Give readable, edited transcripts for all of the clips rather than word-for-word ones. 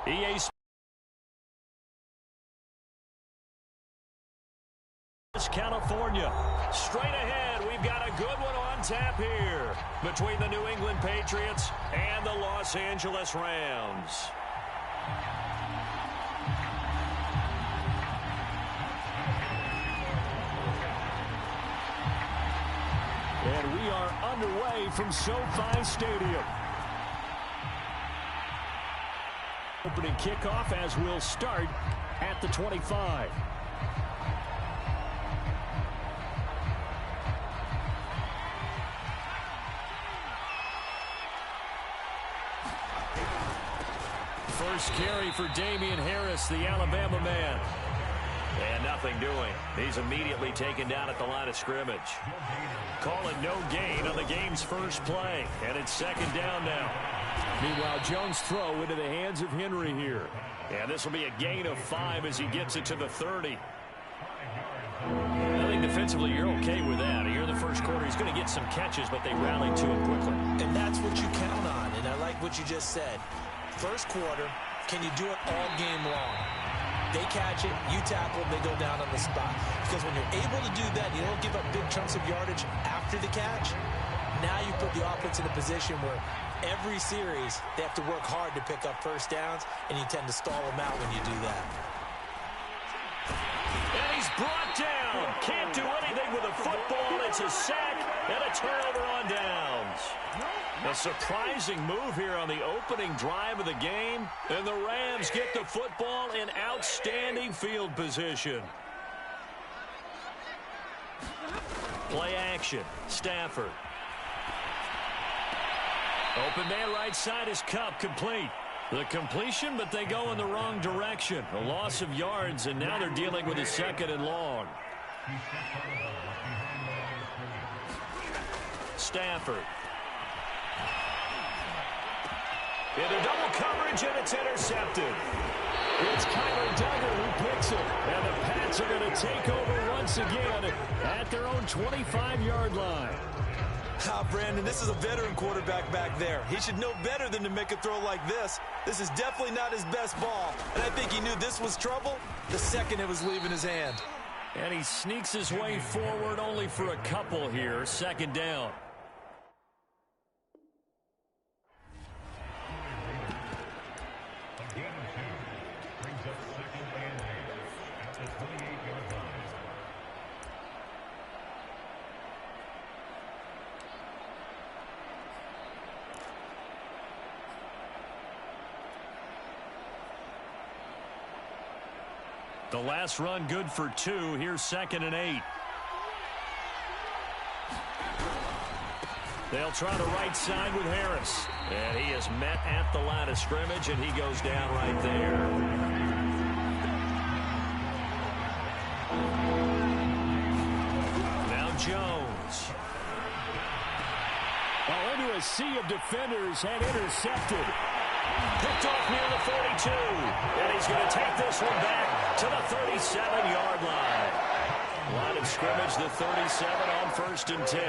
EA Sports California. Straight ahead, we've got a good one on tap here between the New England Patriots and the Los Angeles Rams. And we are underway from SoFi Stadium. Opening kickoff as we'll start at the 25. First carry for Damian Harris, the Alabama man. And nothing doing. He's immediately taken down at the line of scrimmage. Calling no gain on the game's first play. And it's second down now. Meanwhile, Jones' throw into the hands of Henry here. And this will be a gain of 5 as he gets it to the 30. I think defensively you're okay with that. Here in the first quarter, he's going to get some catches, but they rallied to him quickly. And that's what you count on. And I like what you just said. First quarter, can you do it all game long? They catch it, you tackle, they go down on the spot. Because when you're able to do that, you don't give up big chunks of yardage after the catch. Now you put the offense in a position where every series they have to work hard to pick up first downs, and you tend to stall them out when you do that. And he's brought down. Can't do anything with a football. It's a sack and a turnover on downs. A surprising move here on the opening drive of the game. And the Rams get the football in outstanding field position. Play action. Stafford. Open man right side is Kupp, complete. The completion, but they go in the wrong direction. A loss of yards, and now they're dealing with a second and long. Stafford. Into double coverage, and it's intercepted. It's Kyler Duggar who picks it. And the Pats are going to take over once again at their own 25-yard line. Brandon, this is a veteran quarterback back there. He should know better than to make a throw like this. This is definitely not his best ball. And I think he knew this was trouble the second it was leaving his hand. And he sneaks his way forward only for a couple here. Second down. The last run good for 2. Here's 2nd and 8. They'll try the right side with Harris. And he is met at the line of scrimmage, and he goes down right there. Now Jones. Into a sea of defenders and intercepted. Picked off near the 42. And he's going to take this one back to the 37-yard line. Line of scrimmage, the 37 on 1st and 10.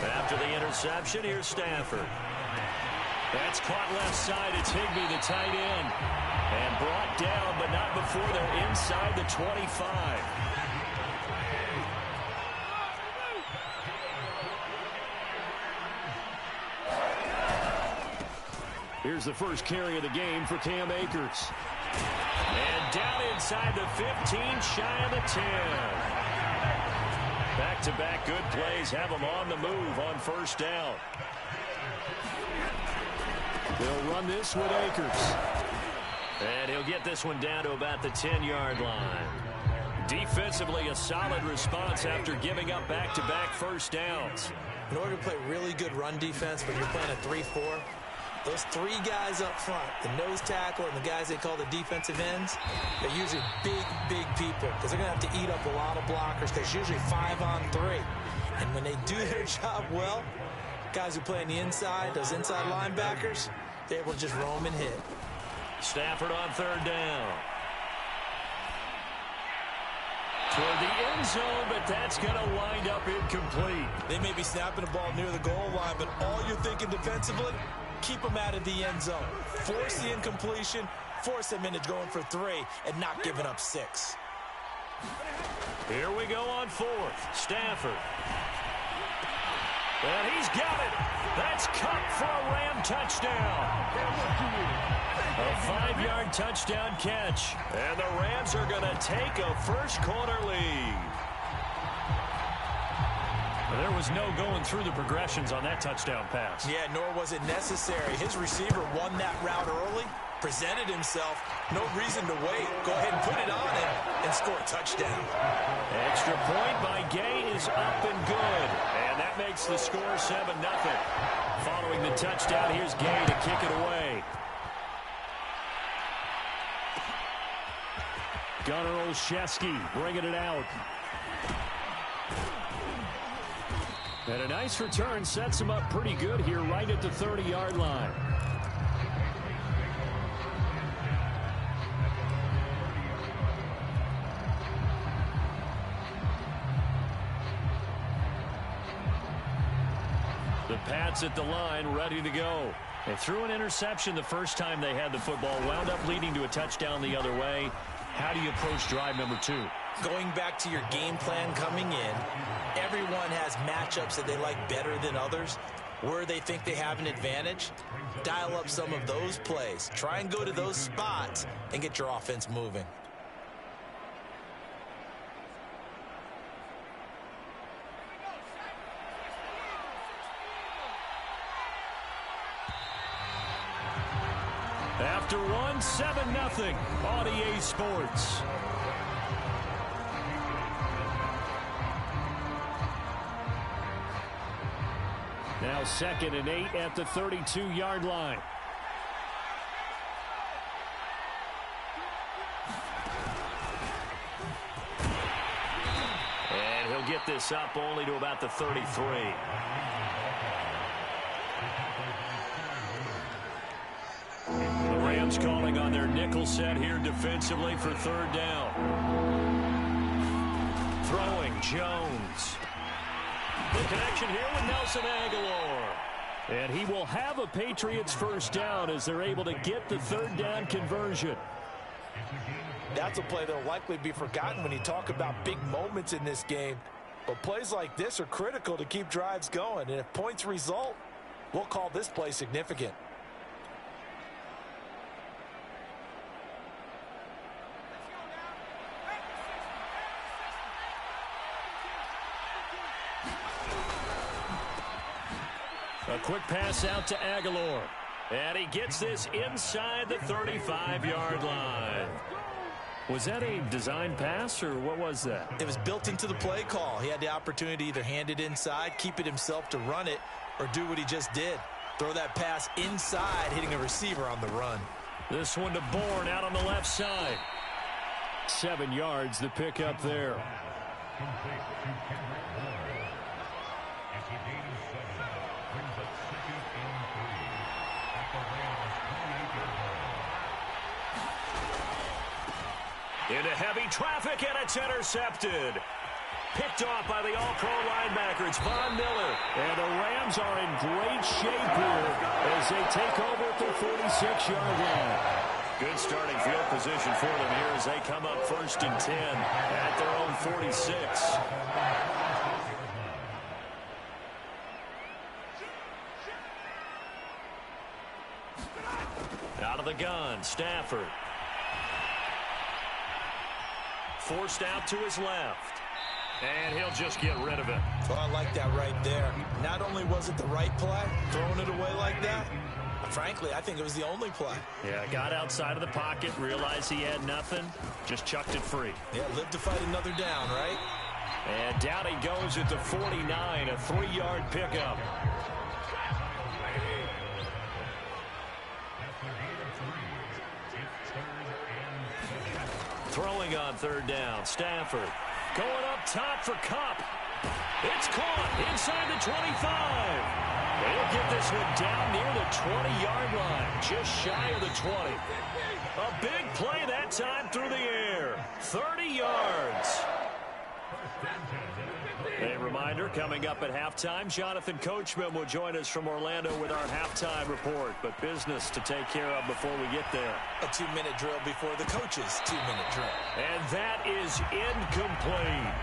After the interception, here's Stafford. That's caught left side. It's Higbee, the tight end. And brought down, but not before they're inside the 25. Here's the first carry of the game for Cam Akers. And down inside the 15, shy of the 10. Back-to-back good plays have them on the move on first down. They'll run this with Akers. And he'll get this one down to about the 10-yard line. Defensively, a solid response after giving up back-to-back first downs. In order to play really good run defense when you're playing a 3-4, those 3 guys up front, the nose tackle and the guys they call the defensive ends, they're usually big people because they're going to have to eat up a lot of blockers because it's usually 5 on 3. And when they do their job well, guys who play on the inside, those inside linebackers, they're able to just roam and hit. Stafford on 3rd down. Toward the end zone, but that's going to wind up incomplete. They may be snapping the ball near the goal line, but all you're thinking defensively, keep them out of the end zone. Force the incompletion, force them into going for 3 and not giving up 6. Here we go on 4th. Stafford. And he's got it. That's Kupp for a Ram touchdown. A 5-yard touchdown catch. And the Rams are going to take a first-quarter lead. There was no going through the progressions on that touchdown pass. Yeah, nor was it necessary. His receiver won that route early, presented himself. No reason to wait. Go ahead and put it on him and score a touchdown. Extra point by Gay is up and good. And that makes the score 7-0. Following the touchdown, here's Gay to kick it away. Gunnar Olszewski bringing it out. And a nice return sets him up pretty good here right at the 30-yard line. The Pats at the line, ready to go. They threw an interception the first time they had the football, wound up leading to a touchdown the other way. How do you approach drive number 2? Going back to your game plan coming in, everyone has matchups that they like better than others. Where they think they have an advantage, dial up some of those plays. Try and go to those spots and get your offense moving. After 1, 7-0 on EA Sports. Now 2nd and 8 at the 32-yard line. And he'll get this up only to about the 33. The Rams calling on their nickel set here defensively for 3rd down. Throwing Jones. The connection here with Nelson Agholor. And he will have a Patriots first down as they're able to get the 3rd down conversion. That's a play that will likely be forgotten when you talk about big moments in this game. But plays like this are critical to keep drives going. And if points result, we'll call this play significant. A quick pass out to Agholor. And he gets this inside the 35-yard line. Was that a design pass, or what was that? It was built into the play call. He had the opportunity to either hand it inside, keep it himself to run it, or do what he just did. Throw that pass inside, hitting a receiver on the run. This one to Bourne out on the left side. 7 yards, the pickup there. Into heavy traffic, and it's intercepted. Picked off by the All-Pro linebacker. It's Von Miller. And the Rams are in great shape here as they take over at their 46-yard line. Good starting field position for them here as they come up 1st and 10 at their own 46. Out of the gun, Stafford. Forced out to his left. And he'll just get rid of it. Well, I like that right there. Not only was it the right play, throwing it away like that, frankly, I think it was the only play. Yeah, got outside of the pocket, realized he had nothing, just chucked it free. Yeah, live to fight another down, right? And down he goes at the 49, a 3-yard pickup. Throwing on 3rd down, Stafford. Going up top for Kupp. It's caught inside the 25. They'll get this one down near the 20-yard line, just shy of the 20. A big play that time through the air. 30 yards. A reminder reminder, coming up at halftime, Jonathan Coachman will join us from Orlando with our halftime report. But business to take care of before we get there. A 2-minute drill before the coach's 2-minute drill. And that is incomplete.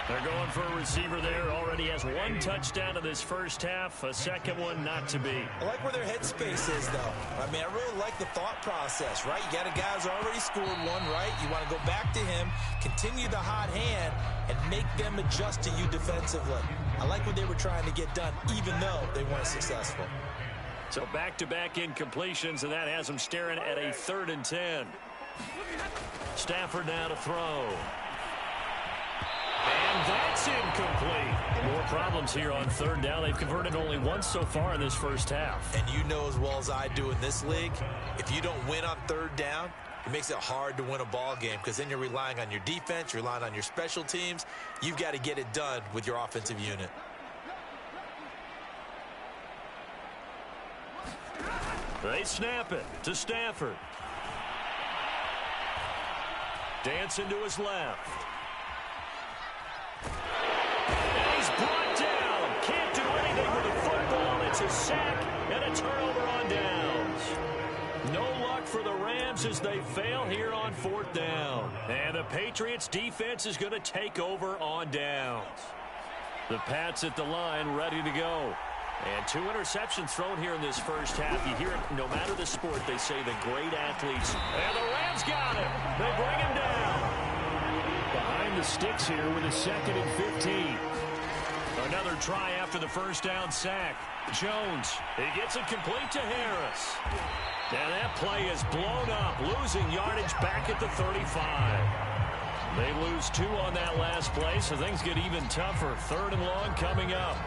They're going for a receiver there. Already has 1 touchdown in this first half. A second one not to be. I like where their headspace is, though. I mean, I really like the thought process, right? You got a guy who's already scored one, right? You want to go back to him, continue the hot hand, and make them adjust to you defensively. I like what they were trying to get done, even though they weren't successful. So back-to-back incompletions, and that has them staring at a 3rd and 10. Stafford now to throw. And that's incomplete. More problems here on 3rd down. They've converted only once so far in this first half. And you know as well as I do in this league, if you don't win on 3rd down, it makes it hard to win a ball game because then you're relying on your defense, you're relying on your special teams. You've got to get it done with your offensive unit. They snap it to Stafford. Dancing to his left. And he's brought down. Can't do anything with the football. It's a sack and a turnover on downs. No luck for the Rams as they fail here on 4th down. And the Patriots defense is going to take over on downs. The Pats at the line ready to go. And 2 interceptions thrown here in this first half. You hear it no matter the sport, they say the great athletes. And the Rams got him. They bring him down. Behind the sticks here with a 2nd and 15. Another try after the first down sack. Jones, he gets it complete to Harris. And that play is blown up, losing yardage back at the 35. They lose 2 on that last play, so things get even tougher. 3rd and long coming up.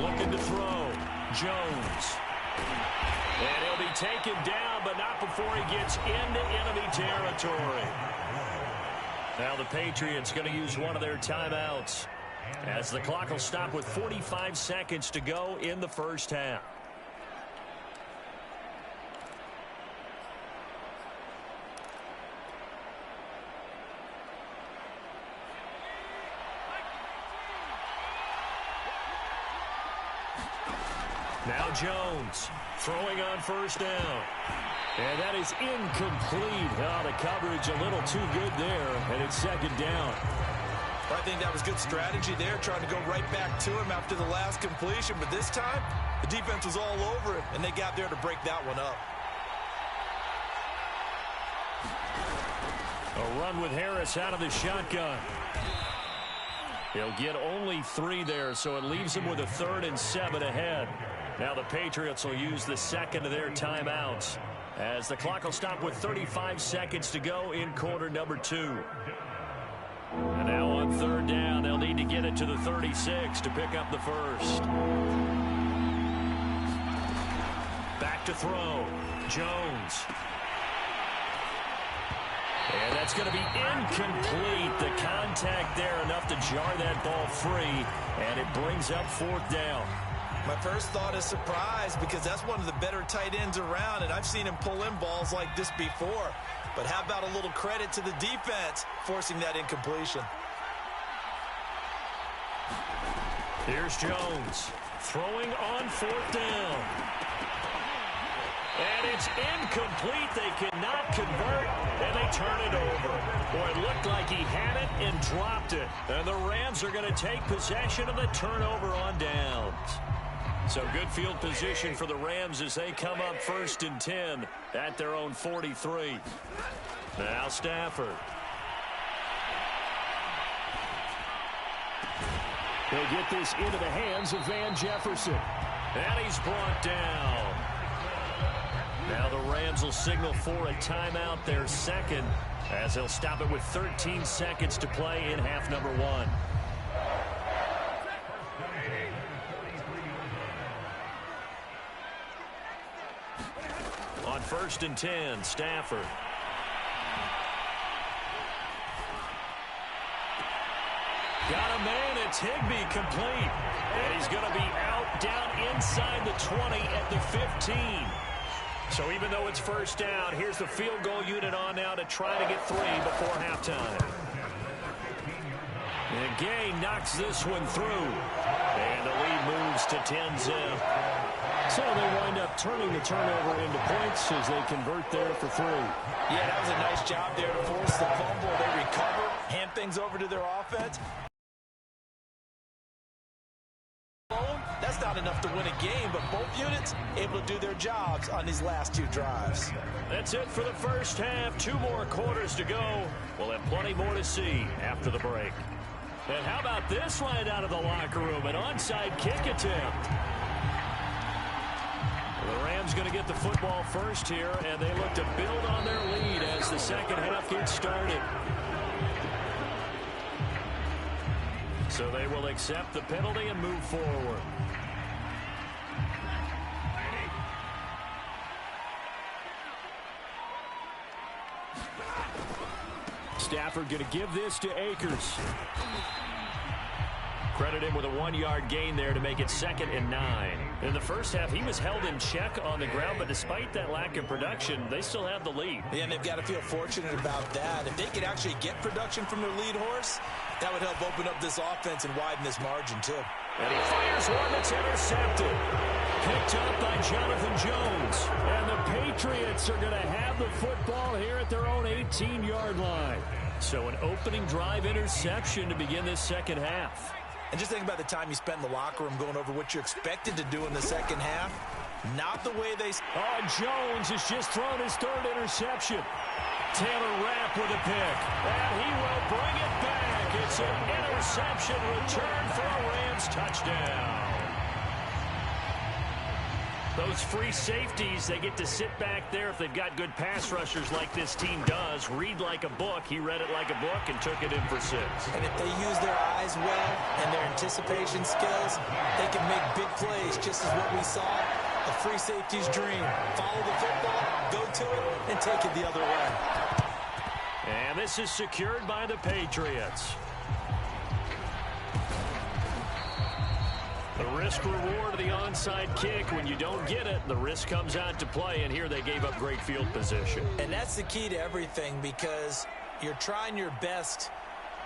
Looking to throw. Jones. And he'll be taken down, but not before he gets into enemy territory. Now the Patriots going to use one of their timeouts as the clock will stop with 45 seconds to go in the first half. Now Jones throwing on first down. And that is incomplete. Oh, the coverage a little too good there, and it's 2nd down. I think that was good strategy there, trying to go right back to him after the last completion. But this time, the defense was all over him, and they got there to break that one up. A run with Harris out of the shotgun. He'll get only 3 there, so it leaves him with a 3rd and 7 ahead. Now the Patriots will use the 2nd of their timeouts as the clock will stop with 35 seconds to go in quarter number 2. And now on 3rd down, they'll need to get it to the 36 to pick up the first. Back to throw. Jones. And that's going to be incomplete. The contact there enough to jar that ball free, and it brings up 4th down. My first thought is surprise because that's one of the better tight ends around, and I've seen him pull in balls like this before. But how about a little credit to the defense forcing that incompletion? Here's Jones throwing on 4th down. And it's incomplete. They cannot convert, and they turn it over. Boy, it looked like he had it and dropped it. And the Rams are going to take possession of the turnover on downs. So good field position for the Rams as they come up 1st and 10 at their own 43. Now Stafford. He'll get this into the hands of Van Jefferson. And he's brought down. Now the Rams will signal for a timeout, their 2nd, as they'll stop it with 13 seconds to play in half number 1. On 1st and 10, Got a man. It's Higbee complete. And he's going to be out down inside the 20 at the 15. So even though it's first down, here's the field goal unit on now to try to get 3 before halftime. And Gay knocks this one through. And the lead moves to 10-zip. So they wind up turning the turnover into points as they convert there for 3. Yeah, that was a nice job there to force the fumble. They recover, hand things over to their offense. That's not enough to win a game, but both units able to do their jobs on these last 2 drives. That's it for the first half. 2 more quarters to go. We'll have plenty more to see after the break. And how about this right out of the locker room? An onside kick attempt. The Rams going to get the football first here, and they look to build on their lead as the second half gets started. So they will accept the penalty and move forward. Stafford going to give this to Akers. Credit him with a 1-yard gain there to make it 2nd and 9. In the first half, he was held in check on the ground, but despite that lack of production, they still have the lead. Yeah, and they've got to feel fortunate about that. If they could actually get production from their lead horse, that would help open up this offense and widen this margin, too. And he fires one that's intercepted. Picked up by Jonathan Jones. And the Patriots are going to have the football here at their own 18-yard line. So an opening drive interception to begin this second half. And just think about the time you spent in the locker room going over what you're expected to do in the second half. Not the way they... Oh, Jones has just thrown his 3rd interception. Taylor Rapp with a pick. And he will bring it back. It's an interception return for a Rams touchdown. Those free safeties, they get to sit back there if they've got good pass rushers like this team does. Read like a book. He read it like a book and took it in for 6. And if they use their eyes well and their anticipation skills, they can make big plays, just as what we saw. A free safety's dream. Follow the football, go to it, and take it the other way. And this is secured by the Patriots. The risk-reward of the onside kick. When you don't get it, the risk comes out to play, and here they gave up great field position. And that's the key to everything, because you're trying your best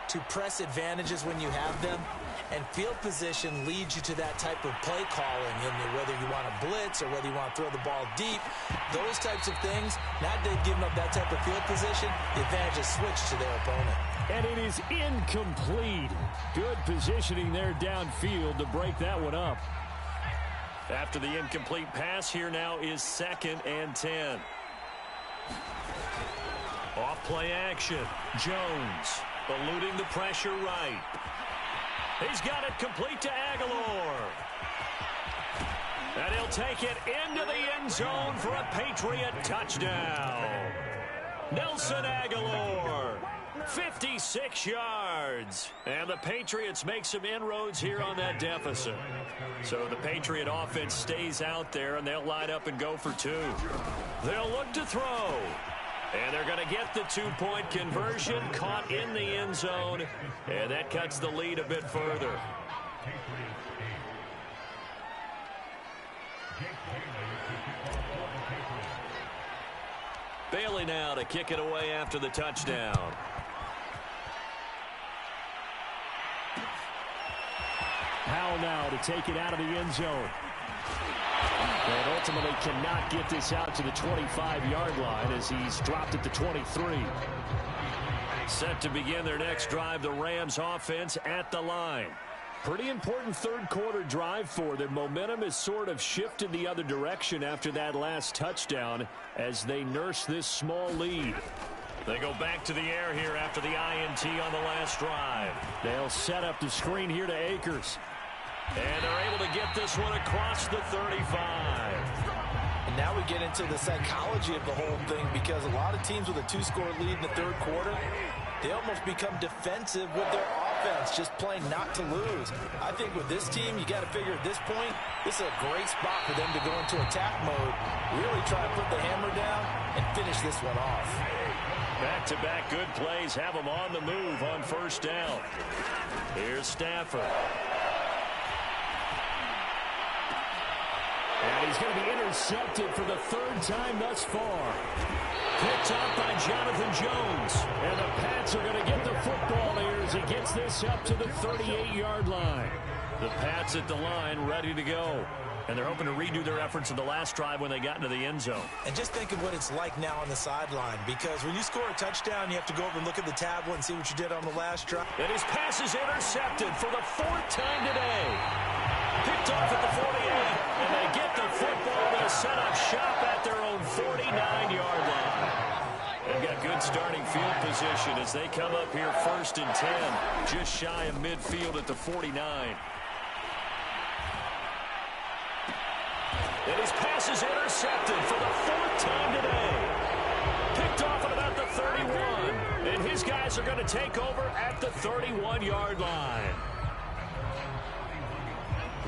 to press advantages when you have them, and field position leads you to that type of play calling, and whether you want to blitz or whether you want to throw the ball deep, those types of things. Now that they've given up that type of field position, the advantage is switched to their opponent. And it is incomplete. Good positioning there downfield to break that one up. After the incomplete pass, here now is 2nd and 10. Off play action. Jones eluding the pressure right. He's got it complete to Aguilar. And he'll take it into the end zone for a Patriot touchdown. Nelson Aguilar, 56 yards. And the Patriots make some inroads here on that deficit. So the Patriot offense stays out there, and they'll line up and go for 2. They'll look to throw. And they're going to get the 2-point conversion, caught in the end zone, and that cuts the lead a bit further. Bailey now to kick it away after the touchdown. Howell now to take it out of the end zone. And ultimately cannot get this out to the 25-yard line as he's dropped it to 23. Set to begin their next drive, the Rams offense at the line. Pretty important third-quarter drive for them. Momentum has sort of shifted the other direction after that last touchdown as they nurse this small lead. They go back to the air here after the INT on the last drive. They'll set up the screen here to Akers. And they're able to get this one across the 35. And now we get into the psychology of the whole thing, because a lot of teams with a 2-score lead in the third quarter, they almost become defensive with their offense, just playing not to lose. I think with this team, you got to figure at this point, this is a great spot for them to go into attack mode, really try to put the hammer down and finish this one off. Back-to-back good plays have him on the move on first down. Here's Stafford. And he's going to be intercepted for the third time thus far. Picked up by Jonathan Jones. And the Pats are going to get the football here as he gets this up to the 38-yard line. The Pats at the line ready to go. And they're hoping to redo their efforts in the last drive when they got into the end zone. And just think of what it's like now on the sideline, because when you score a touchdown, you have to go over and look at the tablet and see what you did on the last drive. And his pass is intercepted for the fourth time today. Picked off at the 48, and they get the football to set up shop at their own 49-yard line. They've got good starting field position as they come up here first and 10, just shy of midfield at the 49. And his pass is intercepted for the fourth time today. Picked off at about the 31. And his guys are going to take over at the 31-yard line.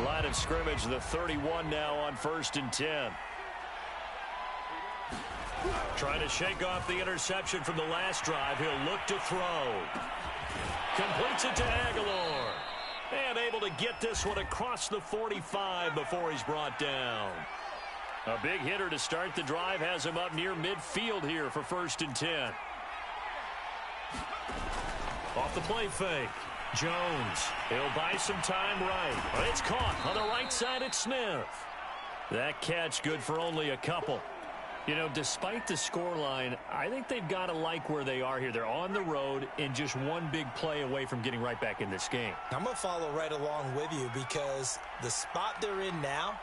Line of scrimmage, the 31 now on first and 10. Trying to shake off the interception from the last drive. He'll look to throw. Completes it to Aguilar. And able to get this one across the 45 before he's brought down. A big hitter to start the drive has him up near midfield here for first and 10. Off the play fake. Jones. He'll buy some time right. It's caught on the right side at Smith. That catch good for only a couple. You know, despite the scoreline, I think they've got to like where they are here. They're on the road and just one big play away from getting right back in this game. I'm going to follow right along with you because the spot they're in now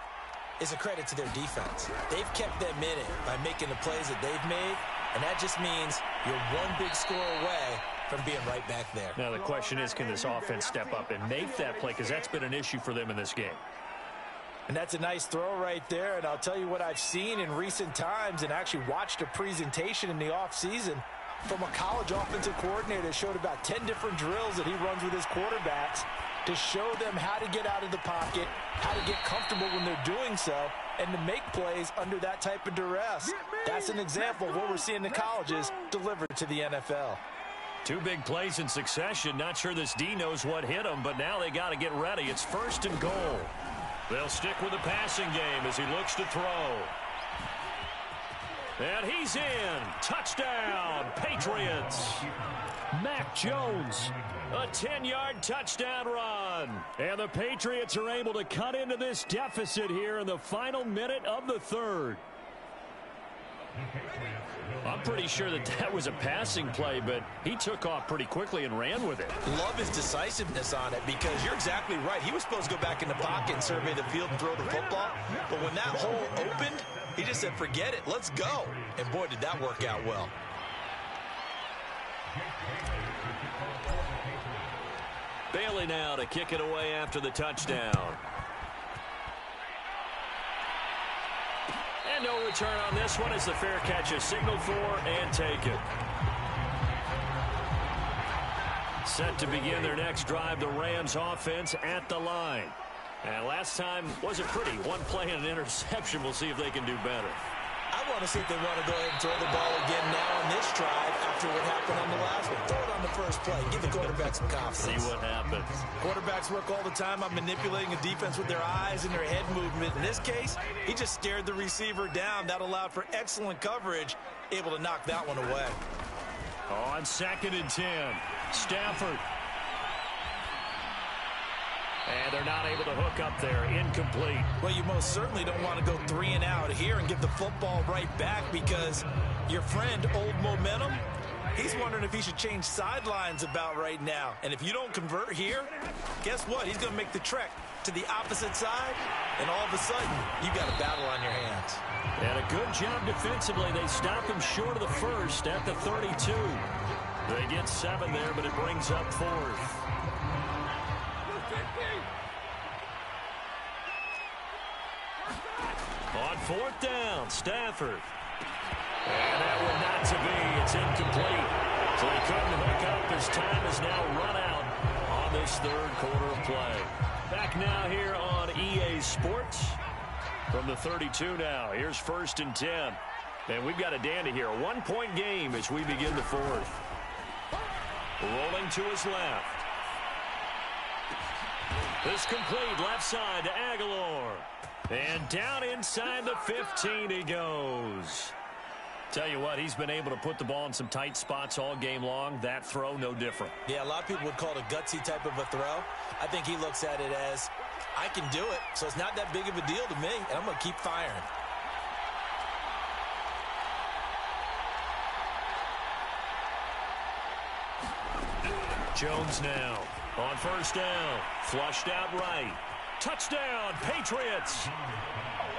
is a credit to their defense. They've kept them in it by making the plays that they've made, and that just means you're one big score away from being right back there. Now the question is, can this offense step up and make that play? Because that's been an issue for them in this game. And that's a nice throw right there. And I'll tell you what I've seen in recent times and actually watched a presentation in the offseason from a college offensive coordinator that showed about 10 different drills that he runs with his quarterbacks to show them how to get out of the pocket, how to get comfortable when they're doing so, and to make plays under that type of duress. That's an example of what we're seeing in the colleges delivered to the NFL. Two big plays in succession. Not sure this D knows what hit him, but now they got to get ready. It's first and goal. They'll stick with the passing game as he looks to throw. And he's in. Touchdown, Patriots. Mac Jones. A 10-yard touchdown run. And the Patriots are able to cut into this deficit here in the final minute of the third. I'm pretty sure that was a passing play, but he took off pretty quickly and ran with it. Love his decisiveness on it because you're exactly right. He was supposed to go back in the pocket and survey the field and throw the football. But when that hole opened, he just said, forget it, let's go. And boy, did that work out well. Bailey now to kick it away after the touchdown. And no return on this one as the fair catch is signaled for and taken. Set to begin their next drive, the Rams offense at the line. And last time wasn't pretty. One play and an interception. We'll see if they can do better. I want to see if they want to go ahead and throw the ball again now on this drive after what happened on the last one. Throw it on the first play. Give the quarterback some confidence. See what happens. Quarterbacks work all the time on manipulating a defense with their eyes and their head movement. In this case, he just stared the receiver down. That allowed for excellent coverage, able to knock that one away. On second and 10, Stafford. And they're not able to hook up there. Incomplete. Well, you most certainly don't want to go 3 and out here and give the football right back because your friend, Old Momentum, he's wondering if he should change sidelines about right now. And if you don't convert here, guess what? He's going to make the trek to the opposite side, and all of a sudden, you've got a battle on your hands. And a good job defensively. They stop him short of the first at the 32. They get 7 there, but it brings up 4th. On 4th down, Stafford. And that one not to be. It's incomplete. So he couldn't hook up. His time is now run out on this third quarter of play. Back now here on EA Sports. From the 32 now. Here's first and 10. And we've got a dandy here. A one-point game as we begin the fourth. Rolling to his left. This complete left side to Aguilar. And down inside the 15 he goes. Tell you what, he's been able to put the ball in some tight spots all game long. That throw, no different. Yeah, a lot of people would call it a gutsy type of a throw. I think he looks at it as, I can do it, so it's not that big of a deal to me, and I'm going to keep firing. Jones now on first down. Flushed out right. Touchdown, Patriots.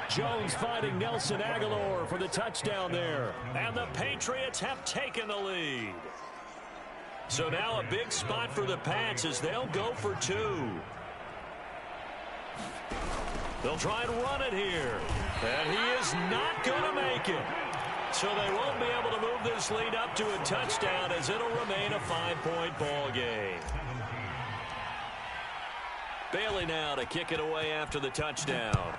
Jones finding Nelson Aguilar for the touchdown there. And the Patriots have taken the lead. So now a big spot for the Pats as they'll go for two. They'll try and run it here. And he is not going to make it. So they won't be able to move this lead up to a touchdown as it'll remain a 5-point ball game. Bailey now to kick it away after the touchdown.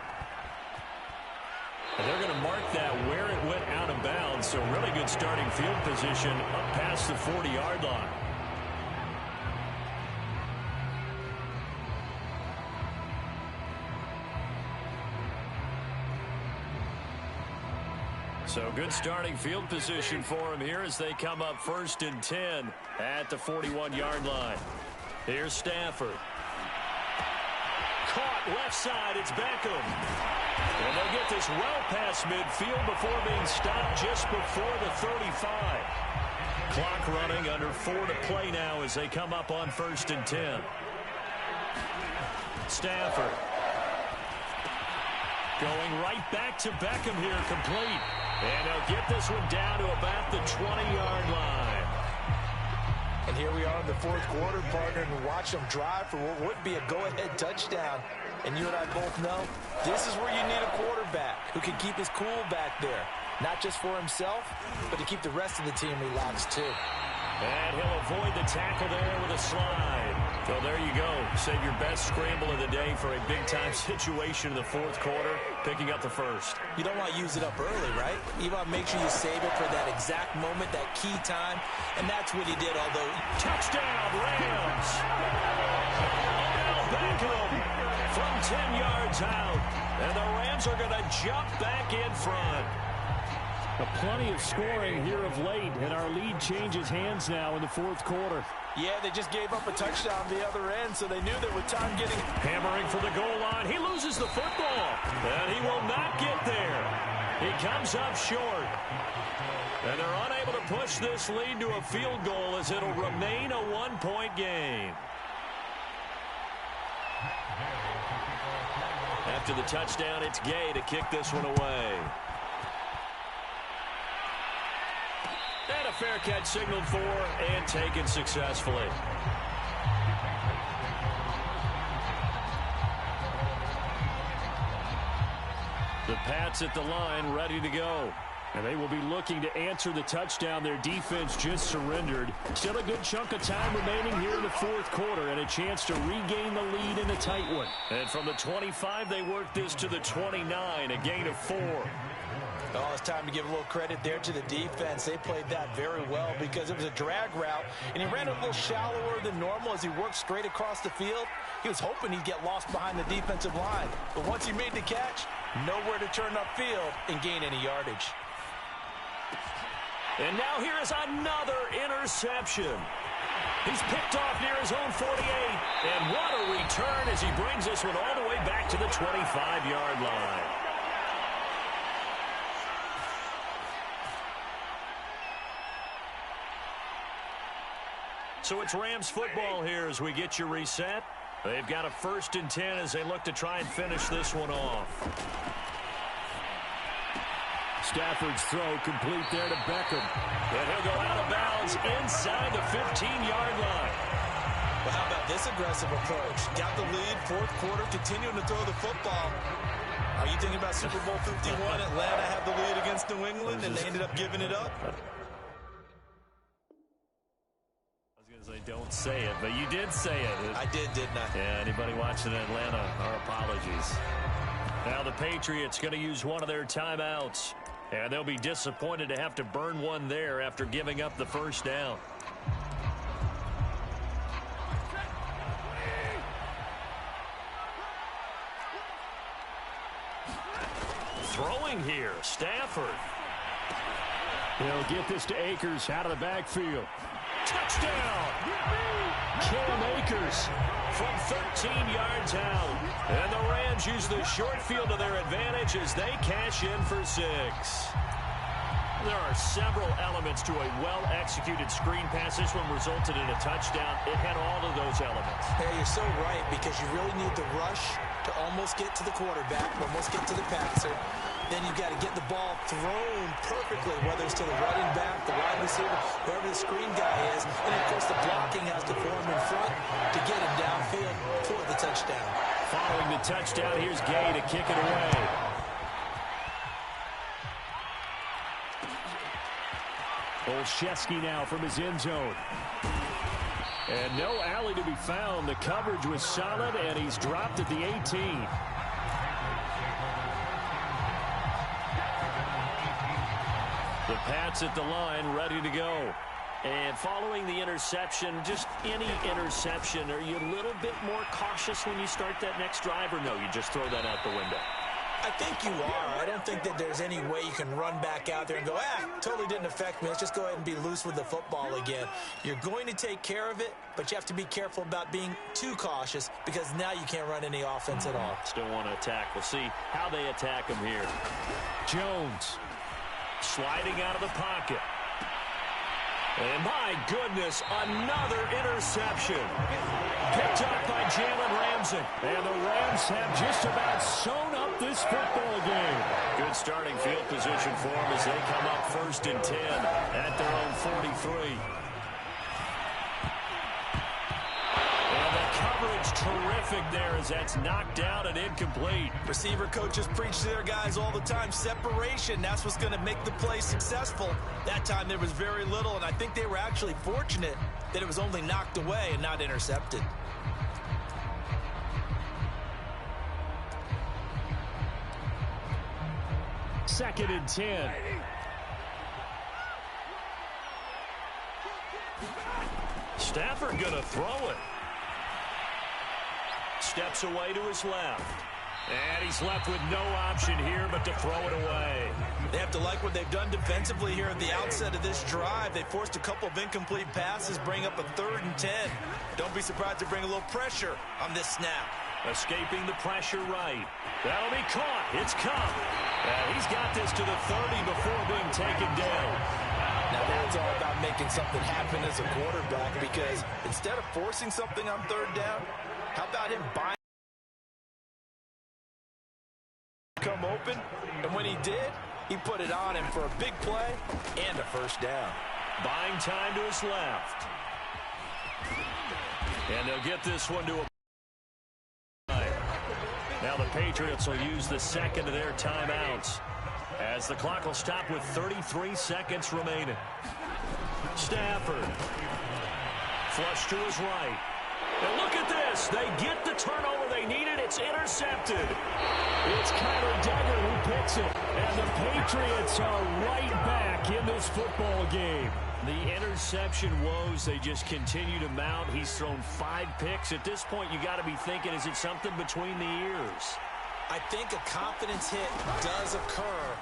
And they're going to mark that where it went out of bounds. So really good starting field position up past the 40-yard line. So good starting field position for him here as they come up 1st and 10 at the 41-yard line. Here's Stafford. Caught left side. It's Beckham. And they'll get this well past midfield before being stopped just before the 35. Clock running under 4 to play now as they come up on 1st and 10. Stafford. Going right back to Beckham here, complete. And they'll get this one down to about the 20-yard line. And here we are in the fourth quarter, partner, and watch them drive for what would be a go-ahead touchdown. And you and I both know this is where you need a quarterback who can keep his cool back there. Not just for himself, but to keep the rest of the team relaxed too. And he'll avoid the tackle there with a slide. So there you go. Save your best scramble of the day for a big-time situation in the fourth quarter, picking up the first. You don't want to use it up early, right? You want to make sure you save it for that exact moment, that key time, and that's what he did, although... Touchdown, Rams! Odell Beckham from 10 yards out, and the Rams are going to jump back in front. Plenty of scoring here of late, and our lead changes hands now in the fourth quarter. Yeah, they just gave up a touchdown the other end, so they knew that with time getting... Hammering for the goal line. He loses the football, and he will not get there. He comes up short. And they're unable to push this lead to a field goal as it'll remain a one-point game. After the touchdown, it's Gay to kick this one away. And a fair catch signaled for and taken successfully. The Pats at the line ready to go. And they will be looking to answer the touchdown. Their defense just surrendered. Still a good chunk of time remaining here in the fourth quarter and a chance to regain the lead in a tight one. And from the 25, they work this to the 29, a gain of 4. Oh, it's time to give a little credit there to the defense. They played that very well because it was a drag route, and he ran a little shallower than normal as he worked straight across the field. He was hoping he'd get lost behind the defensive line. But once he made the catch, nowhere to turn upfield and gain any yardage. And now here is another interception. He's picked off near his own 48. And what a return as he brings this one all the way back to the 25-yard line. So it's Rams football here as we get you reset. They've got a 1st and 10 as they look to try and finish this one off. Stafford's throw complete there to Beckham. And he'll go out of bounds inside the 15-yard line. Well, how about this aggressive approach? Got the lead, fourth quarter, continuing to throw the football. Are you thinking about Super Bowl 51? Atlanta had the lead against New England, and they ended up giving it up? Don't say it, but you did say it. I did, didn't I? Yeah, anybody watching Atlanta, our apologies. Now the Patriots going to use one of their timeouts. And they'll be disappointed to have to burn one there after giving up the first down. Throwing here, Stafford. He'll get this to Akers out of the backfield. Touchdown! Cam Akers from 13 yards out. And the Rams use the short field to their advantage as they cash in for 6. There are several elements to a well-executed screen pass. This one resulted in a touchdown. It had all of those elements. Yeah, you're so right, because you really need the rush to almost get to the quarterback, almost get to the passer. Then you've got to get the ball thrown perfectly, whether it's to the running back, the wide receiver, whoever the screen guy is. And, of course, the blocking has to form in front to get him downfield for the touchdown. Following the touchdown, here's Gay to kick it away. Olszewski now from his end zone. And no alley to be found. The coverage was solid, and he's dropped at the 18. The Pats at the line, ready to go. And following the interception, just any interception, are you a little bit more cautious when you start that next drive, or no, you just throw that out the window? I think you are. I don't think that there's any way you can run back out there and go, totally didn't affect me. Let's just go ahead and be loose with the football again. You're going to take care of it, but you have to be careful about being too cautious, because now you can't run any offense at all. Still want to attack. We'll see how they attack him here. Jones sliding out of the pocket. And my goodness, another interception. Picked up by Jalen Ramsey. And the Rams have just about sewn up this football game. Good starting field position for them as they come up 1st and 10 at their own 43. And the coverage terrific there as that's knocked out and incomplete. Receiver coaches preach to their guys all the time. Separation, that's what's going to make the play successful. That time there was very little, and I think they were actually fortunate that it was only knocked away and not intercepted. Second and 10. Stafford going to throw it. Steps away to his left. And he's left with no option here but to throw it away. They have to like what they've done defensively here at the outset of this drive. They forced a couple of incomplete passes, bring up a 3rd and 10. Don't be surprised to bring a little pressure on this snap. Escaping the pressure right. That'll be caught. It's Kupp. He's got this to the 30 before being taken down. Now that's all about making something happen as a quarterback, because instead of forcing something on 3rd down, how about him buying? Come open, and when he did, he put it on him for a big play and a 1st down. Buying time to his left. And they'll get this one to a... Now the Patriots will use the second of their timeouts as the clock will stop with 33 seconds remaining. Stafford. Flush to his right. And look at this. They get the turnover they needed. It's intercepted. It's Kyler Duggar who picks it. And the Patriots are right back in this football game. The interception woes, they just continue to mount. He's thrown 5 picks. At this point, you got to be thinking, is it something between the ears? I think a confidence hit does occur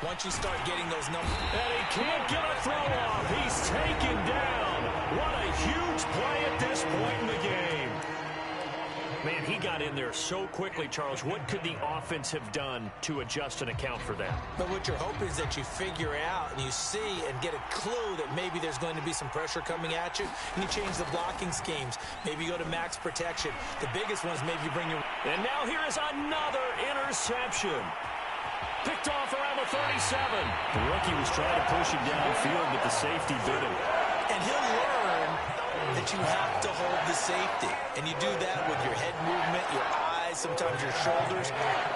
once you start getting those numbers. And he can't get a throw off. He's taken down. What a huge play at this point in the game. Man, he got in there so quickly, Charles. What could the offense have done to adjust and account for that? But what you're hoping is that you figure out and you see and get a clue that maybe there's going to be some pressure coming at you, and you change the blocking schemes. Maybe you go to max protection. The biggest one is maybe you bring your... And now here is another interception. Picked off around the 37. The rookie was trying to push him downfield, but the safety bit him. And he'll learn that you have to hold the safety. And you do that with your head movement, your eyes, sometimes your shoulders.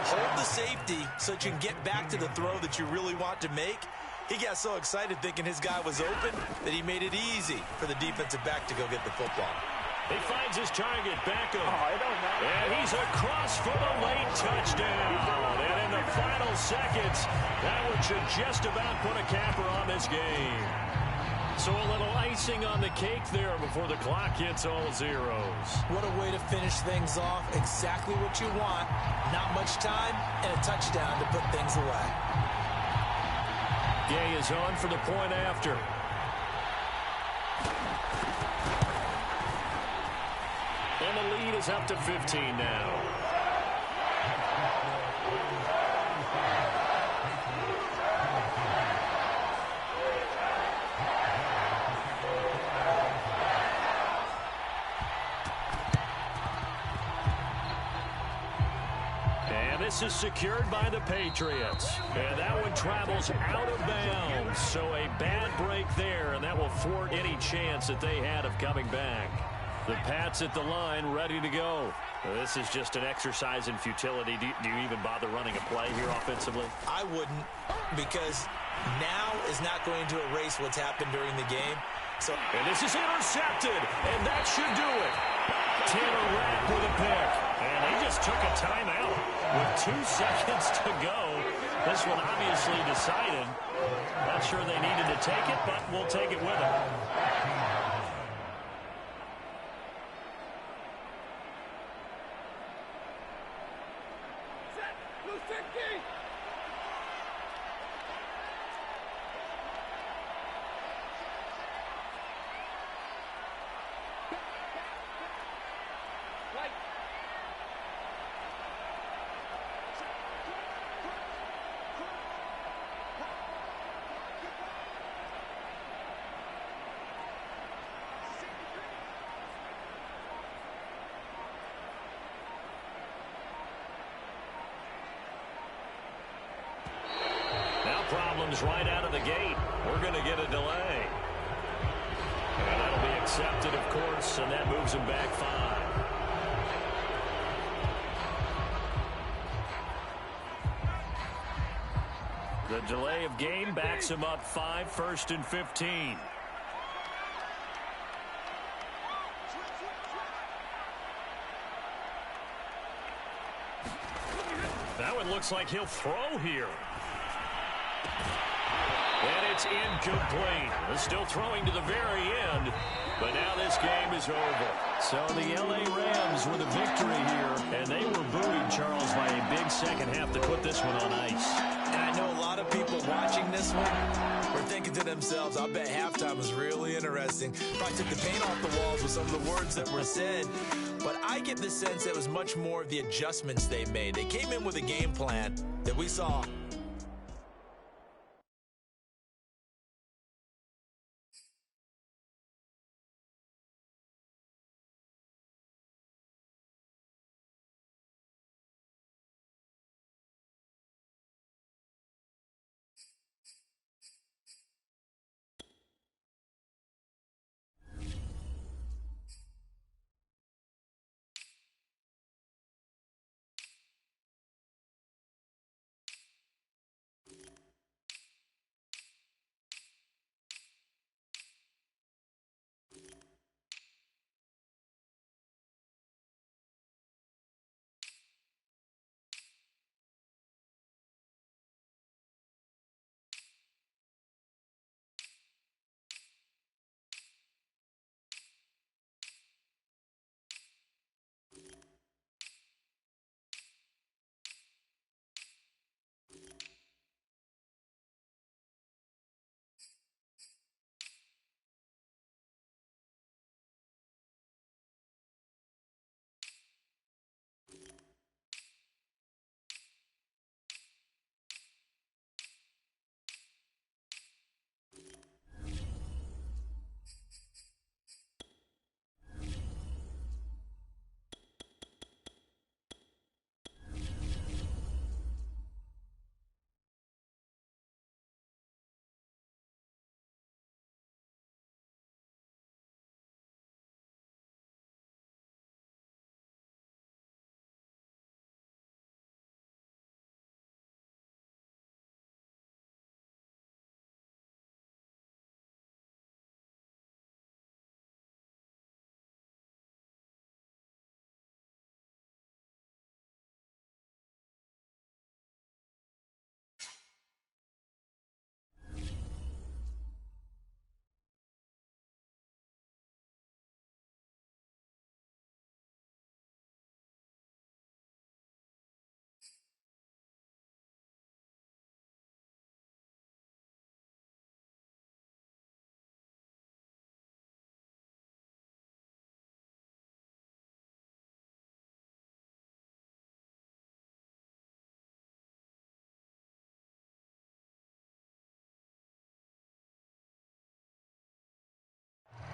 Hold the safety so that you can get back to the throw that you really want to make. He got so excited thinking his guy was open that he made it easy for the defensive back to go get the football. He finds his target, Beckham. And he's across for the late touchdown. And in the final seconds, that one should just about put a capper on this game. So a little icing on the cake there before the clock hits all zeros. What a way to finish things off. Exactly what you want. Not much time and a touchdown to put things away. Gay is on for the point after. And the lead is up to 15 now. And this is secured by the Patriots. And that one travels out of bounds. So a bad break there, and that will thwart any chance that they had of coming back. The Pats at the line, ready to go. This is just an exercise in futility. Do you even bother running a play here offensively? I wouldn't, because now is not going to erase what's happened during the game. And this is intercepted, and that should do it. Taylor Rapp with a pick. And he just took a timeout with 2 seconds to go. This one obviously decided. Not sure they needed to take it, but we'll take it with them. Problems right out of the gate. We're going to get a delay. And that'll be accepted, of course, and that moves him back 5. The delay of game backs him up 5, 1st and 15. That one looks like he'll throw here. And it's incomplete. Still throwing to the very end, but now this game is over. So the L.A. Rams with a victory here, and they were buoyed, Charles, by a big second half to put this one on ice. And I know a lot of people watching this one were thinking to themselves, I bet halftime was really interesting. Probably took the paint off the walls with some of the words that were said. But I get the sense that it was much more of the adjustments they made. They came in with a game plan that we saw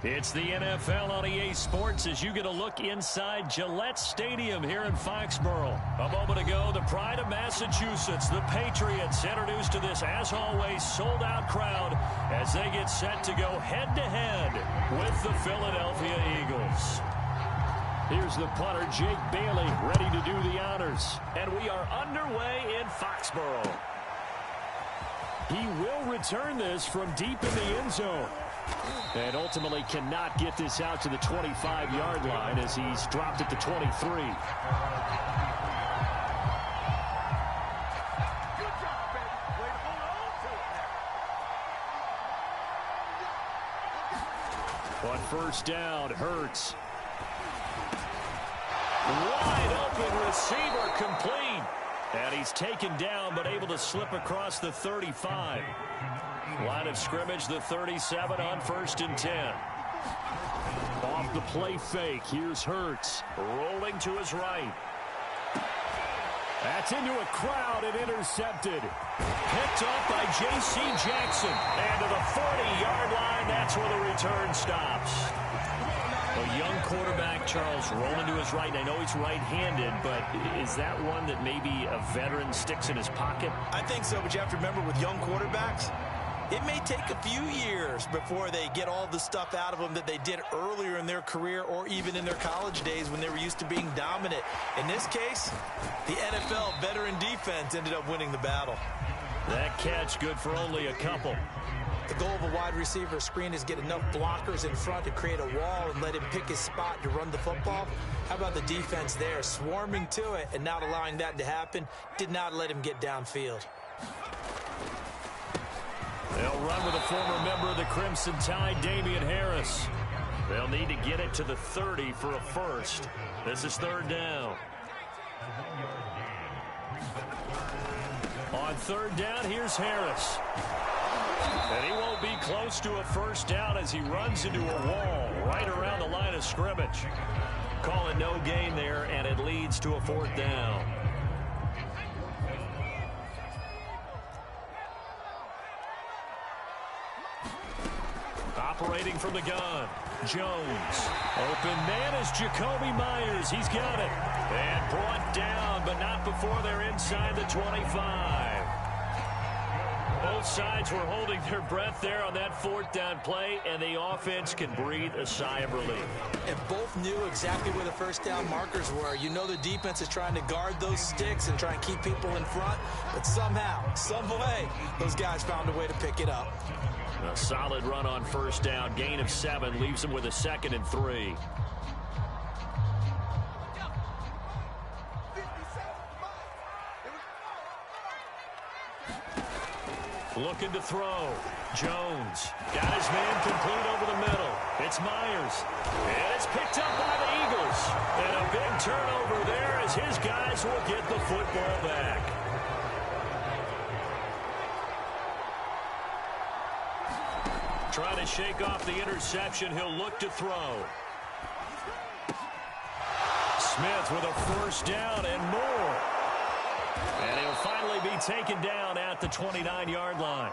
It's the NFL on EA Sports as you get a look inside Gillette Stadium here in Foxborough. A moment ago, the pride of Massachusetts, the Patriots, introduced to this, as always, sold-out crowd as they get set to go head-to-head with the Philadelphia Eagles. Here's the punter, Jake Bailey, ready to do the honors. And we are underway in Foxborough. He will return this from deep in the end zone. And ultimately cannot get this out to the 25-yard line as he's dropped at the 23. On first down, Hurts. Wide open receiver, complete. And he's taken down but able to slip across the 35. Line of scrimmage, the 37 on 1st and 10. Off the play fake, here's Hurts. Rolling to his right. That's into a crowd and intercepted. Picked up by J.C. Jackson. And to the 40-yard line, that's where the return stops. A young quarterback, Charles, rolling to his right. And I know he's right-handed, but is that one that maybe a veteran sticks in his pocket? I think so, but you have to remember with young quarterbacks, it may take a few years before they get all the stuff out of them that they did earlier in their career or even in their college days when they were used to being dominant. In this case, the NFL veteran defense ended up winning the battle. That catch good for only a couple. The goal of a wide receiver screen is get enough blockers in front to create a wall and let him pick his spot to run the football. How about the defense there, swarming to it and not allowing that to happen? Did not let him get downfield. They'll run with a former member of the Crimson Tide, Damien Harris. They'll need to get it to the 30 for a first. This is 3rd down. On 3rd down, here's Harris. And he won't be close to a first down as he runs into a wall right around the line of scrimmage. Calling no gain there, and it leads to a 4th down. Operating from the gun, Jones. Open man is Jacoby Myers. He's got it. And brought down, but not before they're inside the 25. Both sides were holding their breath there on that 4th down play, and the offense can breathe a sigh of relief. And both knew exactly where the first down markers were. You know the defense is trying to guard those sticks and try and keep people in front, but somehow, some way, those guys found a way to pick it up. A solid run on first down. Gain of 7 leaves them with a 2nd and 3. Looking to throw. Jones got his man complete over the middle. It's Myers. And it's picked up by the Eagles. And a big turnover there as his guys will get the football back. Trying to shake off the interception. He'll look to throw. Smith with a first down and more. And he'll finally be taken down at the 29-yard line.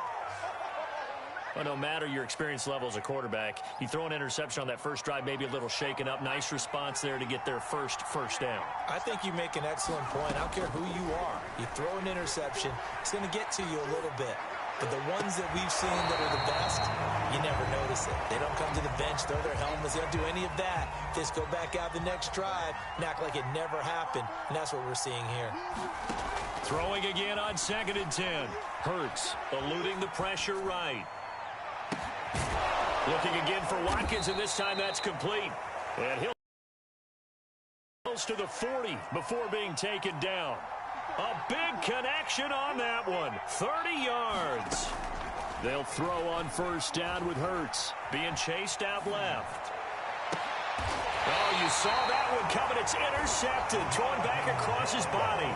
Well, no matter your experience level as a quarterback, you throw an interception on that first drive, maybe a little shaken up. Nice response there to get their first down. I think you make an excellent point. I don't care who you are. You throw an interception, it's going to get to you a little bit. But the ones that we've seen that are the best, you never notice it. They don't come to the bench, throw their helmets. They don't do any of that. Just go back out the next drive and act like it never happened. And that's what we're seeing here. Throwing again on 2nd and 10. Hurts eluding the pressure right. Looking again for Watkins, and this time that's complete. And he'll to the 40 before being taken down. A big connection on that one. 30 yards. They'll throw on first down with Hurts being chased out left. Oh, you saw that one coming. It's intercepted. Thrown back across his body.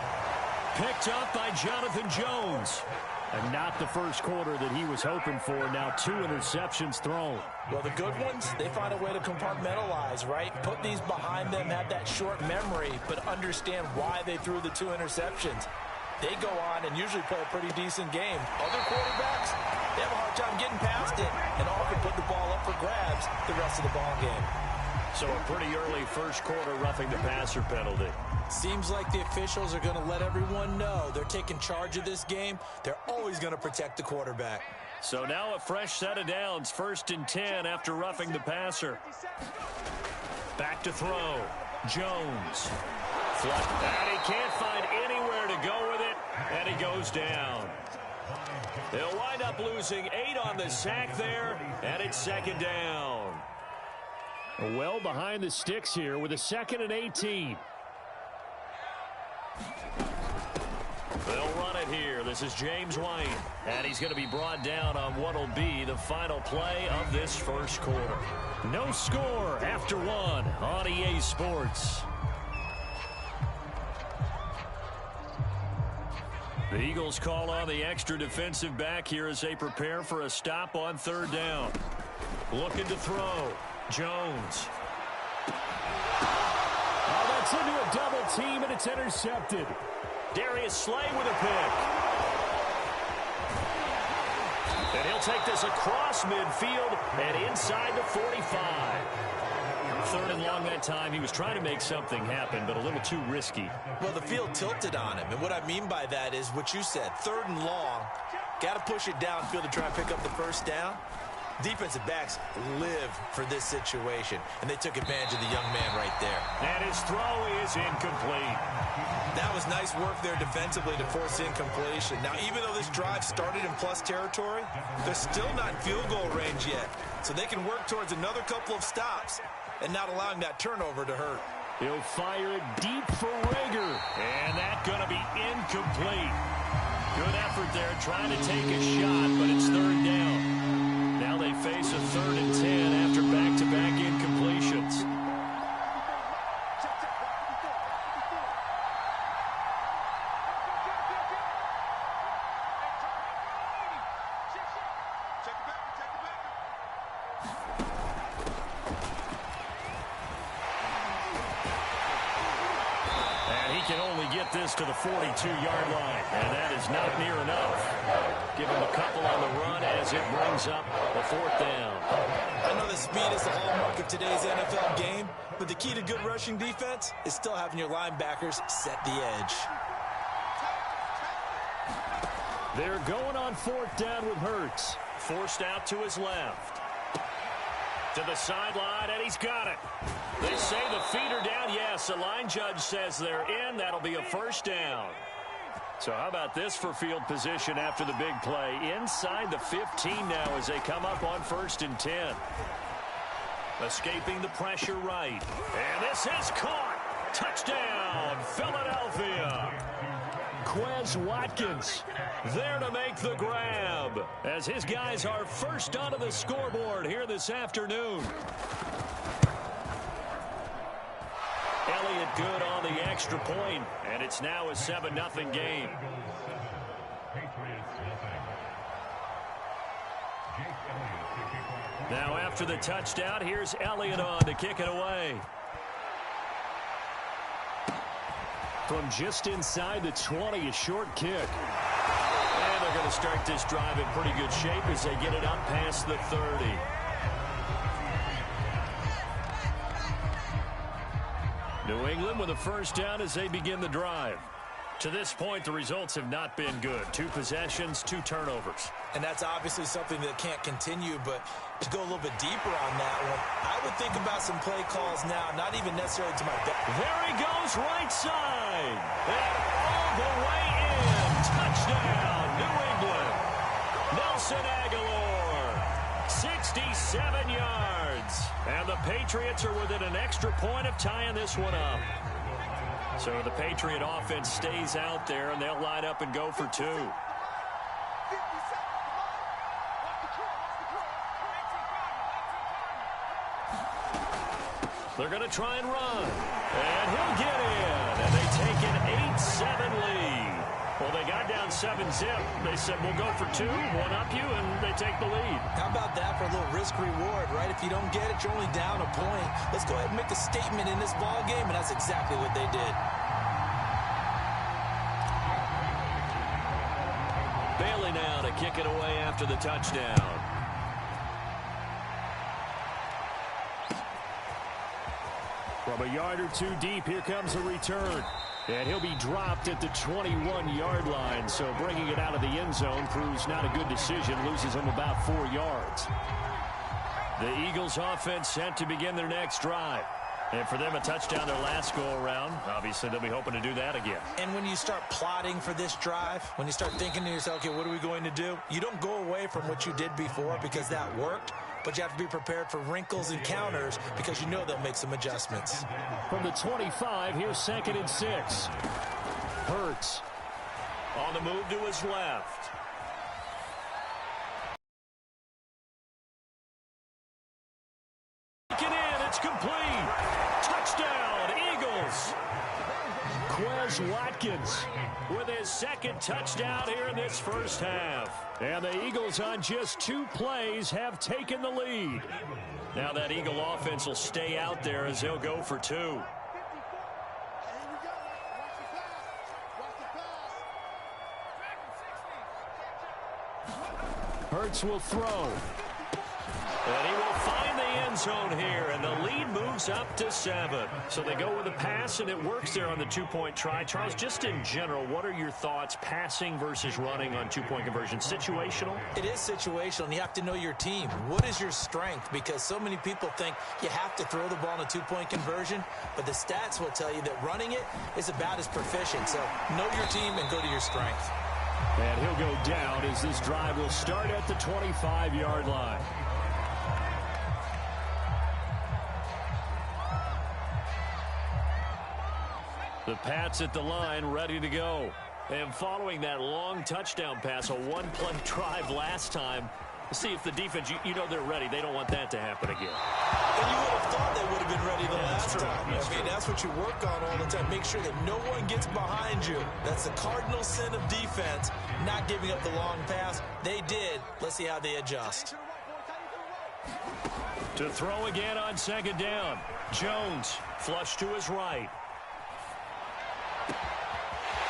Picked up by Jonathan Jones. And not the first quarter that he was hoping for. Now 2 interceptions thrown. Well, the good ones, they find a way to compartmentalize, right? Put these behind them, have that short memory, but understand why they threw the 2 interceptions. They go on and usually play a pretty decent game. Other quarterbacks, they have a hard time getting past it and often put the ball up for grabs the rest of the ball game. So a pretty early first quarter roughing the passer penalty. Seems like the officials are going to let everyone know they're taking charge of this game. They're always going to protect the quarterback. So now a fresh set of downs, 1st and 10 after roughing the passer. Back to throw. Jones. And he can't find anywhere to go with it, and he goes down. They'll wind up losing 8 on the sack there, and it's 2nd down. Well behind the sticks here with a 2nd and 18. They'll run it here. This is James White, and he's going to be brought down on what will be the final play of this first quarter. No score after 1 on EA Sports. The Eagles call on the extra defensive back here as they prepare for a stop on 3rd down. Looking to throw. Jones. Oh, that's into a double team, and it's intercepted. Darius Slay with a pick. And he'll take this across midfield and inside the 45. 3rd and long that time. He was trying to make something happen, but a little too risky. Well, the field tilted on him, and what I mean by that is what you said. 3rd and long, got to push it downfield to try and pick up the first down. Defensive backs live for this situation, and they took advantage of the young man right there. And his throw is incomplete. That was nice work there defensively to force incompletion. Now, even though this drive started in plus territory, they're still not in field goal range yet, so they can work towards another couple of stops and not allowing that turnover to hurt. He'll fire it deep for Rager. And that's going to be incomplete. Good effort there trying to take a shot, but it's 3rd down. Now they face a 3rd and 10 after back-to-back incompletions. This to the 42-yard line, and that is not near enough. Give him a couple on the run as it brings up a 4th down. I know the speed is the hallmark of today's NFL game, but the key to good rushing defense is still having your linebackers set the edge. They're going on 4th down with Hurts. Forced out to his left. To the sideline, and he's got it. They say the feet are down. Yes, the line judge says they're in. That'll be a 1st down. So how about this for field position after the big play? Inside the 15 now as they come up on 1st and 10. Escaping the pressure right. And this is caught. Touchdown, Philadelphia. Quez Watkins there to make the grab as his guys are first onto the scoreboard here this afternoon. Elliott good on the extra point, and it's now a 7-0 game. Now after the touchdown, here's Elliott on to kick it away. From just inside the 20, a short kick. And they're going to start this drive in pretty good shape as they get it up past the 30. New England with a 1st down as they begin the drive. To this point, the results have not been good. 2 possessions, 2 turnovers. And that's obviously something that can't continue, but to go a little bit deeper on that one, I would think about some play calls now, not even necessarily to my back. There he goes, right side. And all the way in. Touchdown, New England. Nelson Agholor, 67 yards. And the Patriots are within an extra point of tying this one up. So the Patriot offense stays out there, and they'll line up and go for 2. They're going to try and run. And he'll get in. And they take an 8-7 lead. Well, they got down 7-zip. They said, we'll go for 2, one up you, and they take the lead. How about that for a little risk-reward, right? If you don't get it, you're only down a point. Let's go ahead and make a statement in this ball game, and that's exactly what they did. Bailey now to kick it away after the touchdown. From a yard or two deep, here comes a return. And he'll be dropped at the 21-yard line. So bringing it out of the end zone proves not a good decision. Loses him about 4 yards. The Eagles offense set to begin their next drive. And for them, a touchdown their last go-around. Obviously, they'll be hoping to do that again. And when you start plotting for this drive, when you start thinking to yourself, okay, what are we going to do? You don't go away from what you did before because that worked, but you have to be prepared for wrinkles and counters because you know they'll make some adjustments. From the 25, here's 2nd and 6. Hurts. On the move to his left. Taken in, it's complete. Touchdown, Eagles. Quez Watkins with his 2nd touchdown here in this first half. And the Eagles on just 2 plays have taken the lead. Now that Eagle offense will stay out there as they'll go for 2. Hurts will throw. And he will find the end zone here, and the lead moves up to 7. So they go with a pass, and it works there on the 2-point try. Charles, just in general, what are your thoughts passing versus running on 2-point conversion? Situational? It is situational, and you have to know your team. What is your strength? Because so many people think you have to throw the ball in a 2-point conversion, but the stats will tell you that running it is about as proficient. So know your team and go to your strength. And he'll go down as this drive will start at the 25-yard line. The Pats at the line, ready to go. And following that long touchdown pass, a 1-play drive last time, see if the defense, you know they're ready. They don't want that to happen again. And you would have thought they would have been ready the last time. That's what you work on all the time. Make sure that no one gets behind you. That's the cardinal sin of defense, not giving up the long pass. They did. Let's see how they adjust. To throw again on 2nd down. Jones, flush to his right.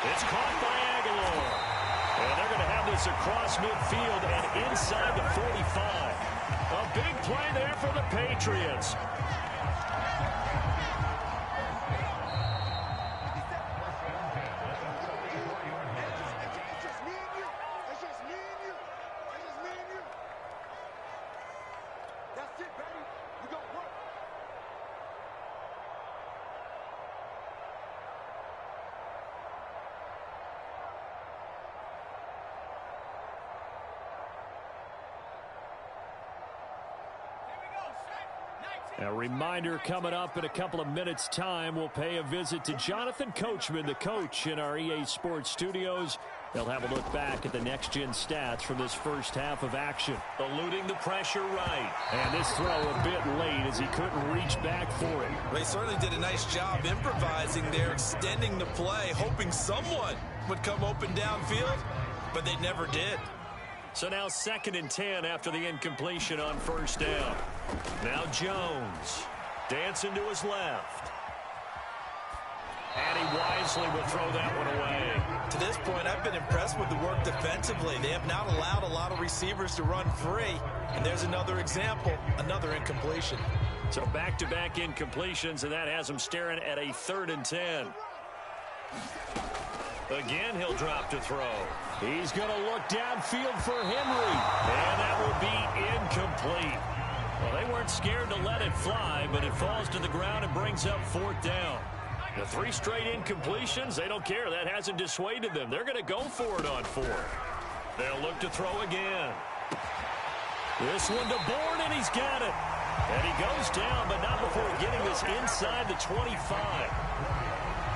It's caught by Aguilar. And they're going to have this across midfield and inside the 45. A big play there for the Patriots. A reminder coming up in a couple of minutes' time. We'll pay a visit to Jonathan Coachman, the coach in our EA Sports studios. They'll have a look back at the next-gen stats from this first half of action. Eluding the pressure right. And this throw a bit late as he couldn't reach back for it. They certainly did a nice job improvising there, extending the play, hoping someone would come open downfield, but they never did. So now 2nd and 10 after the incompletion on 1st down. Now Jones dancing to his left. And he wisely will throw that one away. To this point, I've been impressed with the work defensively. They have not allowed a lot of receivers to run free. And there's another example, another incompletion. So back-to-back incompletions, and that has him staring at a 3rd and 10. Again, he'll drop to throw. He's going to look downfield for Henry. And that will be incomplete. Well, they weren't scared to let it fly, but it falls to the ground and brings up 4th down. The 3 straight incompletions, they don't care. That hasn't dissuaded them. They're going to go for it on 4th. They'll look to throw again. This one to Bourne, and he's got it. And he goes down, but not before getting this inside the 25.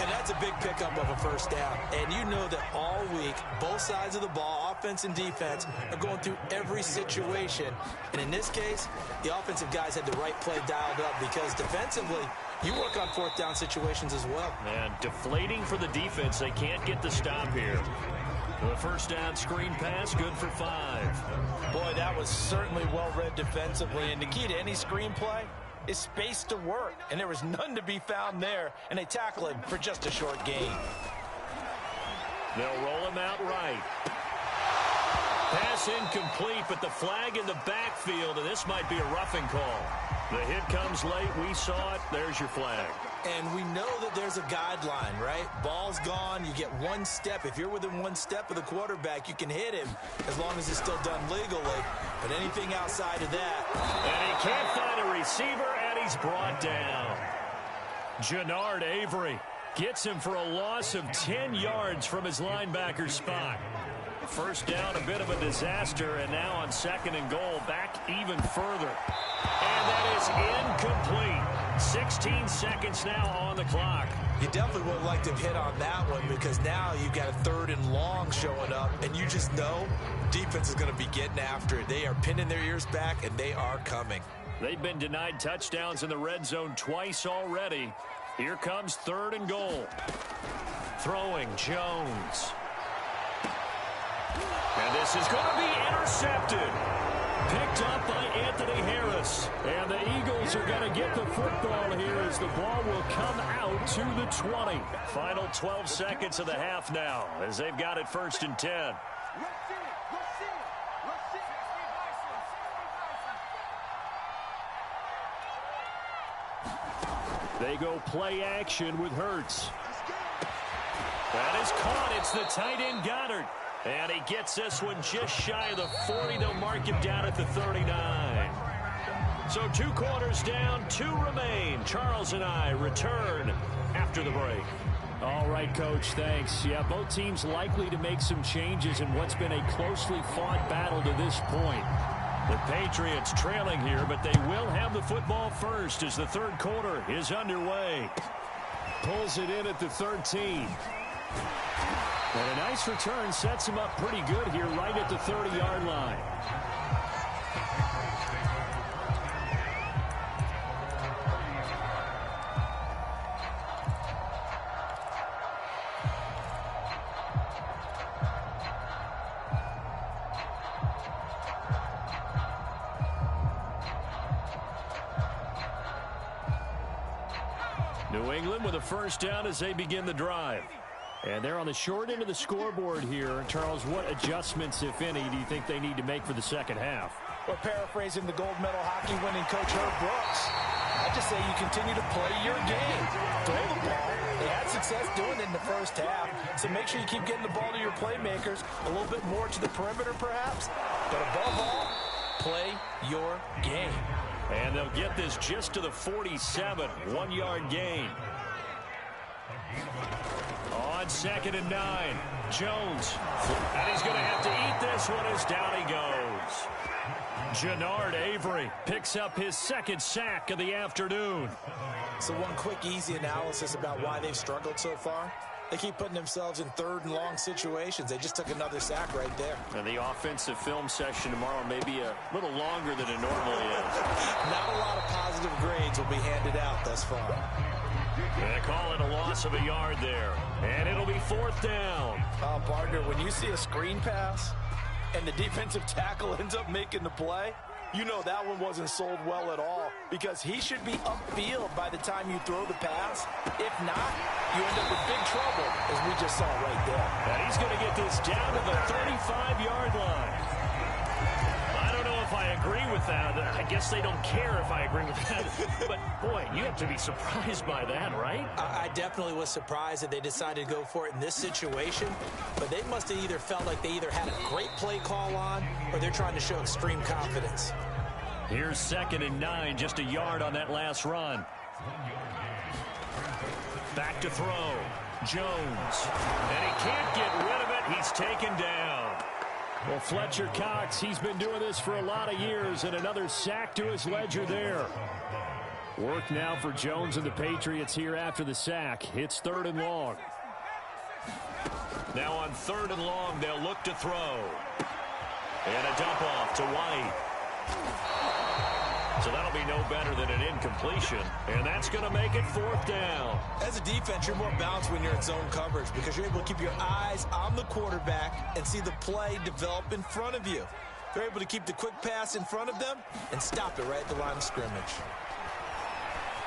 And that's a big pickup of a 1st down. And you know that all week, both sides of the ball, offense and defense, are going through every situation. And in this case, the offensive guys had the right play dialed up because defensively, you work on 4th down situations as well. And deflating for the defense. They can't get the stop here. The 1st down screen pass, good for 5. Boy, that was certainly well-read defensively. And the key to any screen play is space to work. And there was none to be found there. And they tackle it for just a short gain. They'll roll him out right. Pass incomplete, but the flag in the backfield, and this might be a roughing call. The hit comes late. We saw it. There's your flag. And we know that there's a guideline, right? Ball's gone, you get one step. If you're within one step of the quarterback, you can hit him as long as it's still done legally. But anything outside of that. And he can't find a receiver, and he's brought down. Jannard Avery gets him for a loss of 10 yards from his linebacker spot. First down, a bit of a disaster, and now on 2nd and goal, back even further. And that is incomplete. 16 seconds now on the clock. You definitely would have liked to have hit on that one because now you've got a 3rd and long showing up, and you just know defense is going to be getting after it. They are pinning their ears back, and they are coming. They've been denied touchdowns in the red zone twice already. Here comes 3rd and goal. Throwing Jones. And this is going to be intercepted. Picked up by Anthony Harris. And the Eagles are going to get the football here as the ball will come out to the 20. Final 12 seconds of the half now as they've got it 1st and 10. They go play action with Hurts. That is caught. It's the tight end Goddard. And he gets this one just shy of the 40. They'll mark him down at the 39. So 2 quarters down, 2 remain. Charles and I return after the break. All right, Coach, thanks. Yeah, both teams likely to make some changes in what's been a closely fought battle to this point. The Patriots trailing here, but they will have the football first as the 3rd quarter is underway. Pulls it in at the 13. And a nice return sets him up pretty good here right at the 30-yard line. New England with a first down as they begin the drive. And they're on the short end of the scoreboard here. Charles, what adjustments, if any, do you think they need to make for the second half? Well, paraphrasing the gold medal hockey winning coach Herb Brooks, I just say you continue to play your game. Throw the ball. They had success doing it in the first half, so make sure you keep getting the ball to your playmakers, a little bit more to the perimeter perhaps, but above all, play your game. And they'll get this just to the 47, 1-yard gain. On 2nd and 9, Jones. And he's going to have to eat this one as down he goes. Jannard Avery picks up his 2nd sack of the afternoon. So one quick, easy analysis about why they've struggled so far. They keep putting themselves in 3rd and long situations. They just took another sack right there. And the offensive film session tomorrow may be a little longer than it normally is. Not a lot of positive grades will be handed out thus far. They call it a loss of a yard there. And it'll be 4th down. Partner, when you see a screen pass and the defensive tackle ends up making the play, you know that one wasn't sold well at all because he should be upfield by the time you throw the pass. If not, you end up with big trouble, as we just saw right there. And he's going to get this down to the 35-yard line. I don't know if I agree with that. I guess they don't care if I agree with that. But, boy, you have to be surprised by that, right? I definitely was surprised that they decided to go for it in this situation. But they must have either felt like they either had a great play call on or they're trying to show extreme confidence. Here's 2nd and 9, just a yard on that last run. Back to throw. Jones. And he can't get rid of it. He's taken down. Well, Fletcher Cox, he's been doing this for a lot of years, and another sack to his ledger there. Work now for Jones and the Patriots here after the sack. It's 3rd and long. Now on 3rd and long, they'll look to throw. And a dump off to White. So that'll be no better than an incompletion. And that's going to make it 4th down. As a defense, you're more balanced when you're in zone coverage because you're able to keep your eyes on the quarterback and see the play develop in front of you. They're able to keep the quick pass in front of them and stop it right at the line of scrimmage.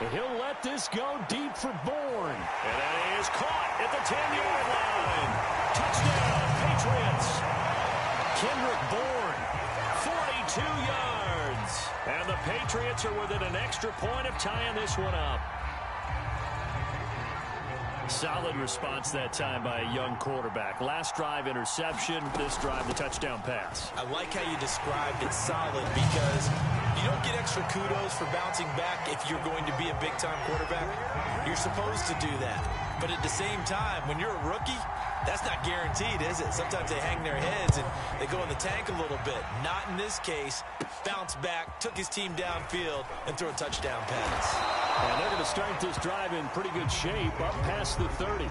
And he'll let this go deep for Bourne. And that is caught at the 10-yard line. Touchdown, Patriots. Kendrick Bourne, 42 yards. And the Patriots are within an extra point of tying this one up. Solid response that time by a young quarterback. Last drive, interception. This drive, the touchdown pass. I like how you described it solid because you don't get extra kudos for bouncing back if you're going to be a big-time quarterback. You're supposed to do that. But at the same time, when you're a rookie, that's not guaranteed, is it? Sometimes they hang their heads and they go in the tank a little bit. Not in this case. Bounced back, took his team downfield, and threw a touchdown pass. And they're going to start this drive in pretty good shape, up past the 30.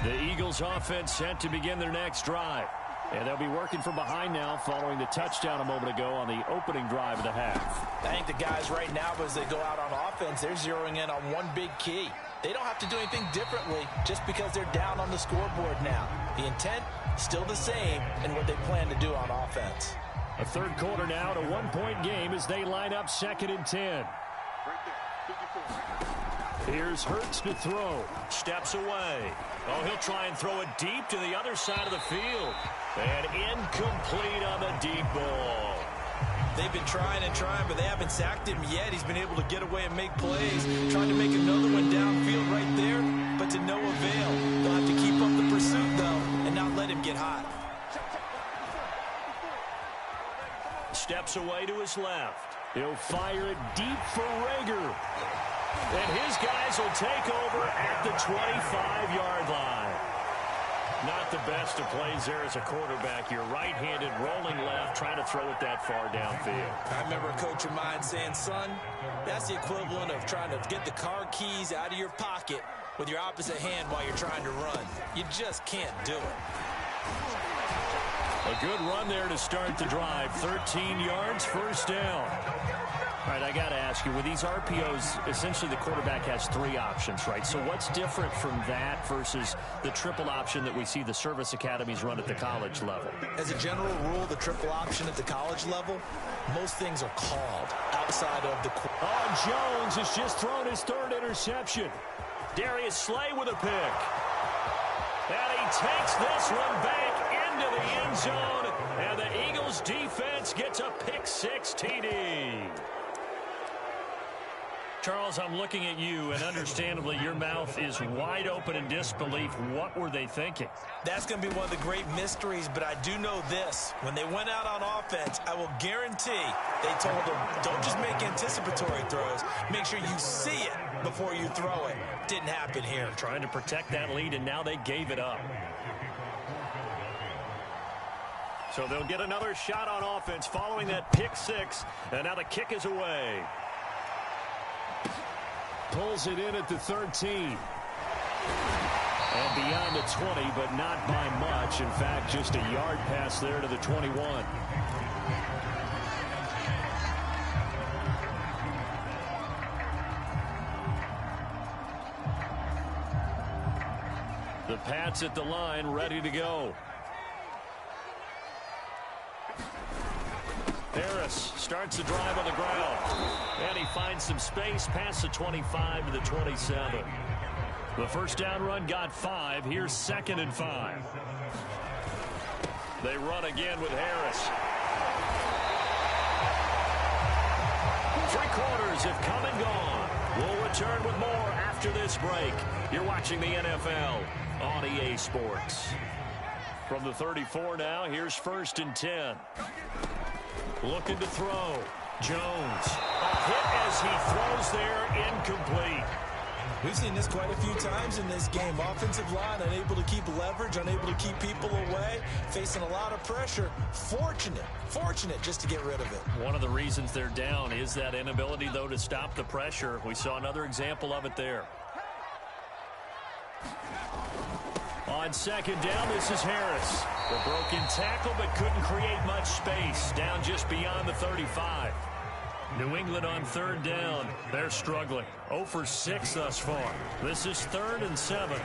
The Eagles offense set to begin their next drive. And they'll be working from behind now following the touchdown a moment ago on the opening drive of the half. I think the guys right now, as they go out on offense, they're zeroing in on one big key. They don't have to do anything differently just because they're down on the scoreboard now. The intent, still the same in what they plan to do on offense. A third quarter now, to 1-point game as they line up 2nd and 10. Here's Hurts to throw. Steps away. Oh, he'll try and throw it deep to the other side of the field. And incomplete on the deep ball. They've been trying and trying, but they haven't sacked him yet. He's been able to get away and make plays. Trying to make another one downfield right there, but to no avail. They'll have to keep up the pursuit, though, and not let him get hot. Steps away to his left. He'll fire it deep for Rager. And his guys will take over at the 25-yard line. Not the best of plays there as a quarterback. You're right-handed, rolling left, trying to throw it that far downfield. I remember a coach of mine saying, son, that's the equivalent of trying to get the car keys out of your pocket with your opposite hand while you're trying to run. You just can't do it. A good run there to start the drive. 13 yards, first down. All right, I got to ask you, with these RPOs, essentially the quarterback has 3 options, right? So what's different from that versus the triple option that we see the service academies run at the college level? As a general rule, the triple option at the college level, most things are called outside of the... Oh, Jones has just thrown his 3rd interception. Darius Slay with a pick. And he takes this one back into the end zone. And the Eagles defense gets a pick-6 TD. Charles, I'm looking at you, and understandably, your mouth is wide open in disbelief. What were they thinking? That's going to be one of the great mysteries, but I do know this. When they went out on offense, I will guarantee they told them, don't just make anticipatory throws. Make sure you see it before you throw it. Didn't happen here. Trying to protect that lead, and now they gave it up. So they'll get another shot on offense following that pick-6, and now the kick is away. Pulls it in at the 13. And beyond the 20, but not by much. In fact, just a yard pass there to the 21. The Pats at the line, ready to go. Harris starts the drive on the ground. And he finds some space past the 25 to the 27. The first down run got 5. Here's 2nd and 5. They run again with Harris. 3 quarters have come and gone. We'll return with more after this break. You're watching the NFL on EA Sports. From the 34 now, here's 1st and 10. Looking to throw. Jones. A hit as he throws there, incomplete. We've seen this quite a few times in this game. Offensive line unable to keep leverage, unable to keep people away, facing a lot of pressure. Fortunate just to get rid of it. One of the reasons they're down is that inability, though, to stop the pressure. We saw another example of it there. On 2nd down, this is Harris. The broken tackle, but couldn't create much space. Down just beyond the 35. New England on 3rd down. They're struggling. 0 for 6 thus far. This is 3rd and 7.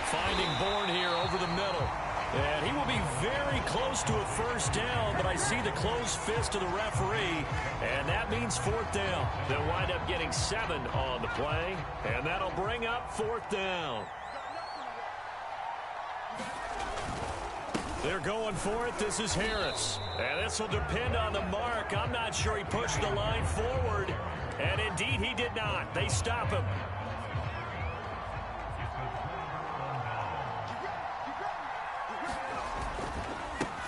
Finding Bourne here over the middle. And he will be very close to a first down, but I see the closed fist of the referee, and that means 4th down. They'll wind up getting 7 on the play, and that'll bring up 4th down. They're going for it. This is Harris. And this will depend on the mark. I'm not sure he pushed the line forward. And indeed, he did not. They stop him.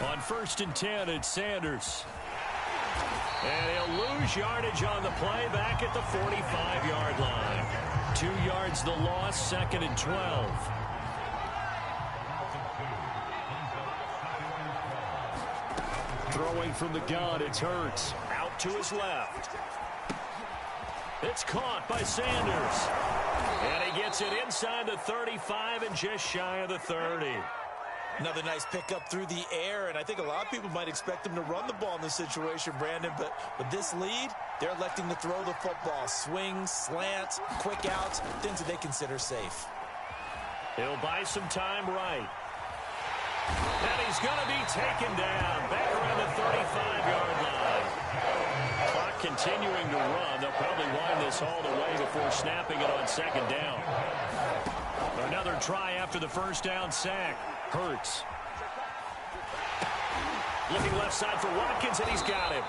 On 1st and 10, it's Sanders. And he'll lose yardage on the play back at the 45-yard line. 2 yards the loss, 2nd and 12. Throwing from the gun, it's Hurts. Out to his left. It's caught by Sanders. And he gets it inside the 35 and just shy of the 30. Another nice pickup through the air, and I think a lot of people might expect him to run the ball in this situation, Brandon, but with this lead, they're electing to throw the football. Swings, slants, quick outs, things that they consider safe. He'll buy some time right. And he's going to be taken down back around the 35-yard line. Clock continuing to run. They'll probably wind this all the way before snapping it on 2nd down. Another try after the 1st down sack. Hurts. Looking left side for Watkins, and he's got him.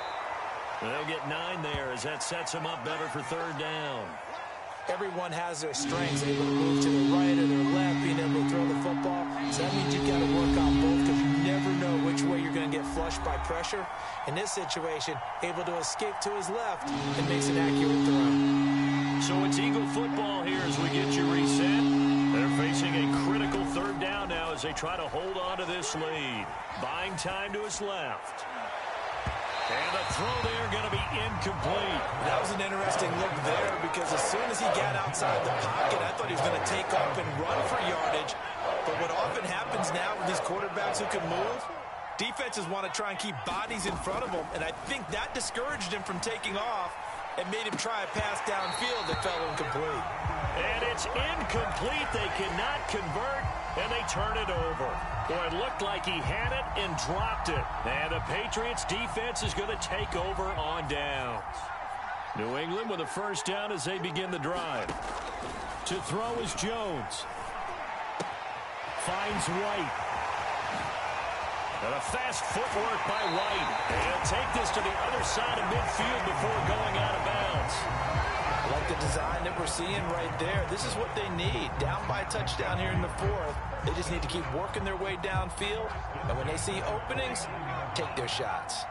They'll get 9 there as that sets him up better for 3rd down. Everyone has their strengths, able to move to the right or their left, being able to throw the football. So that means you've got to work on both because you never know which way you're going to get flushed by pressure. In this situation, able to escape to his left and makes an accurate throw. So it's Eagle football here as we get you reset. They're facing a critical 3rd down now as they try to hold on to this lead. Buying time to his left. And the throw there going to be incomplete. That was an interesting look there because as soon as he got outside the pocket, I thought he was going to take up and run for yardage. But what often happens now with these quarterbacks who can move, defenses want to try and keep bodies in front of them, and I think that discouraged him from taking off and made him try a pass downfield that fell incomplete. And it's incomplete. They cannot convert, and they turn it over. Boy, it looked like he had it and dropped it. And the Patriots defense is going to take over on downs. New England with a 1st down as they begin the drive. To throw is Jones. Finds White. And a fast footwork by White. And he'll take this to the other side of midfield before going out of bounds. Like the design that we're seeing right there, this is what they need. Down by a touchdown here in the 4th. They just need to keep working their way downfield. And when they see openings, take their shots.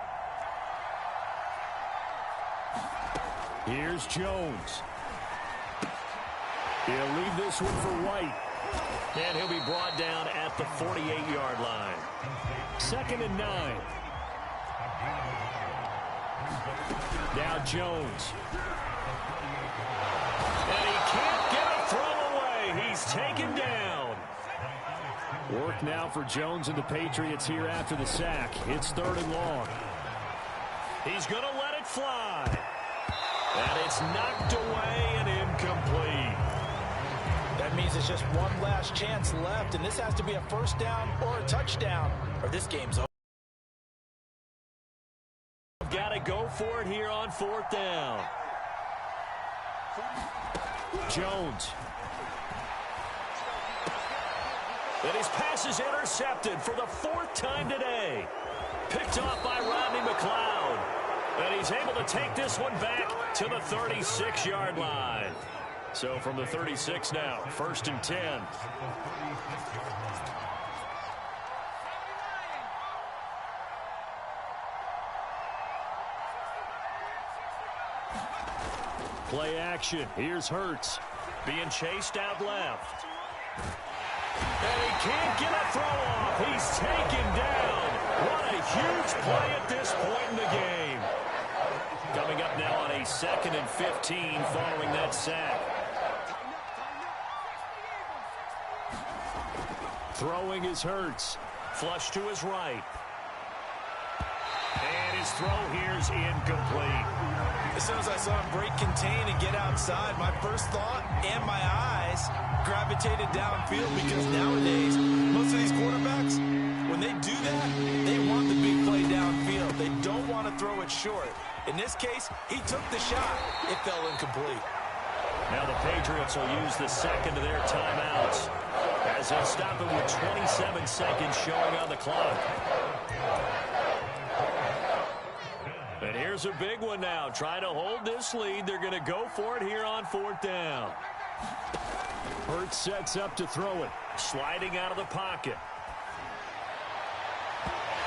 Here's Jones. He'll leave this one for White. And he'll be brought down at the 48-yard line. 2nd and 9. Now Jones. And he can't get a throw away. He's taken down. Work now for Jones and the Patriots here after the sack. It's 3rd and long. He's going to let it fly. And it's knocked away and incomplete. That means it's just one last chance left, and this has to be a 1st down or a touchdown, or this game's over. Got to go for it here on 4th down. Jones. And his pass is intercepted for the 4th time today. Picked off by Rodney McLeod. And he's able to take this one back to the 36-yard line. So from the 36 now, 1st and 10. Play action. Here's Hurts. Being chased out left. And he can't get a throw off. He's taken down. What a huge play at this point in the game. Coming up now on a 2nd and 15 following that sack. Throwing is Hurts. Flush to his right. And his throw here's incomplete. As soon as I saw him break contain and get outside, my first thought and my eyes gravitated downfield because nowadays, most of these quarterbacks, when they do that, they want the big play downfield. They don't want to throw it short. In this case, he took the shot. It fell incomplete. Now the Patriots will use the 2nd of their timeouts. As they'll stop him with 27 seconds showing on the clock. And here's a big one now. Trying to hold this lead. They're going to go for it here on 4th down. Hurts sets up to throw it. Sliding out of the pocket.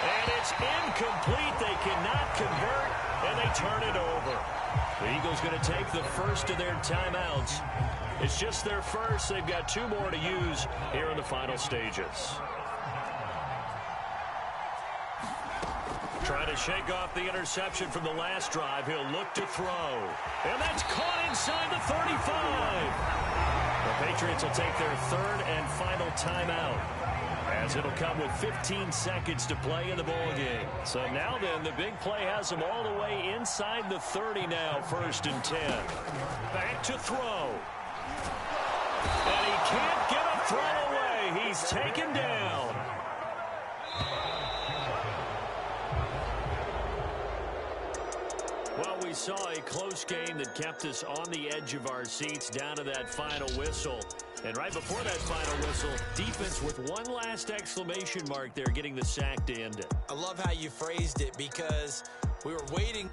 And it's incomplete. They cannot convert, and they turn it over. The Eagles going to take the first of their timeouts. It's just their first. They've got 2 more to use here in the final stages. Trying to shake off the interception from the last drive. He'll look to throw. And that's caught inside the 35. The Patriots will take their 3rd and final timeout, as it'll come with 15 seconds to play in the ballgame. So now then, the big play has them all the way inside the 30 now, 1st and 10. Back to throw. And he can't get a throw away. He's taken down. Well, we saw a close game that kept us on the edge of our seats down to that final whistle. And right before that final whistle, defense with one last exclamation mark there, getting the sack to end it. I love how you phrased it, because we were waiting.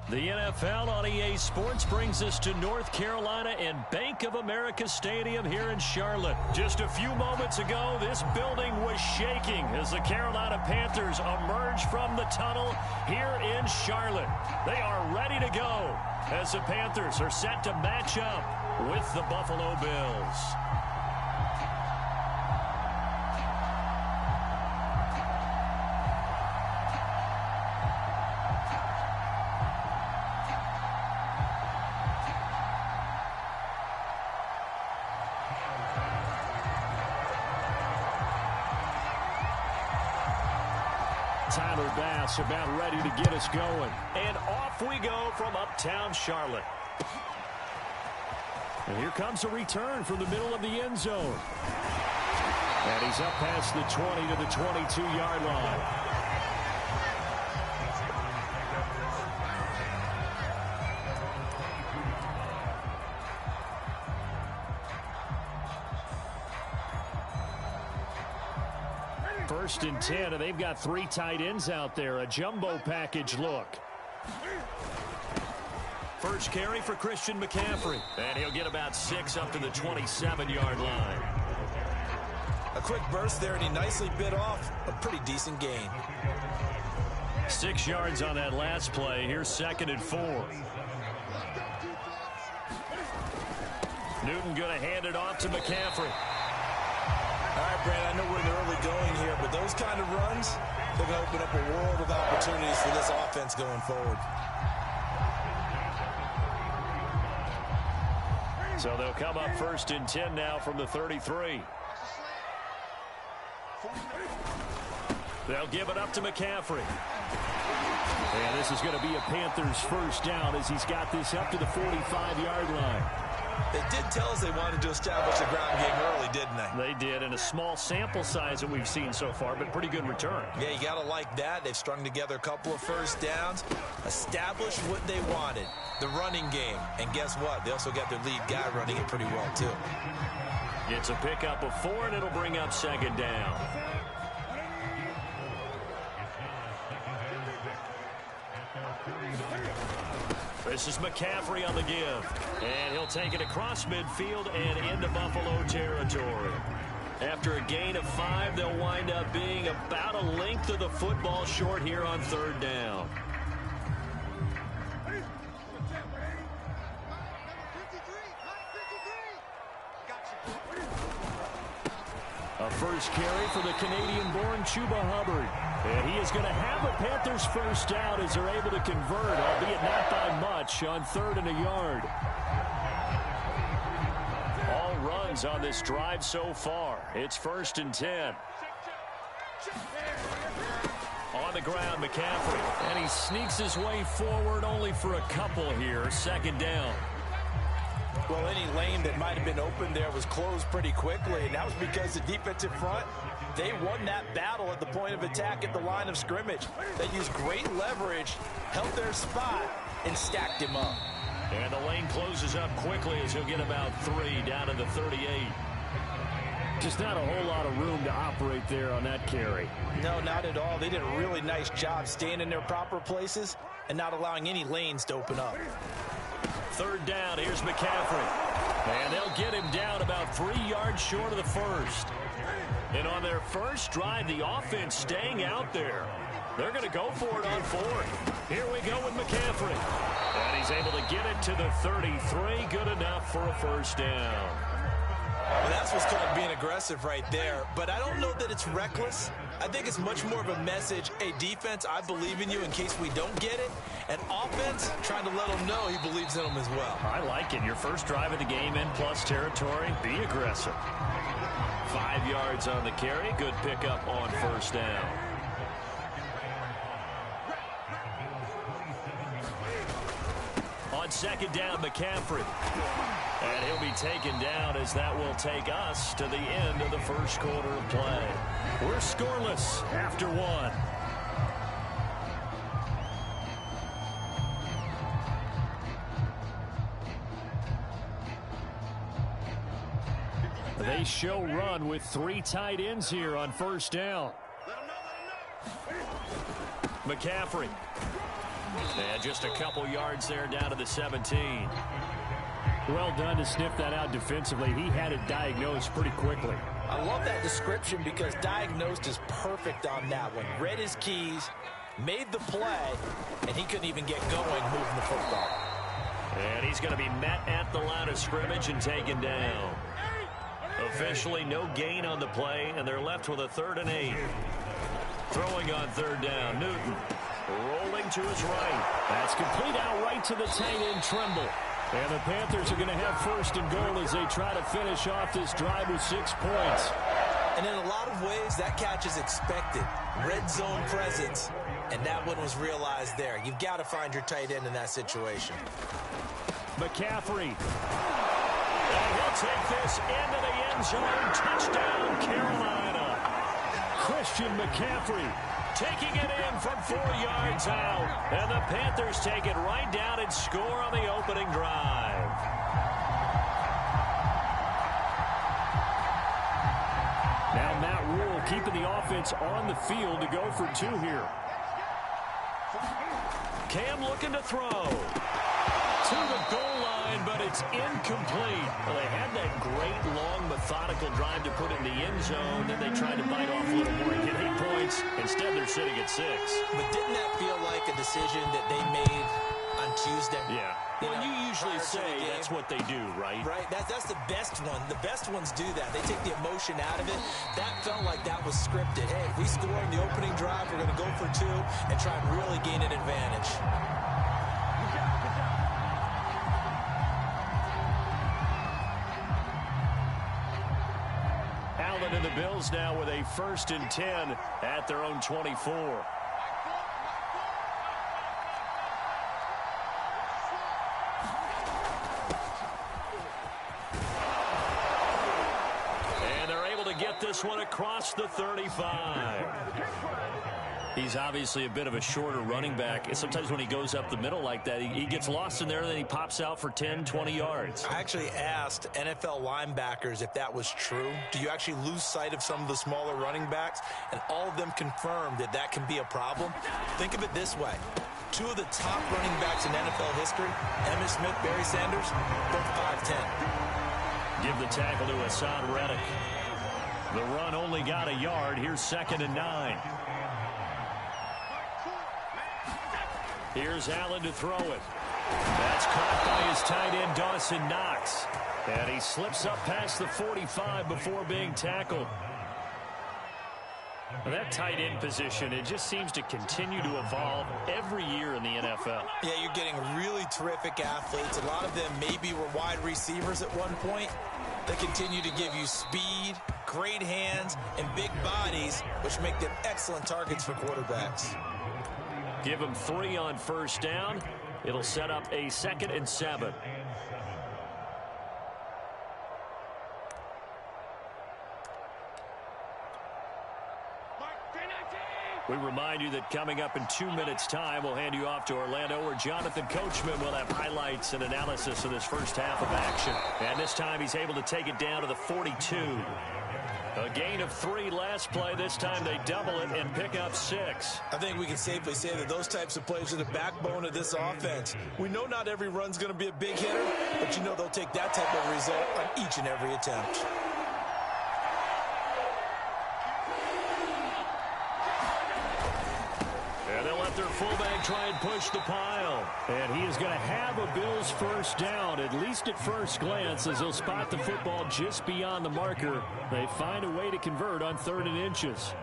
The NFL on EA Sports brings us to North Carolina and Bank of America Stadium here in Charlotte. Just a few moments ago, this building was shaking as the Carolina Panthers emerge from the tunnel here in Charlotte. They are ready to go as the Panthers are set to match up with the Buffalo Bills. Tyler Bass about ready to get us going. And off we go from uptown Charlotte. And here comes a return from the middle of the end zone. And he's up past the 20 to the 22-yard line. First and 10, and they've got 3 tight ends out there. A jumbo package look. First carry for Christian McCaffrey. And he'll get about 6 up to the 27-yard line. A quick burst there, and he nicely bit off a pretty decent gain. 6 yards on that last play. Here's 2nd and 4. Newton going to hand it off to McCaffrey. All right, Brandon, I know we're in the early going here, but those kind of runs, they're going to open up a world of opportunities for this offense going forward. So they'll come up 1st and 10 now from the 33. They'll give it up to McCaffrey. And this is going to be a Panthers first down as he's got this up to the 45-yard line. They did tell us they wanted to establish the ground game early, didn't they? They did, in a small sample size that we've seen so far, but pretty good return. Yeah, you got to like that. They've strung together a couple of first downs, established what they wanted, the running game. And guess what? They also got their lead guy running it pretty well, too. It's a pickup of 4, and it'll bring up 2nd down. This is McCaffrey on the give. And he'll take it across midfield and into Buffalo territory. After a gain of 5, they'll wind up being about a length of the football short here on 3rd down. A first carry for the Canadian-born Chuba Hubbard. And he is going to have a Panthers first down as they're able to convert, albeit not by much, on 3rd and a yard. All runs on this drive so far. It's 1st and 10. On the ground, McCaffrey. And he sneaks his way forward only for a couple here. 2nd down. Well, any lane that might have been open there was closed pretty quickly, and that was because the defensive front, they won that battle at the point of attack at the line of scrimmage. They used great leverage, held their spot, and stacked him up. And the lane closes up quickly as he'll get about 3 down to the 38. Just not a whole lot of room to operate there on that carry. No, not at all. They did a really nice job staying in their proper places and not allowing any lanes to open up. 3rd down, here's McCaffrey. And they'll get him down about 3 yards short of the first. And on their first drive, the offense staying out there. They're going to go for it on 4th. Here we go with McCaffrey. And he's able to get it to the 33. Good enough for a first down. Well, that's what's called being aggressive right there. But I don't know that it's reckless. I think it's much more of a message. Hey, defense, I believe in you in case we don't get it. And offense, trying to let him know he believes in them as well. I like it. Your first drive of the game in plus territory. Be aggressive. 5 yards on the carry. Good pickup on 1st down. On 2nd down, McCaffrey. And he'll be taken down as that will take us to the end of the first quarter of play. We're scoreless after 1. They show run with 3 tight ends here on 1st down. McCaffrey. And just a couple yards there down to the 17. Well done to sniff that out defensively. He had it diagnosed pretty quickly. I love that description because diagnosed is perfect on that one. Read his keys, made the play, and he couldn't even get going moving the football. And he's going to be met at the line of scrimmage and taken down. Officially no gain on the play, and they're left with a 3rd and 8. Throwing on 3rd down, Newton rolling to his right. That's complete out right to the tight end, Tremble. And the Panthers are going to have 1st and goal as they try to finish off this drive with 6 points. And in a lot of ways, that catch is expected. Red zone presence, and that one was realized there. You've got to find your tight end in that situation. McCaffrey. And he'll take this into the end zone. Touchdown, Carolina. Christian McCaffrey taking it in from 4 yards out. And the Panthers take it right down and score on the opening drive. Now Matt Rule keeping the offense on the field to go for 2 here. Cam looking to throw. To the goal line, but it's incomplete. Well, they had that great, long, methodical drive to put in the end zone. Then they tried to bite off a little more and get 8 points. Instead, they're sitting at 6. But didn't that feel like a decision that they made on Tuesday? Yeah. Well, you usually say that's what they do, right? Right. That's the best one. The best ones do that. They take the emotion out of it. That felt like that was scripted. Hey, if we score in the opening drive, we're going to go for 2 and try and really gain an advantage. And the Bills now with a 1st and 10 at their own 24. And they're able to get this one across the 35. He's obviously a bit of a shorter running back. Sometimes when he goes up the middle like that, he gets lost in there, and then he pops out for 10, 20 yards. I actually asked NFL linebackers if that was true. Do you actually lose sight of some of the smaller running backs? And all of them confirmed that that can be a problem. Think of it this way. 2 of the top running backs in NFL history, Emmitt Smith, Barry Sanders, both 5'10". Give the tackle to Hassan Reddick. The run only got a yard. Here's 2nd and 9. Here's Allen to throw it. That's caught by his tight end, Dawson Knox. And he slips up past the 45 before being tackled. Well, that tight end position, it just seems to continue to evolve every year in the NFL. Yeah, you're getting really terrific athletes. A lot of them maybe were wide receivers at one point. They continue to give you speed, great hands, and big bodies, which make them excellent targets for quarterbacks. Give him 3 on 1st down. It'll set up a 2nd and 7. We remind you that coming up in 2 minutes' time, we'll hand you off to Orlando, where Jonathan Coachman will have highlights and analysis of this first half of action. And this time he's able to take it down to the 42. A gain of 3 last play. This time they double it and pick up 6. I think we can safely say that those types of plays are the backbone of this offense. We know not every run's going to be a big hitter, but you know they'll take that type of result on each and every attempt. And they'll let their fullback try and push the pile. And he is going to have a Bills 1st down, at least at first glance, as he'll spot the football just beyond the marker. They find a way to convert on 3rd and inches.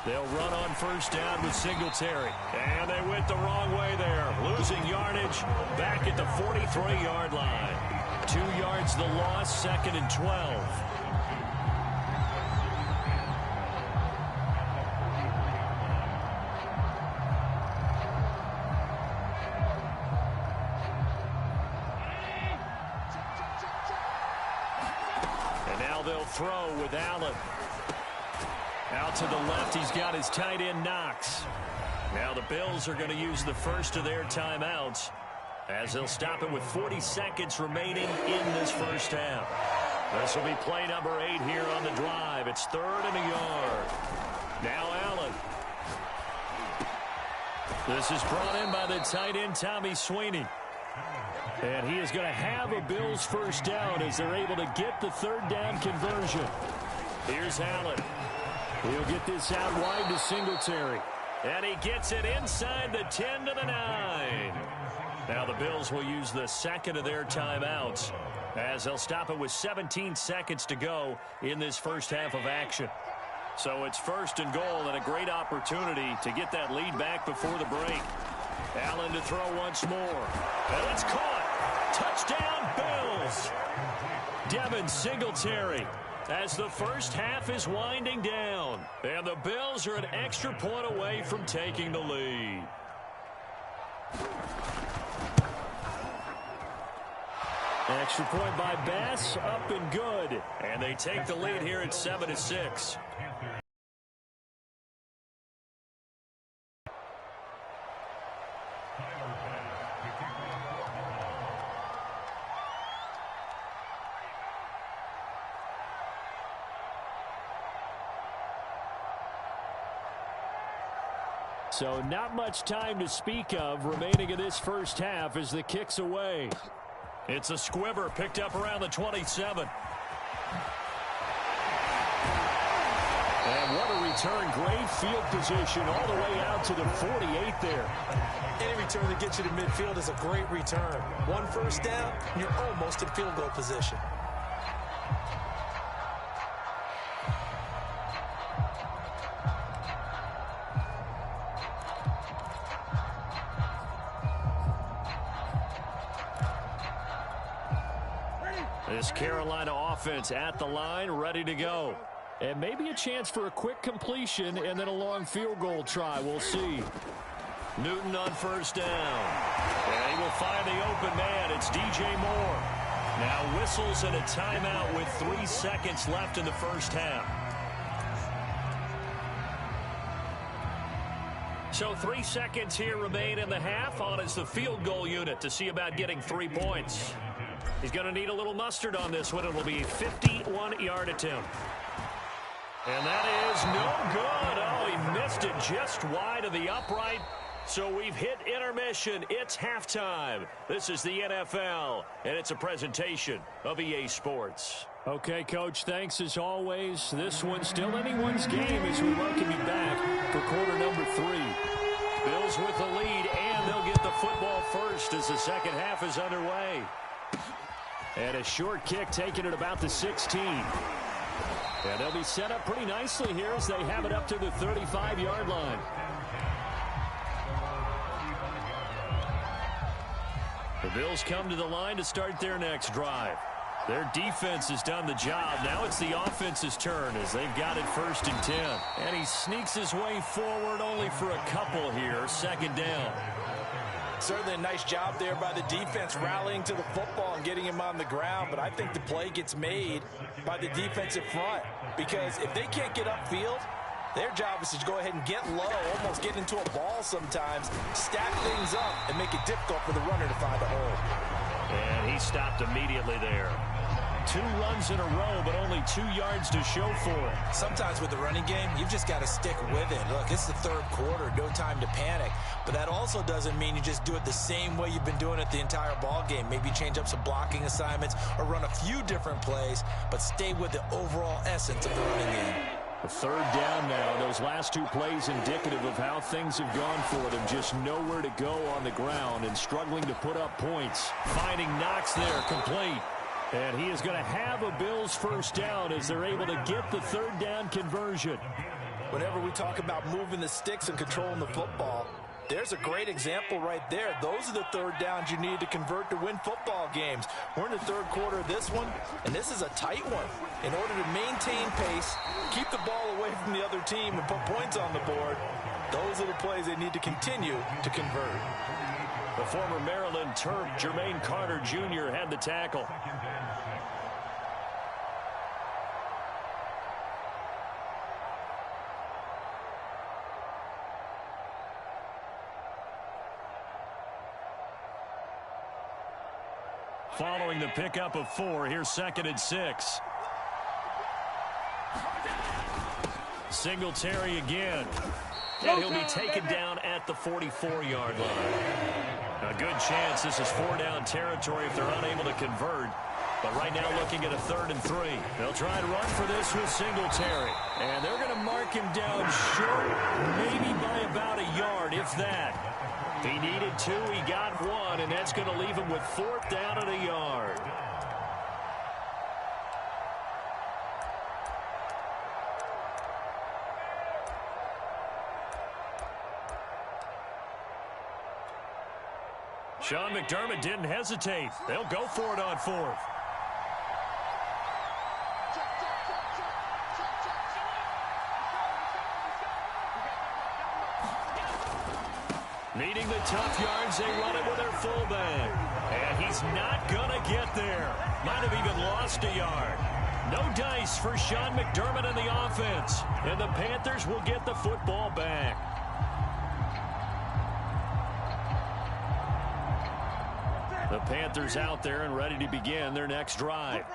They'll run on 1st down with Singletary. And they went the wrong way there. Losing yardage back at the 43-yard line. 2 yards the loss, 2nd and 12. And now they'll throw with Allen. Out to the left, he's got his tight end Knox. Now the Bills are going to use the first of their timeouts as they'll stop it with 40 seconds remaining in this first half. This will be play number 8 here on the drive. It's 3rd and a yard. Now Allen. This is brought in by the tight end Tommy Sweeney. And he is going to have a Bills first down as they're able to get the 3rd down conversion. Here's Allen. He'll get this out wide to Singletary. And he gets it inside the 10 to the 9. Now the Bills will use the second of their timeouts as they'll stop it with 17 seconds to go in this first half of action. So it's 1st and goal and a great opportunity to get that lead back before the break. Allen to throw once more. And it's caught. Touchdown, Bills. Devin Singletary as the first half is winding down. And the Bills are an extra point away from taking the lead. Extra point by Bass, up and good. And they take the lead here at 7-6. So not much time to speak of remaining in this first half as the kick's away. It's a squibber picked up around the 27. And what a return. Great field position all the way out to the 48 there. Any return that gets you to midfield is a great return. One first down, you're almost in field goal position. This Carolina offense at the line, ready to go. And maybe a chance for a quick completion and then a long field goal try. We'll see. Newton on first down. And he will find the open man. It's DJ Moore. Now whistles and a timeout with 3 seconds left in the first half. So 3 seconds here remain in the half. On is the field goal unit to see about getting 3 points. He's going to need a little mustard on this one. It'll be a 51-yard attempt. And that is no good. Oh, he missed it just wide of the upright. So we've hit intermission. It's halftime. This is the NFL, and it's a presentation of EA Sports. Okay, Coach, thanks as always. This one's still anyone's game as we welcome you back for quarter number 3. Bills with the lead, and they'll get the football first as the second half is underway. And a short kick taken at about the 16. And they'll be set up pretty nicely here as they have it up to the 35-yard line. The Bills come to the line to start their next drive. Their defense has done the job. Now it's the offense's turn as they've got it 1st and 10. And he sneaks his way forward only for a couple here. 2nd down. Certainly a nice job there by the defense rallying to the football and getting him on the ground. But I think the play gets made by the defensive front because if they can't get upfield, their job is to go ahead and get low, almost get into a ball sometimes, stack things up, and make it difficult for the runner to find a hole. And he stopped immediately there. 2 runs in a row, but only 2 yards to show for it. Sometimes with the running game, you've just got to stick with it. Look, it's the 3rd quarter, no time to panic. But that also doesn't mean you just do it the same way you've been doing it the entire ball game. Maybe change up some blocking assignments or run a few different plays, but stay with the overall essence of the running game. The 3rd down now. Those last 2 plays indicative of how things have gone for them. Just nowhere to go on the ground and struggling to put up points. Finding Knox there, complete. And he is going to have a Bills first down as they're able to get the 3rd down conversion. Whenever we talk about moving the sticks and controlling the football, there's a great example right there. Those are the 3rd downs you need to convert to win football games. We're in the 3rd quarter of this one, and this is a tight one. In order to maintain pace, keep the ball away from the other team, and put points on the board, those are the plays they need to continue to convert. The former Maryland Terp, Jermaine Carter Jr., had the tackle. Following the pickup of 4, here's 2nd and 6. Singletary again. And he'll be taken down at the 44-yard line. A good chance this is 4-down territory if they're unable to convert. But right now looking at a 3rd and 3. They'll try and run for this with Singletary. And they're going to mark him down short, maybe by about a yard, if that. He needed 2, he got 1, and that's going to leave him with 4th down and a yard. Sean McDermott didn't hesitate. They'll go for it on 4th. Needing the tough yards, they run it with their fullback. And he's not going to get there. Might have even lost a yard. No dice for Sean McDermott and the offense. And the Panthers will get the football back. The Panthers out there and ready to begin their next drive.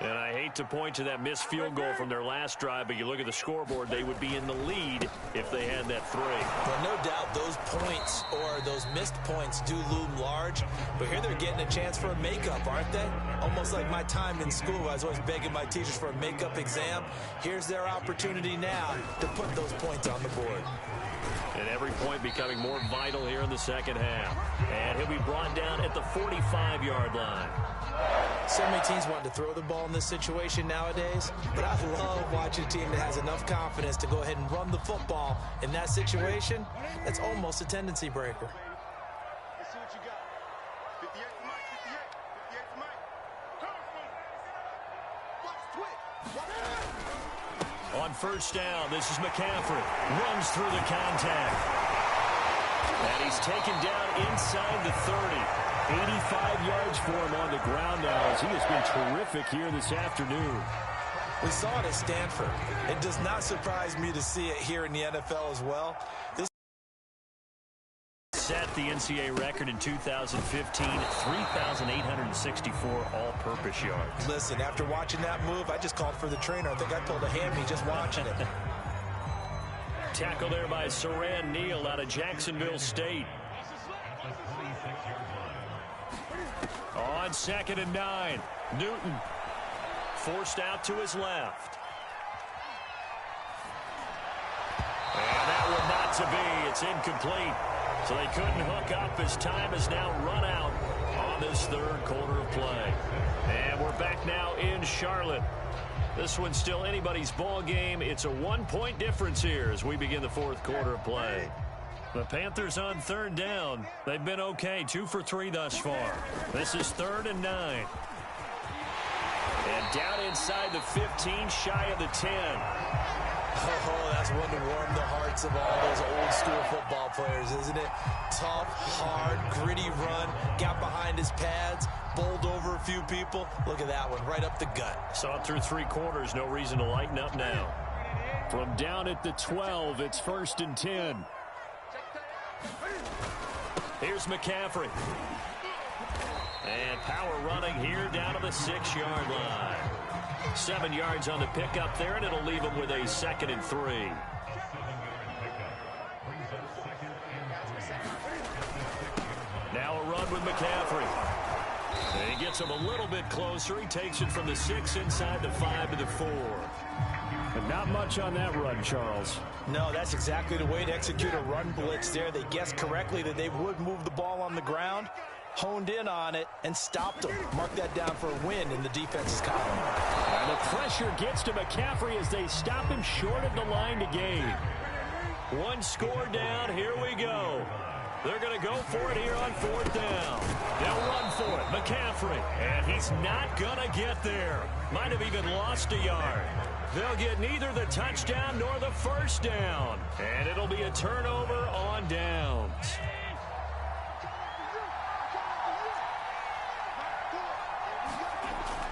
And I hate to point to that missed field goal from their last drive, but you look at the scoreboard, they would be in the lead if they had that 3. Well, no doubt those points or those missed points do loom large, but here they're getting a chance for a makeup, aren't they? Almost like my time in school, I was always begging my teachers for a makeup exam. Here's their opportunity now to put those points on the board. And every point becoming more vital here in the second half. And he'll be brought down at the 45-yard line. So many teams want to throw the ball in this situation nowadays, but I love watching a team that has enough confidence to go ahead and run the football in that situation. That's almost a tendency breaker. Let's see what you got. 58 for Mike, 58 for Mike. Watch twitch. On 1st down, this is McCaffrey. Runs through the contact. And he's taken down inside the 30. 85 yards for him on the ground now as he has been terrific here this afternoon. We saw it at Stanford. It does not surprise me to see it here in the NFL as well. This set the NCAA record in 2015 at 3,864 all-purpose yards. Listen, after watching that move, I just called for the trainer. I think I pulled a hammy just watching it. Tackle there by Saran Neal out of Jacksonville State. On 2nd and 9, Newton forced out to his left. And that one not to be. It's incomplete. So they couldn't hook up as time has now run out on this 3rd quarter of play. And we're back now in Charlotte. This one's still anybody's ball game. It's a 1-point difference here as we begin the 4th quarter of play. The Panthers on 3rd down. They've been okay, 2 for 3 thus far. This is 3rd and 9. And down inside the 15, shy of the 10. Oh, that's one to warm the hearts of all those old school football players, isn't it? Tough, hard, gritty run, got behind his pads, bowled over a few people. Look at that one, right up the gut. Saw it through 3 quarters, no reason to lighten up now. From down at the 12, it's 1st and 10. Here's McCaffrey. And power running here down to the 6-yard line. 7 yards on the pickup there, and it'll leave him with a 2nd and 3. Now a run with McCaffrey. And he gets him a little bit closer. He takes it from the 6 inside the 5 to the 4. But not much on that run, Charles. No, that's exactly the way to execute a run blitz there. They guessed correctly that they would move the ball on the ground, honed in on it, and stopped them. Mark that down for a win in the defense's column. And the pressure gets to McCaffrey as they stop him short of the line to gain. 1 score down. Here we go. They're going to go for it here on 4th down. They'll run for it. McCaffrey. And he's not going to get there. Might have even lost a yard. They'll get neither the touchdown nor the 1st down. And it'll be a turnover on downs.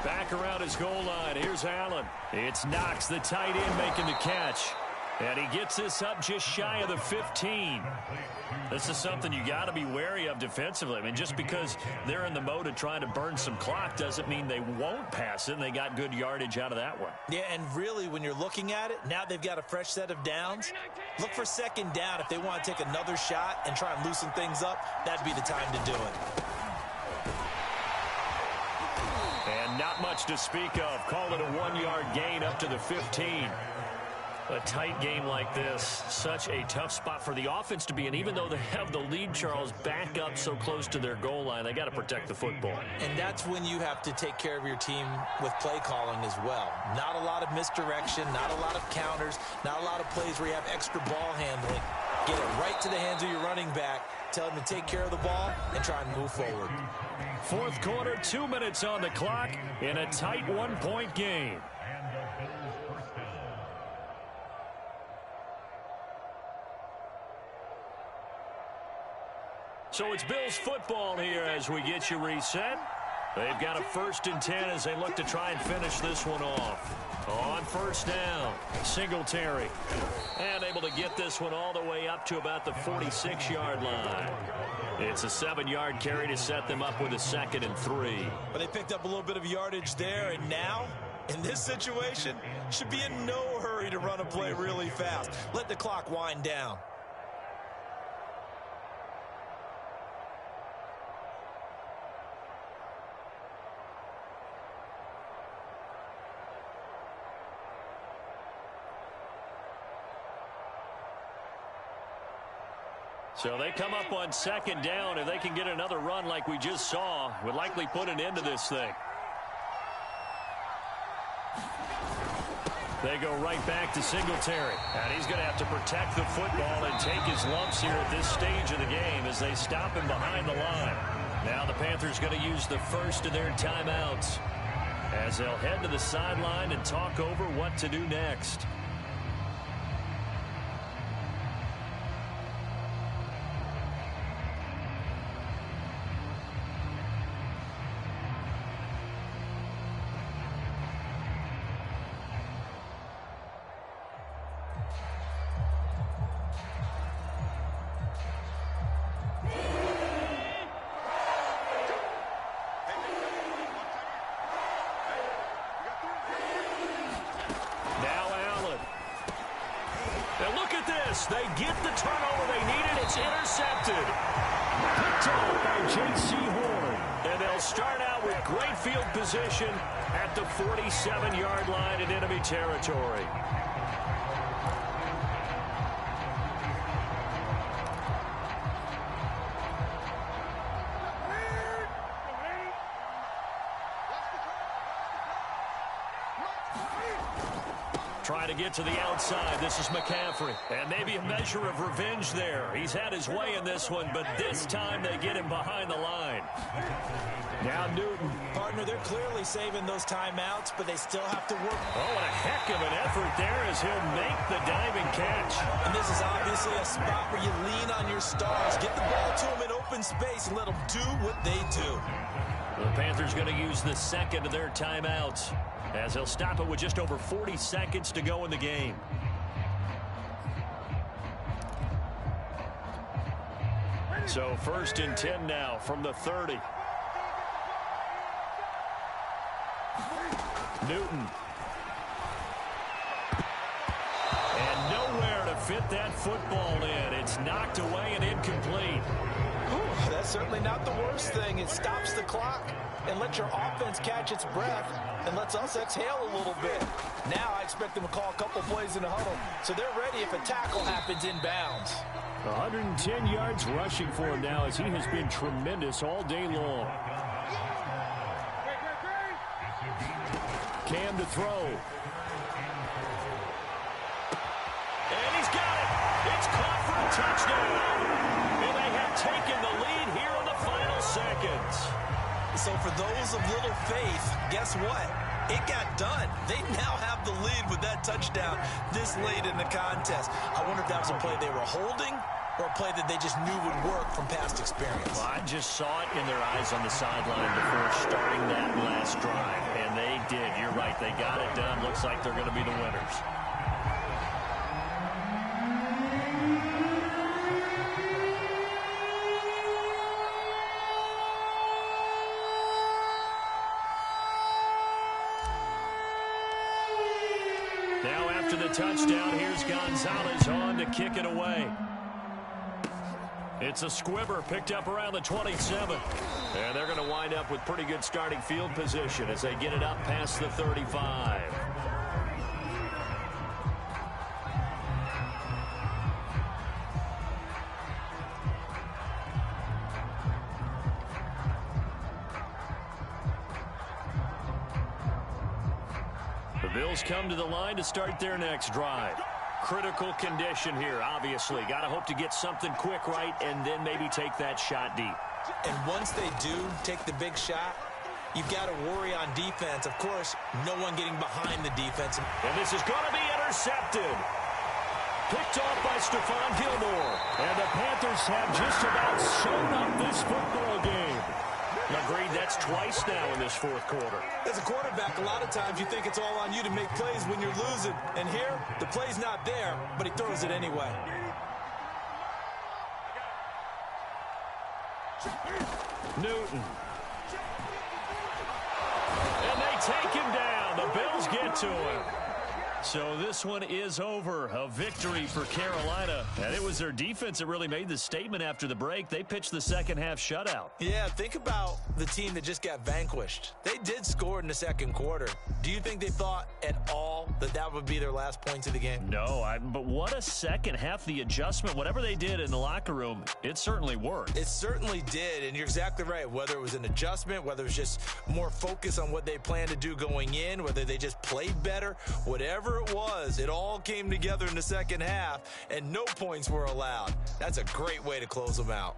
Back around his goal line. Here's Allen. It's Knox, the tight end, making the catch. And he gets this up just shy of the 15. This is something you got to be wary of defensively. I mean, just because they're in the mode of trying to burn some clock doesn't mean they won't pass it, and they got good yardage out of that one. Yeah, and really, when you're looking at it, now they've got a fresh set of downs. Look for second down. If they want to take another shot and try and loosen things up, that'd be the time to do it. And not much to speak of. Call it a 1-yard gain up to the 15. A tight game like this, such a tough spot for the offense to be in. Even though they have the lead, Charles, back up so close to their goal line, they got to protect the football. And that's when you have to take care of your team with play calling as well. Not a lot of misdirection, not a lot of counters, not a lot of plays where you have extra ball handling. Get it right to the hands of your running back, tell him to take care of the ball, and try and move forward. Fourth quarter, 2 minutes on the clock in a tight 1-point game. So it's Bills football here as we get you reset. They've got a 1st and 10 as they look to try and finish this one off. On first down, Singletary. And able to get this one all the way up to about the 46-yard line. It's a 7-yard carry to set them up with a 2nd and 3. But they picked up a little bit of yardage there, and now, in this situation, should be in no hurry to run a play really fast. Let the clock wind down. So they come up on 2nd down. If they can get another run like we just saw, would likely put an end to this thing. They go right back to Singletary. And he's going to have to protect the football and take his lumps here at this stage of the game as they stop him behind the line. Now the Panthers going to use the first of their timeouts as they'll head to the sideline and talk over what to do next. They get the turnover they needed. It's intercepted. Picked off by J.C. Horn. And they'll start out with great field position at the 47-yard line in enemy territory. Trying to get to the outside. This is McCaffrey. And maybe a measure of revenge there. He's had his way in this one, but this time they get him behind the line. Now Newton. Partner, they're clearly saving those timeouts, but they still have to work. Oh, and a heck of an effort there as he'll make the diving catch. And this is obviously a spot where you lean on your stars. Get the ball to them in open space and let them do what they do. The Panthers going to use the 2nd of their timeouts as they'll stop it with just over 40 seconds to go in the game. So 1st and 10 now from the 30. Newton. And nowhere to fit that football in. It's knocked away and incomplete. Ooh, that's certainly not the worst thing. It stops the clock and lets your offense catch its breath and lets us exhale a little bit. Now I expect them to call a couple plays in the huddle, so they're ready if a tackle happens inbounds. 110 yards rushing for him now as he has been tremendous all day long. Cam to throw. And he's got it. It's caught for a touchdown. And they have taken the lead here in the final seconds. So for those of little faith, guess what? It got done. They now have the lead with that touchdown this late in the contest. I wonder if that was a play they were holding or a play that they just knew would work from past experience. Well, I just saw it in their eyes on the sideline before starting that last drive, and they did. You're right. They got it done. Looks like they're going to be the winners. After the touchdown, here's Gonzalez on to kick it away. It's a squibber picked up around the 27. And they're going to wind up with pretty good starting field position as they get it up past the 35. The Bills come to the line to start their next drive. Critical condition here, obviously. Got to hope to get something quick right and then maybe take that shot deep. And once they do take the big shot, you've got to worry on defense. Of course, no one getting behind the defense. And this is going to be intercepted. Picked off by Stephon Gilmore. And the Panthers have just about sewn up this football game. Agreed, that's twice now in this fourth quarter. As a quarterback, a lot of times you think it's all on you to make plays when you're losing. And here, the play's not there, but he throws it anyway. Newton. And they take him down. The Bills get to him. So this one is over. A victory for Carolina. And it was their defense that really made the statement after the break. They pitched the second half shutout. Yeah, think about the team that just got vanquished. They did score in the second quarter. Do you think they thought at all that that would be their last points of the game? No, but what a second half. The adjustment, whatever they did in the locker room, it certainly worked. It certainly did, and you're exactly right. Whether it was an adjustment, whether it was just more focus on what they planned to do going in, whether they just played better, whatever it was, it all came together in the second half, and no points were allowed. That's a great way to close them out.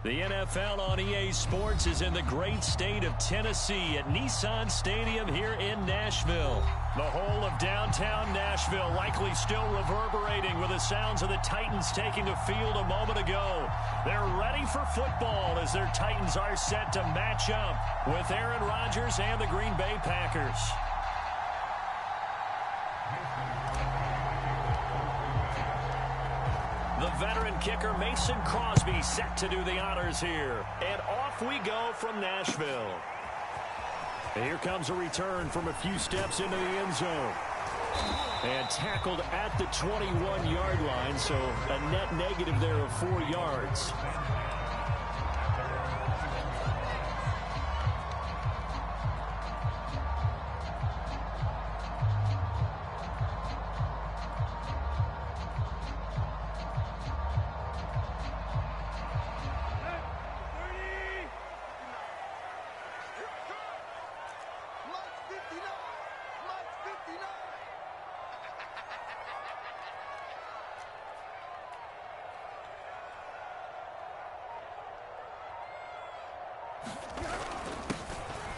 The NFL on EA Sports is in the great state of Tennessee at Nissan Stadium here in Nashville. The whole of downtown Nashville likely still reverberating with the sounds of the Titans taking the field a moment ago. They're ready for football as their Titans are set to match up with Aaron Rodgers and the Green Bay Packers. The veteran kicker Mason Crosby set to do the honors here. And off we go from Nashville. And here comes a return from a few steps into the end zone. And tackled at the 21-yard line, so a net negative there of 4 yards.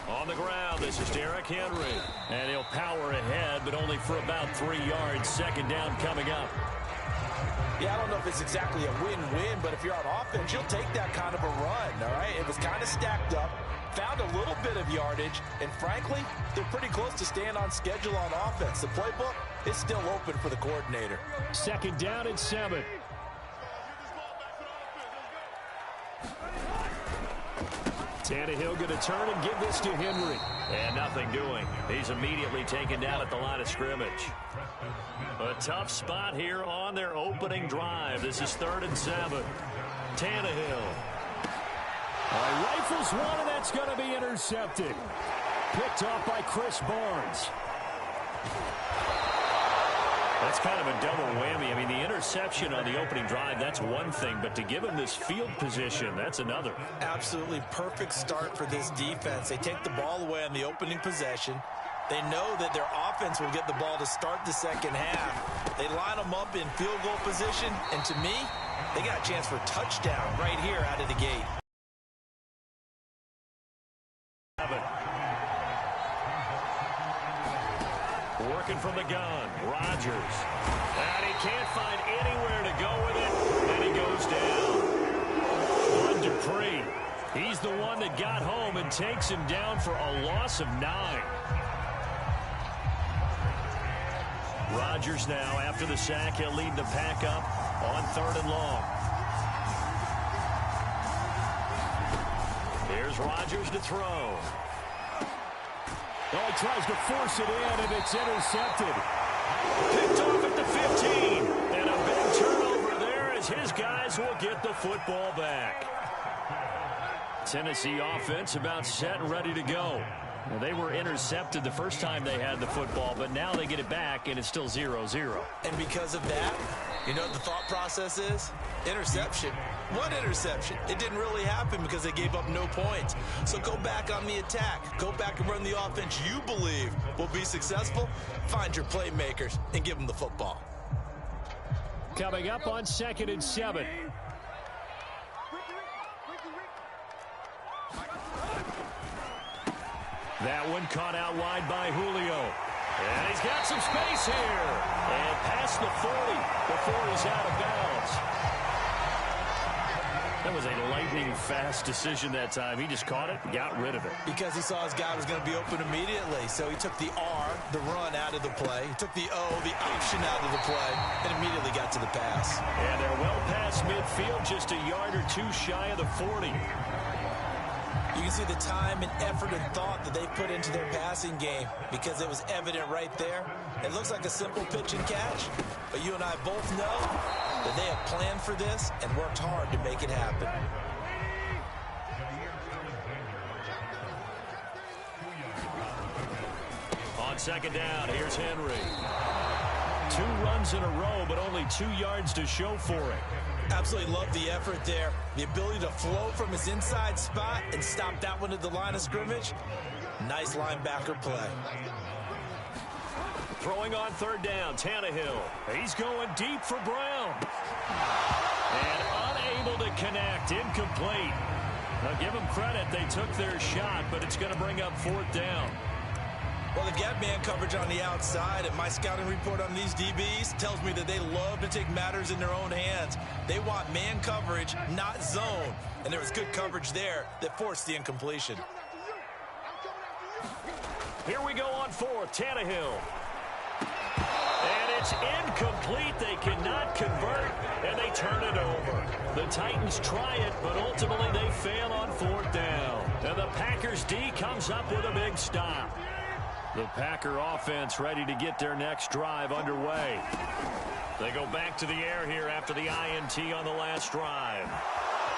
On the ground, this is Derrick Henry. And he'll power ahead, but only for about 3 yards. Second down coming up. Yeah, I don't know if it's exactly a win-win, but if you're on offense, you'll take that kind of a run, all right? It was kind of stacked up, found a little bit of yardage, and frankly, they're pretty close to staying on schedule on offense. The playbook is still open for the coordinator. Second down and 7. Tannehill going to turn and give this to Henry. And nothing doing. He's immediately taken down at the line of scrimmage. A tough spot here on their opening drive. This is 3rd and 7. Tannehill. Rifles one, and that's going to be intercepted. Picked off by Chris Barnes. That's kind of a double whammy. I mean, the interception on the opening drive, that's one thing, but to give him this field position, that's another. Absolutely perfect start for this defense. They take the ball away on the opening possession. They know that their offense will get the ball to start the second half. They line them up in field goal position, and to me, they got a chance for a touchdown right here out of the gate. Working from the gun, Rodgers. And he can't find anywhere to go with it, and he goes down. On Dupree. He's the one that got home and takes him down for a loss of 9. Rodgers now, after the sack, he'll lead the pack up on 3rd and long. Here's Rodgers to throw. Oh, he tries to force it in, and it's intercepted. Picked off at the 15. And a big turnover there as his guys will get the football back. Tennessee offense about set and ready to go. Well, they were intercepted the first time they had the football, but now they get it back, and it's still 0-0. And because of that, you know what the thought process is? Interception. What interception? It didn't really happen because they gave up no points. So go back on the attack. Go back and run the offense you believe will be successful. Find your playmakers and give them the football. Coming up on 2nd and 7. That one caught out wide by Julio. And he's got some space here. And past the 40 before he's out of bounds. That was a lightning-fast decision that time. He just caught it, got rid of it. Because he saw his guy was going to be open immediately. So he took the R, the run, out of the play. He took the O, the option, out of the play, and immediately got to the pass. And they're well past midfield, just a yard or two shy of the 40. You can see the time and effort and thought that they put into their passing game because it was evident right there. It looks like a simple pitch and catch, but you and I both know that they have planned for this and worked hard to make it happen. On 2nd down, here's Henry. 2 runs in a row, but only 2 yards to show for it. Absolutely love the effort there. The ability to flow from his inside spot and stop that one at the line of scrimmage. Nice linebacker play. Throwing on 3rd down, Tannehill. He's going deep for Brown. And unable to connect. Incomplete. incomplete. Now give them credit. They took their shot, but it's going to bring up 4th down. Well, they've got man coverage on the outside, and my scouting report on these DBs tells me that they love to take matters in their own hands. They want man coverage, not zone. And there was good coverage there that forced the incompletion. Here we go on 4th, Tannehill. And it's incomplete. They cannot convert, and they turn it over. The Titans try it, but ultimately they fail on 4th down. And the Packers D comes up with a big stop. The Packer offense ready to get their next drive underway. They go back to the air here after the INT on the last drive.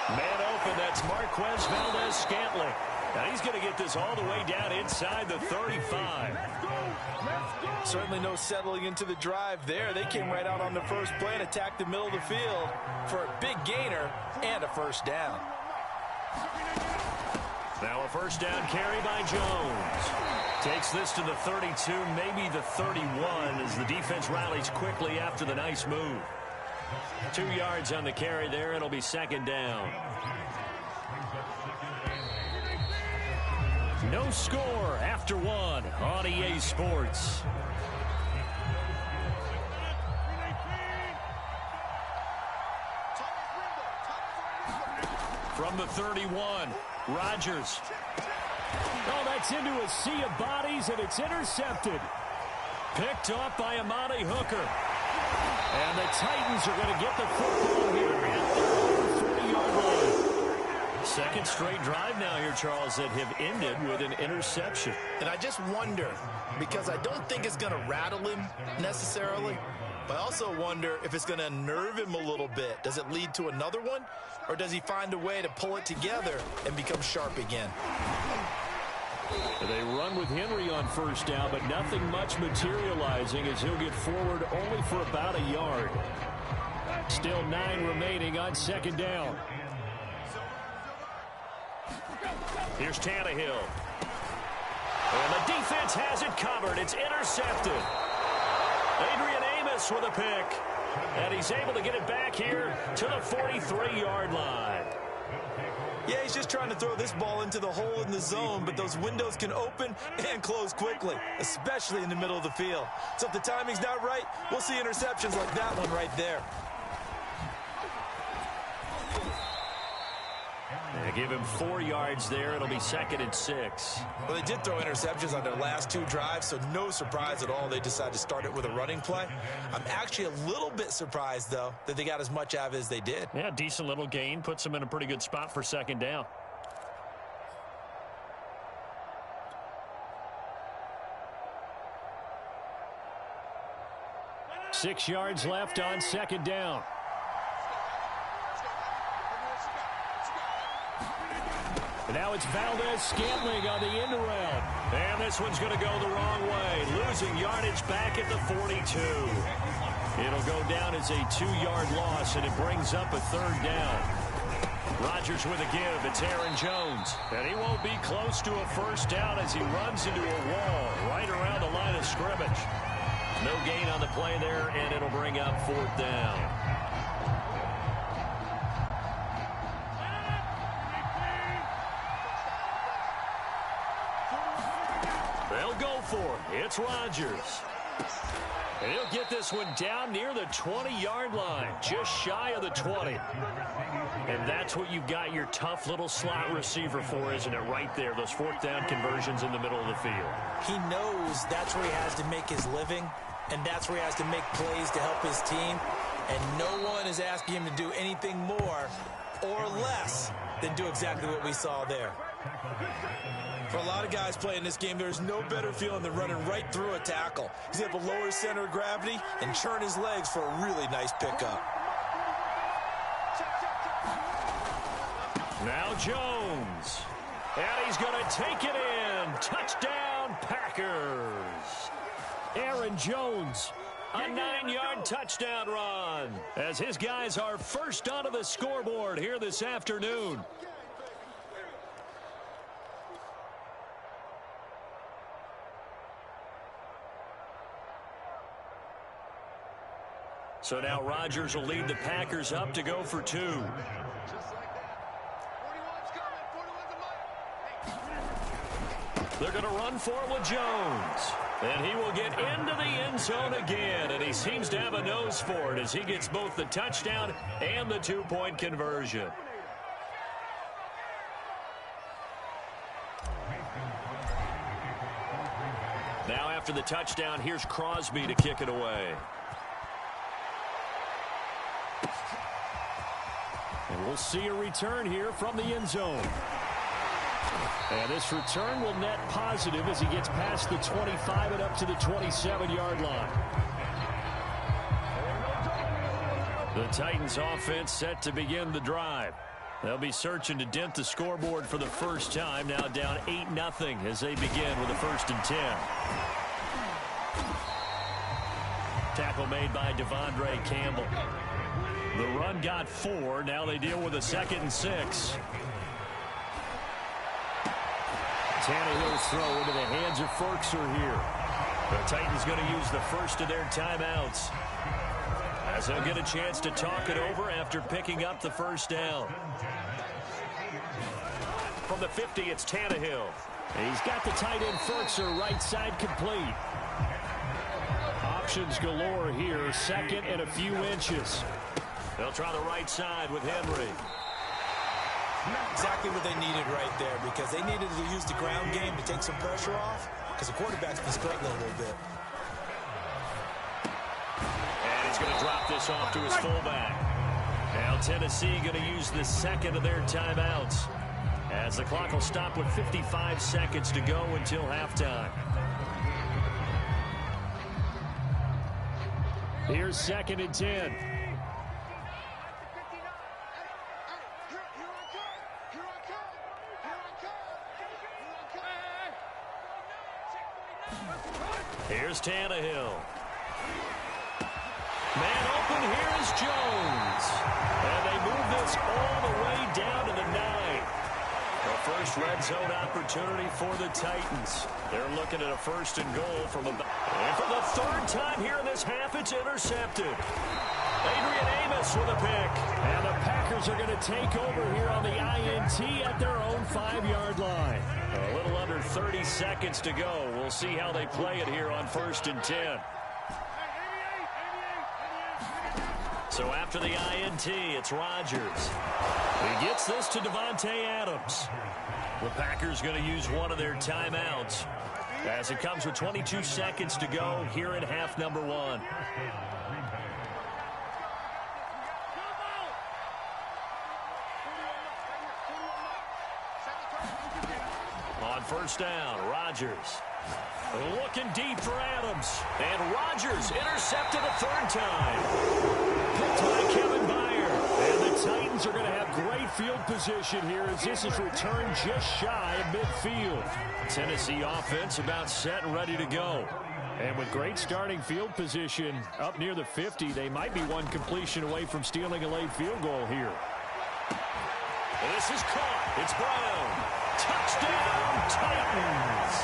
Man open, that's Marquez Valdes-Scantling. Now he's going to get this all the way down inside the 35. Certainly no settling into the drive there. They came right out on the first play and attacked the middle of the field for a big gainer and a 1st down. Now a 1st down carry by Jones. Takes this to the 32, maybe the 31, as the defense rallies quickly after the nice move. 2 yards on the carry there. It'll be 2nd down. No score after 1 on EA Sports. From the 31, Rodgers. Oh, that's into a sea of bodies, and it's intercepted. Picked off by Amani Hooker. And the Titans are going to get the football here at their 40-yard line. Second straight drive now here, Charles, that have ended with an interception. And I just wonder, because I don't think it's going to rattle him necessarily, but I also wonder if it's going to unnerve him a little bit. Does it lead to another one, or does he find a way to pull it together and become sharp again? They run with Henry on 1st down, but nothing much materializing as he'll get forward only for about a yard. Still 9 remaining on 2nd down. Here's Tannehill. And the defense has it covered. It's intercepted. Adrian Amos with a pick. And he's able to get it back here to the 43-yard line. Yeah, he's just trying to throw this ball into the hole in the zone, but those windows can open and close quickly, especially in the middle of the field. So if the timing's not right, we'll see interceptions like that one right there. They give him 4 yards there. It'll be 2nd and 6. Well, they did throw interceptions on their last 2 drives, so no surprise at all they decided to start it with a running play. I'm actually a little bit surprised, though, that they got as much out of it as they did. Yeah, decent little gain. Puts them in a pretty good spot for 2nd down. Six yards left on 2nd down. Now it's Valdes-Scantling on the end around. And this one's going to go the wrong way. Losing yardage back at the 42. It'll go down as a 2-yard loss, and it brings up a 3rd down. Rodgers with a give. It's Aaron Jones. And he won't be close to a 1st down as he runs into a wall right around the line of scrimmage. No gain on the play there, and it'll bring up 4th down. They'll go for it. It's Rodgers. And he'll get this one down near the 20-yard line, just shy of the 20. And that's what you've got your tough little slot receiver for, isn't it? Right there, those 4th down conversions in the middle of the field. He knows that's where he has to make his living, and that's where he has to make plays to help his team. And no one is asking him to do anything more or less than do exactly what we saw there. For a lot of guys playing this game, there's no better feeling than running right through a tackle. He's able to lower his center of gravity and churn his legs for a really nice pickup. Now Jones. And he's going to take it in. Touchdown, Packers. Aaron Jones. A 9-yard touchdown run as his guys are first onto the scoreboard here this afternoon. So now Rodgers will lead the Packers up to go for 2. They're going to run for it with Jones. And he will get into the end zone again. And he seems to have a nose for it as he gets both the touchdown and the two-point conversion. Now after the touchdown, here's Crosby to kick it away. And we'll see a return here from the end zone. And this return will net positive as he gets past the 25 and up to the 27-yard line. The Titans offense set to begin the drive. They'll be searching to dent the scoreboard for the first time. Now down 8-0 as they begin with a 1st and 10. Tackle made by Devondre Campbell. The run got 4. Now they deal with a 2nd and 6. Tannehill's throw into the hands of Firkser here. The Titans going to use the first of their timeouts as they'll get a chance to talk it over after picking up the first down. From the 50, it's Tannehill. He's got the tight end Firkser right side complete. Options galore here. 2nd and a few inches. They'll try the right side with Henry. Exactly what they needed right there, because they needed to use the ground game to take some pressure off, because the quarterback's been struggling a little bit. And he's going to drop this off to his fullback. Now Tennessee going to use the 2nd of their timeouts, as the clock will stop with 55 seconds to go until halftime. Here's 2nd and 10. Here's Tannehill. Man open, here is Jones. And they move this all the way down to the 9. The first red zone opportunity for the Titans. They're looking at a 1st and goal from about. And for the 3rd time here in this half, it's intercepted. Adrian Amos with a pick. And the Packers are going to take over here on the INT at their own 5-yard line. A little under 30 seconds to go. We'll see how they play it here on 1st and 10. So after the INT, it's Rodgers. He gets this to Davante Adams. The Packers going to use one of their timeouts as it comes with 22 seconds to go here in half number 1. On 1st down, Rodgers. Looking deep for Adams. And Rodgers intercepted a 3rd time. Picked by Kevin Byard. And the Titans are going to have great field position here as this is returned just shy of midfield. Tennessee offense about set and ready to go. And with great starting field position up near the 50, they might be one completion away from stealing a late field goal here. This is caught. It's Brown. Touchdown, Titans.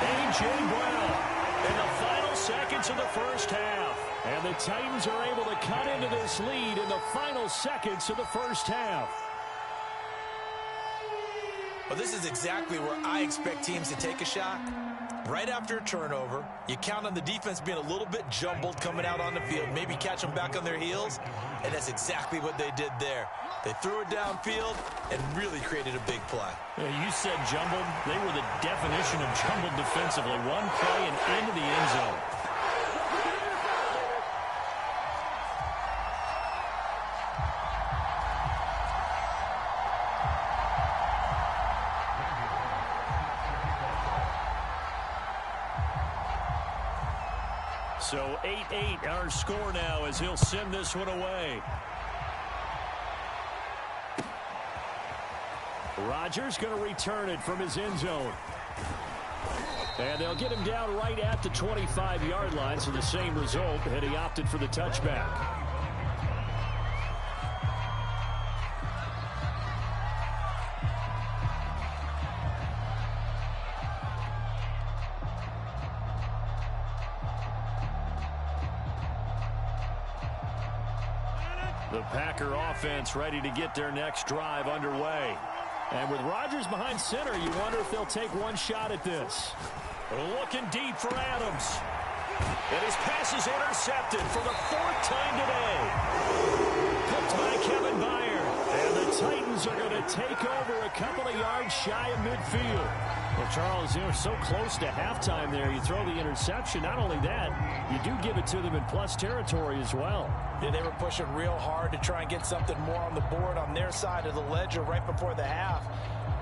A.J. Brown in the final seconds of the first half. And the Titans are able to cut into this lead in the final seconds of the first half. Well, this is exactly where I expect teams to take a shot. Right after a turnover, you count on the defense being a little bit jumbled coming out on the field, maybe catch them back on their heels, and that's exactly what they did there. They threw it downfield and really created a big play. You said jumbled. They were the definition of jumbled defensively. One play and into the end zone. So 8-8 our score now as he'll send this one away. Rodgers going to return it from his end zone. And they'll get him down right at the 25-yard line, so the same result had he opted for the touchback. The Packer offense ready to get their next drive underway. And with Rodgers behind center, you wonder if they'll take one shot at this. Looking deep for Adams. And his pass is intercepted for the 4th time today. Picked by Kevin Byard. And the Titans are going to take over a couple of yards shy of midfield. Well, Charles, you're so close to halftime there. You throw the interception. Not only that, you do give it to them in plus territory as well. Yeah, they were pushing real hard to try and get something more on the board on their side of the ledger right before the half.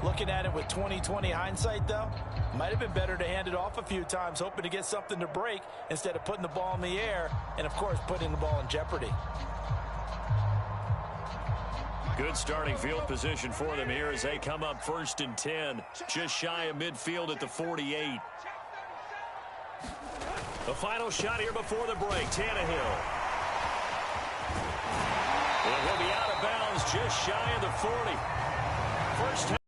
Looking at it with 20/20 hindsight, though, might have been better to hand it off a few times, hoping to get something to break instead of putting the ball in the air and, of course, putting the ball in jeopardy. Good starting field position for them here as they come up 1st and 10, just shy of midfield at the 48. The final shot here before the break, Tannehill. It will be out of bounds just shy of the 40. First time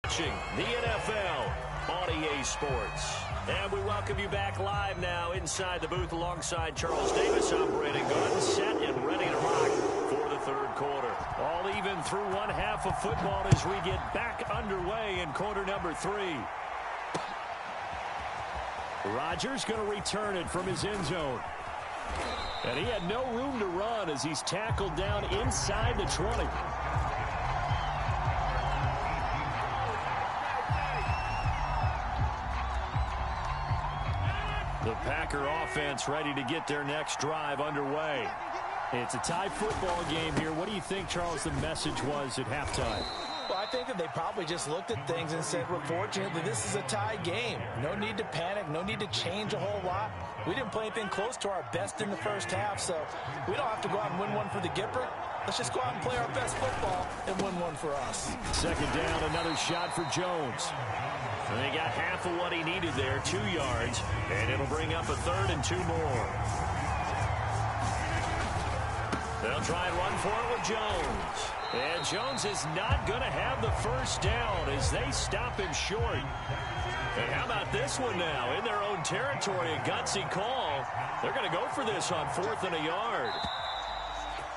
watching the NFL on EA Sports. And we welcome you back live now inside the booth alongside Charles Davis. I'm Brandon Gaudin, set and ready to rock for the 3rd quarter. All even through one half of football as we get back underway in quarter number 3. Rodgers going to return it from his end zone. And he had no room to run as he's tackled down inside the 20. The Packer offense ready to get their next drive underway. It's a tie football game here. What do you think, Charles, the message was at halftime? Well, I think that they probably just looked at things and said, we're fortunate that this is a tie game. No need to panic. No need to change a whole lot. We didn't play anything close to our best in the first half, so we don't have to go out and win one for the Gipper. Let's just go out and play our best football and win one for us. 2nd down, another shot for Jones. And they got half of what he needed there, 2 yards, and it'll bring up a 3rd and 2 more. They'll try and run for it with Jones. And Jones is not going to have the first down as they stop him short. And how about this one now? In their own territory, a gutsy call. They're going to go for this on 4th and a yard.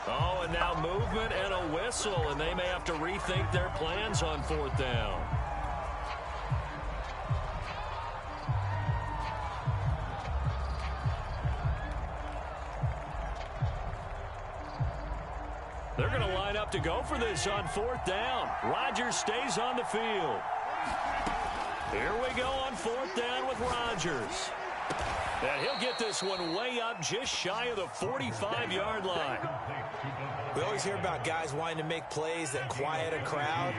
Oh, and now movement and a whistle, and they may have to rethink their plans on 4th down. They're going to line up to go for this on 4th down. Rodgers stays on the field. Here we go on 4th down with Rodgers. And he'll get this one way up just shy of the 45-yard line. We always hear about guys wanting to make plays that quiet a crowd.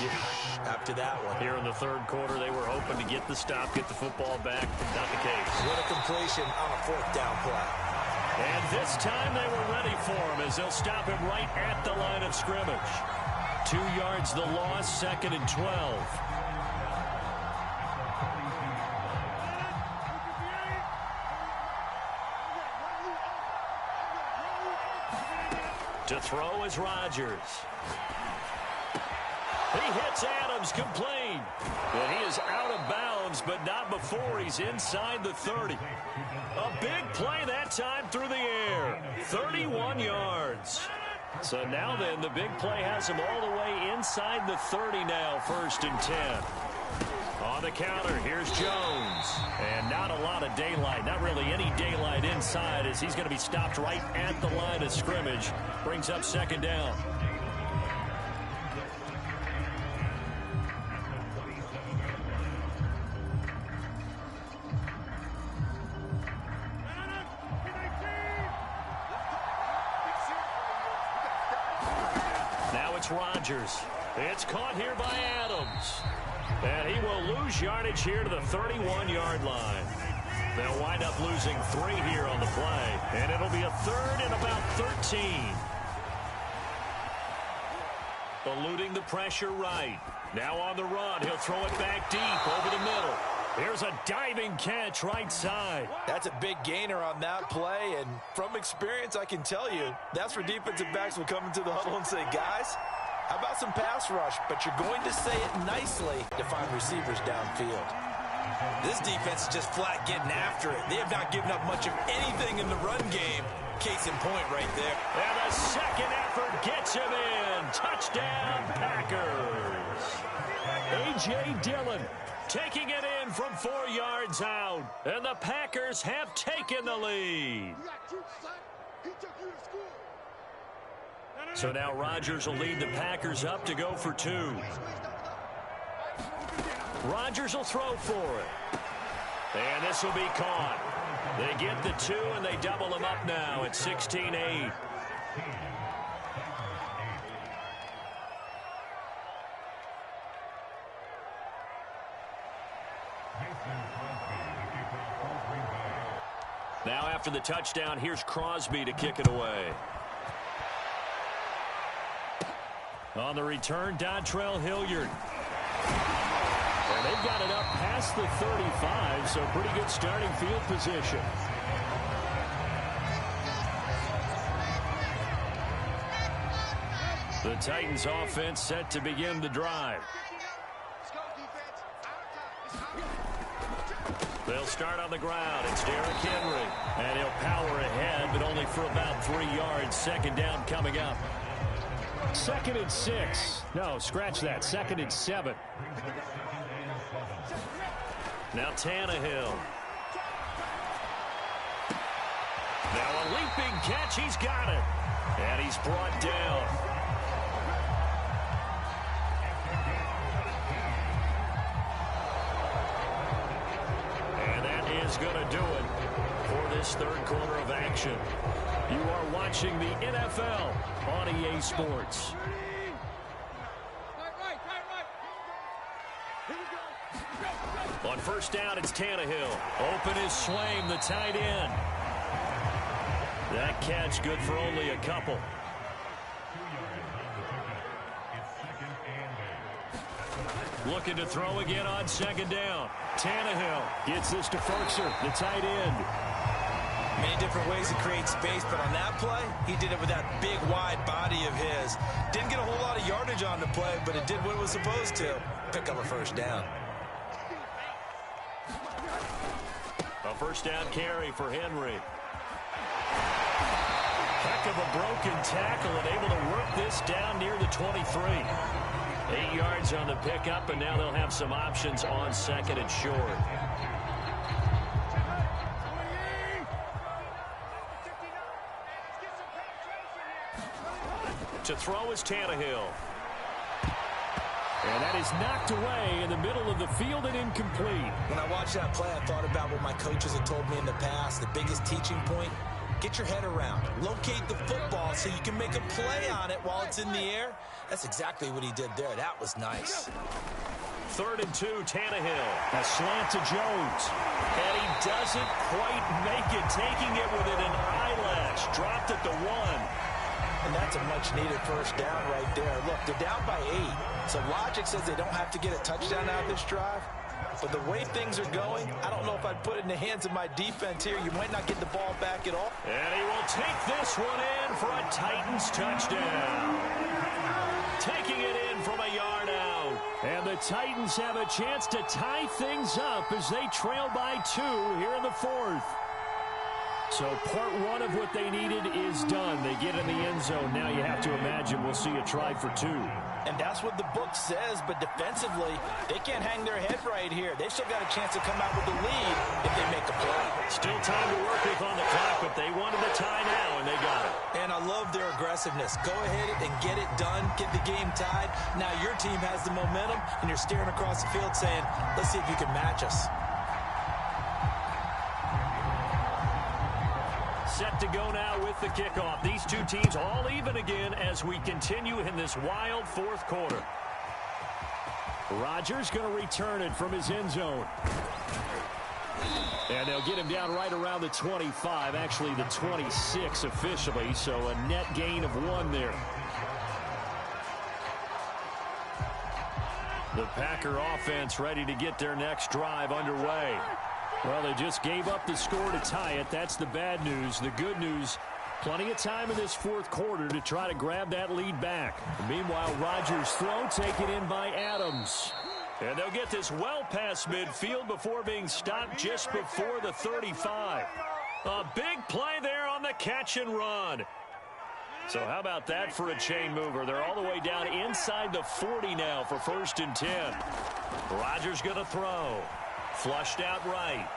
Yeah, after that one. Here in the 3rd quarter, they were hoping to get the stop, get the football back. Not the case. What a completion on a 4th down play. And this time they were ready for him as they'll stop him right at the line of scrimmage. 2 yards the loss, 2nd and 12. To throw is Rodgers. He hits Adams complete. But he is out of bounds, but not before he's inside the 30. A big play that time through the air. 31 yards. So now then, the big play has him all the way inside the 30 now, 1st and 10. On the counter, here's Jones. And not a lot of daylight, not really any daylight inside as he's going to be stopped right at the line of scrimmage. Brings up 2nd down. Now it's Rodgers. It's caught here by Adams. And he will lose yardage here to the 31-yard line. They'll wind up losing 3 here on the play. And it'll be a 3rd and about 13. Eluding the pressure right. Now on the run. He'll throw it back deep over the middle. Here's a diving catch right side. That's a big gainer on that play. And from experience, I can tell you, that's where defensive backs will come into the huddle and say, guys, how about some pass rush? But you're going to say it nicely to find receivers downfield. This defense is just flat getting after it. They have not given up much of anything in the run game. Case in point right there. And the second effort gets him in. Touchdown, Packers. A.J. Dillon taking it in from 4 yards out. And the Packers have taken the lead. So now Rodgers will lead the Packers up to go for 2. Rodgers will throw for it. And this will be caught. They get the 2, and they double them up now at 16-8. Now after the touchdown, here's Crosby to kick it away. On the return, Dontrell Hilliard. And they've got it up past the 35, so pretty good starting field position. The Titans offense set to begin the drive. They'll start on the ground. It's Derrick Henry. And he'll power ahead, but only for about 3 yards. Second down coming up. 2nd and 6. No, scratch that. 2nd and 7. Now Tannehill. Now a leaping catch. He's got it. And he's brought down. And that is going to do it for this third quarter of action. You are watching the NFL on EA Sports. On first down, it's Tannehill. Open is Swaim, the tight end. That catch good for only a couple. Looking to throw again on second down. Tannehill gets this to Firkser, the tight end. Many different ways to create space, but on that play, he did it with that big, wide body of his. Didn't get a whole lot of yardage on the play, but it did what it was supposed to. Pick up a first down. A first down carry for Henry. Heck of a broken tackle and able to work this down near the 23. 8 yards on the pickup, and now they'll have some options on second and short. To throw is Tannehill. And that is knocked away in the middle of the field and incomplete. When I watched that play, I thought about what my coaches had told me in the past. The biggest teaching point, get your head around. Locate the football so you can make a play on it while it's in the air. That's exactly what he did there. That was nice. 3rd and 2, Tannehill. A slant to Jones. And he doesn't quite make it, taking it within an eyelash. Dropped at the 1. And that's a much-needed first down right there. Look, they're down by 8. So logic says they don't have to get a touchdown out of this drive. But the way things are going, I don't know if I'd put it in the hands of my defense here. You might not get the ball back at all. And he will take this one in for a Titans touchdown. Taking it in from a yard out. And the Titans have a chance to tie things up as they trail by 2 here in the 4th. So part 1 of what they needed is done. They get in the end zone. Now you have to imagine we'll see a try for 2. And that's what the book says, but defensively, they can't hang their head right here. They've still got a chance to come out with the lead if they make a play. Still time to work with on the clock, but they wanted the tie now, and they got it. And I love their aggressiveness. Go ahead and get it done, get the game tied. Now your team has the momentum, and you're staring across the field saying, let's see if you can match us. Set to go now with the kickoff. These two teams all even again as we continue in this wild 4th quarter. Rodgers going to return it from his end zone. And they'll get him down right around the 25, actually the 26 officially, so a net gain of 1 there. The Packer offense ready to get their next drive underway. Well, they just gave up the score to tie it. That's the bad news. The good news, plenty of time in this 4th quarter to try to grab that lead back. Meanwhile, Rodgers' throw taken in by Adams. And they'll get this well past midfield before being stopped just before the 35. A big play there on the catch and run. So how about that for a chain mover? They're all the way down inside the 40 now for 1st and 10. Rodgers going to throw. Flushed out right.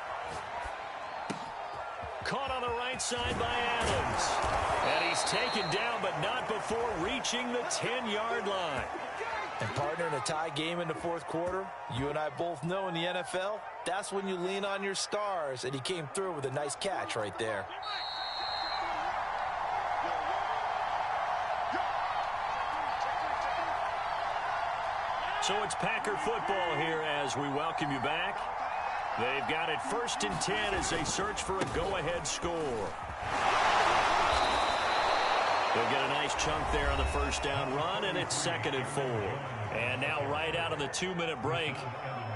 Caught on the right side by Adams. And he's taken down, but not before reaching the 10-yard line. And partner, in a tie game in the 4th quarter, you and I both know in the NFL, that's when you lean on your stars, and he came through with a nice catch right there. So it's Packer football here as we welcome you back. They've got it 1st and 10 as they search for a go-ahead score. They'll get a nice chunk there on the 1st down run, and it's 2nd and 4. And now right out of the 2-minute break,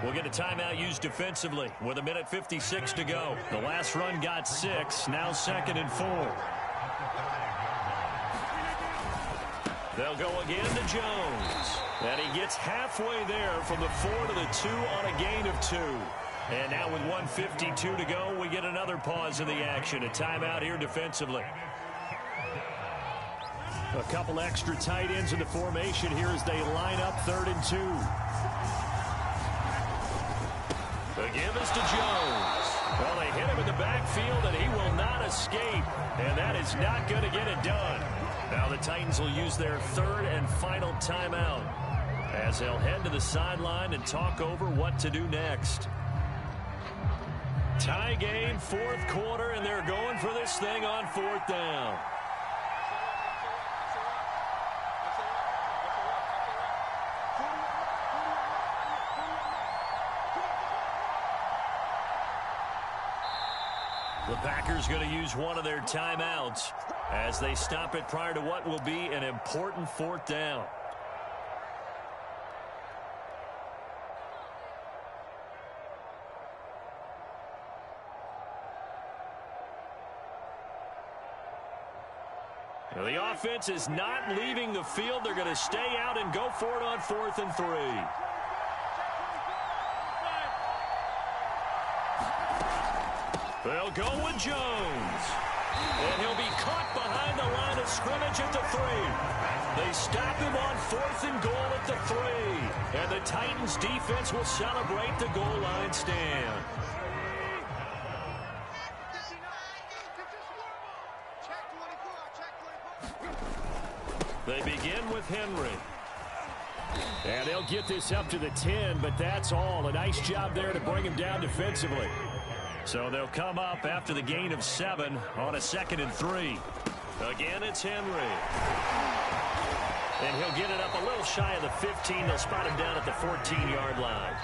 we'll get a timeout used defensively with 1:56 to go. The last run got 6, now 2nd and 4. They'll go again to Jones. And he gets halfway there from the 4 to the 2 on a gain of 2. And now with 1:52 to go, we get another pause in the action. A timeout here defensively. A couple extra tight ends in the formation here as they line up 3rd and 2. The give is to Jones. Well, they hit him in the backfield, and he will not escape. And that is not going to get it done. Now the Titans will use their 3rd and final timeout as they'll head to the sideline and talk over what to do next. Tie game, 4th quarter, and they're going for this thing on 4th down. The Packers going to use one of their timeouts as they stop it prior to what will be an important 4th down. Now the offense is not leaving the field. They're going to stay out and go for it on 4th and 3. They'll go with Jones. And he'll be caught behind the line of scrimmage at the 3. They stop him on 4th and goal at the 3. And the Titans defense will celebrate the goal line stand. They begin with Henry. And they'll get this up to the 10, but that's all. A nice job there to bring him down defensively. So they'll come up after the gain of 7 on a 2nd and 3. Again, it's Henry. And he'll get it up a little shy of the 15. They'll spot him down at the 14-yard line.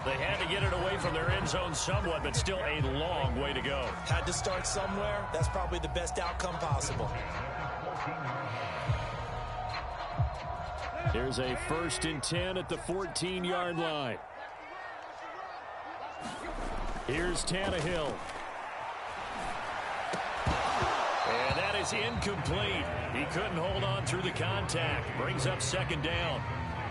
They had to get it away from their end zone somewhat, but still a long way to go. Had to start somewhere. That's probably the best outcome possible. Here's a 1st and 10 at the 14-yard line. Here's Tannehill. And that is incomplete. He couldn't hold on through the contact. Brings up 2nd down.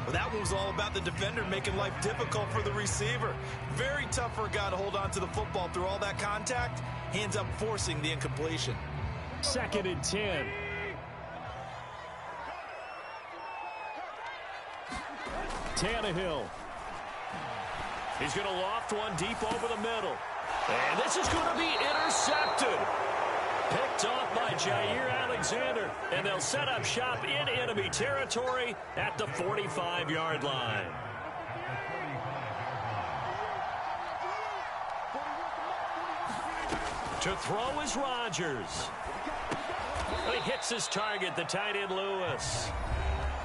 Well, that one was all about the defender making life difficult for the receiver. Very tough for a guy to hold on to the football through all that contact. He ends up forcing the incompletion. 2nd and 10. Tannehill. He's going to loft one deep over the middle. And this is going to be intercepted. Picked off by Jair Alexander. And they'll set up shop in enemy territory at the 45-yard line. To throw is Rodgers. He hits his target, the tight end Lewis.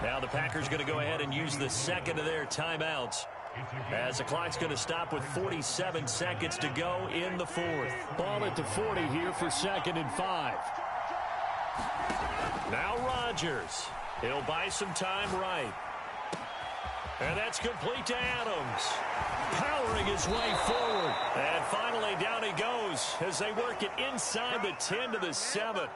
Now the Packers going to go ahead and use the 2nd of their timeouts, as the clock's going to stop with 47 seconds to go in the 4th. Ball at the 40 here for 2nd and 5. Now Rodgers. He'll buy some time right. And that's complete to Adams. Powering his way forward. And finally down he goes as they work it inside the 10 to the 7.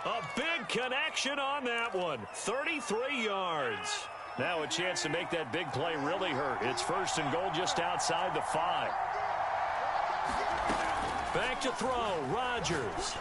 A big connection on that one. 33 yards. Now a chance to make that big play really hurt. It's 1st and goal just outside the 5. Back to throw. Rodgers.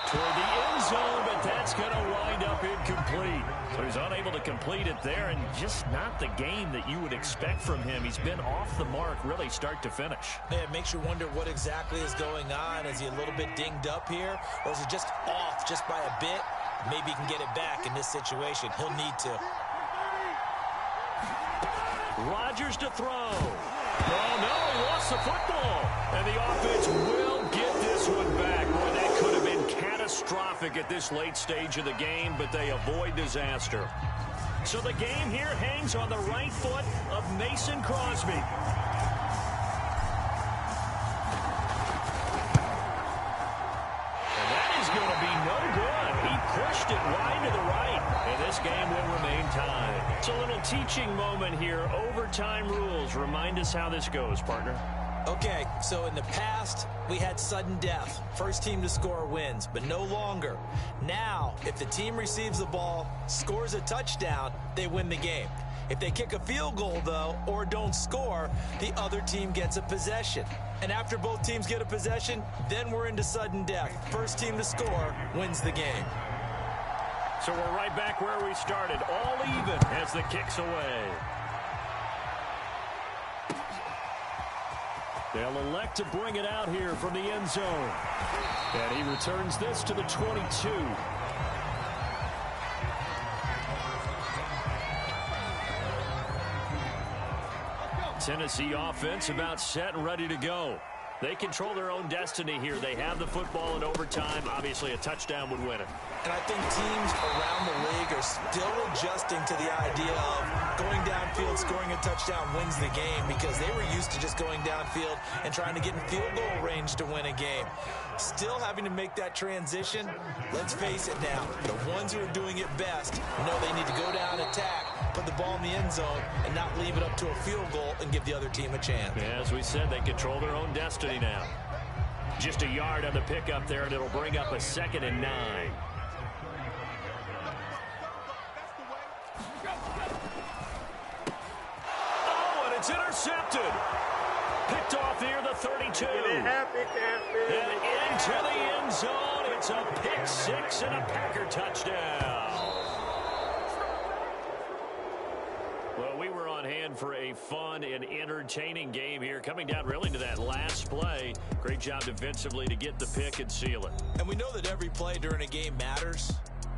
Toward the end zone, but but that's going to wind up incomplete. So he's unable to complete it there, and just not the game that you would expect from him. He's been off the mark really start to finish. Yeah, it makes you wonder what exactly is going on. Is he a little bit dinged up here, or is he just off just by a bit? Maybe he can get it back in this situation. He'll need to. Rodgers to throw. Oh, no, he lost the football. And the offense will get this one back. Boy, that could have been catastrophic at this late stage of the game, but they avoid disaster. So the game here hangs on the right foot of Mason Crosby. And that is going to be no good. He pushed it wide to the right. And this game will remain tied. It's a little teaching moment here. Overtime rules. Remind us how this goes, partner. Okay, so in the past, we had sudden death. First team to score wins, but no longer. Now, if the team receives the ball, scores a touchdown, they win the game. If they kick a field goal, though, or don't score, the other team gets a possession. And after both teams get a possession, then we're into sudden death. First team to score wins the game. So we're right back where we started, all even as the kick's away. They'll elect to bring it out here from the end zone. And he returns this to the 22. Tennessee offense about set and ready to go. They control their own destiny here. They have the football in overtime. Obviously, a touchdown would win it. And I think teams around the league are still adjusting to the idea of going downfield, scoring a touchdown wins the game, because they were used to just going downfield and trying to get in field goal range to win a game. Still having to make that transition. Let's face it now, the ones who are doing it best know they need to go down, attack, put the ball in the end zone, and not leave it up to a field goal and give the other team a chance. Yeah, as we said, they control their own destiny now. Just a yard on the pickup there, and it'll bring up a 2nd and 9. Oh, and it's intercepted. Picked off near the 32. And into the end zone. It's a pick six and a Packer touchdown. Well, we were on hand for a fun and entertaining game here, coming down really to that last play. Great job defensively to get the pick and seal it. And we know that every play during a game matters.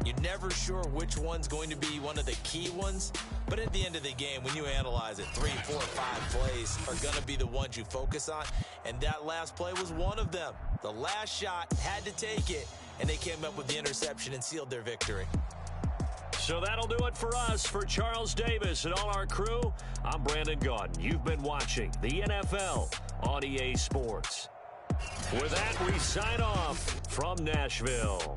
You're never sure which one's going to be one of the key ones. But at the end of the game, when you analyze it, 3, 4, 5 plays are going to be the ones you focus on. And that last play was one of them. The last shot had to take it, and they came up with the interception and sealed their victory. So that'll do it for us. For Charles Davis and all our crew, I'm Brandon Gaudin. You've been watching the NFL on EA Sports. With that, we sign off from Nashville.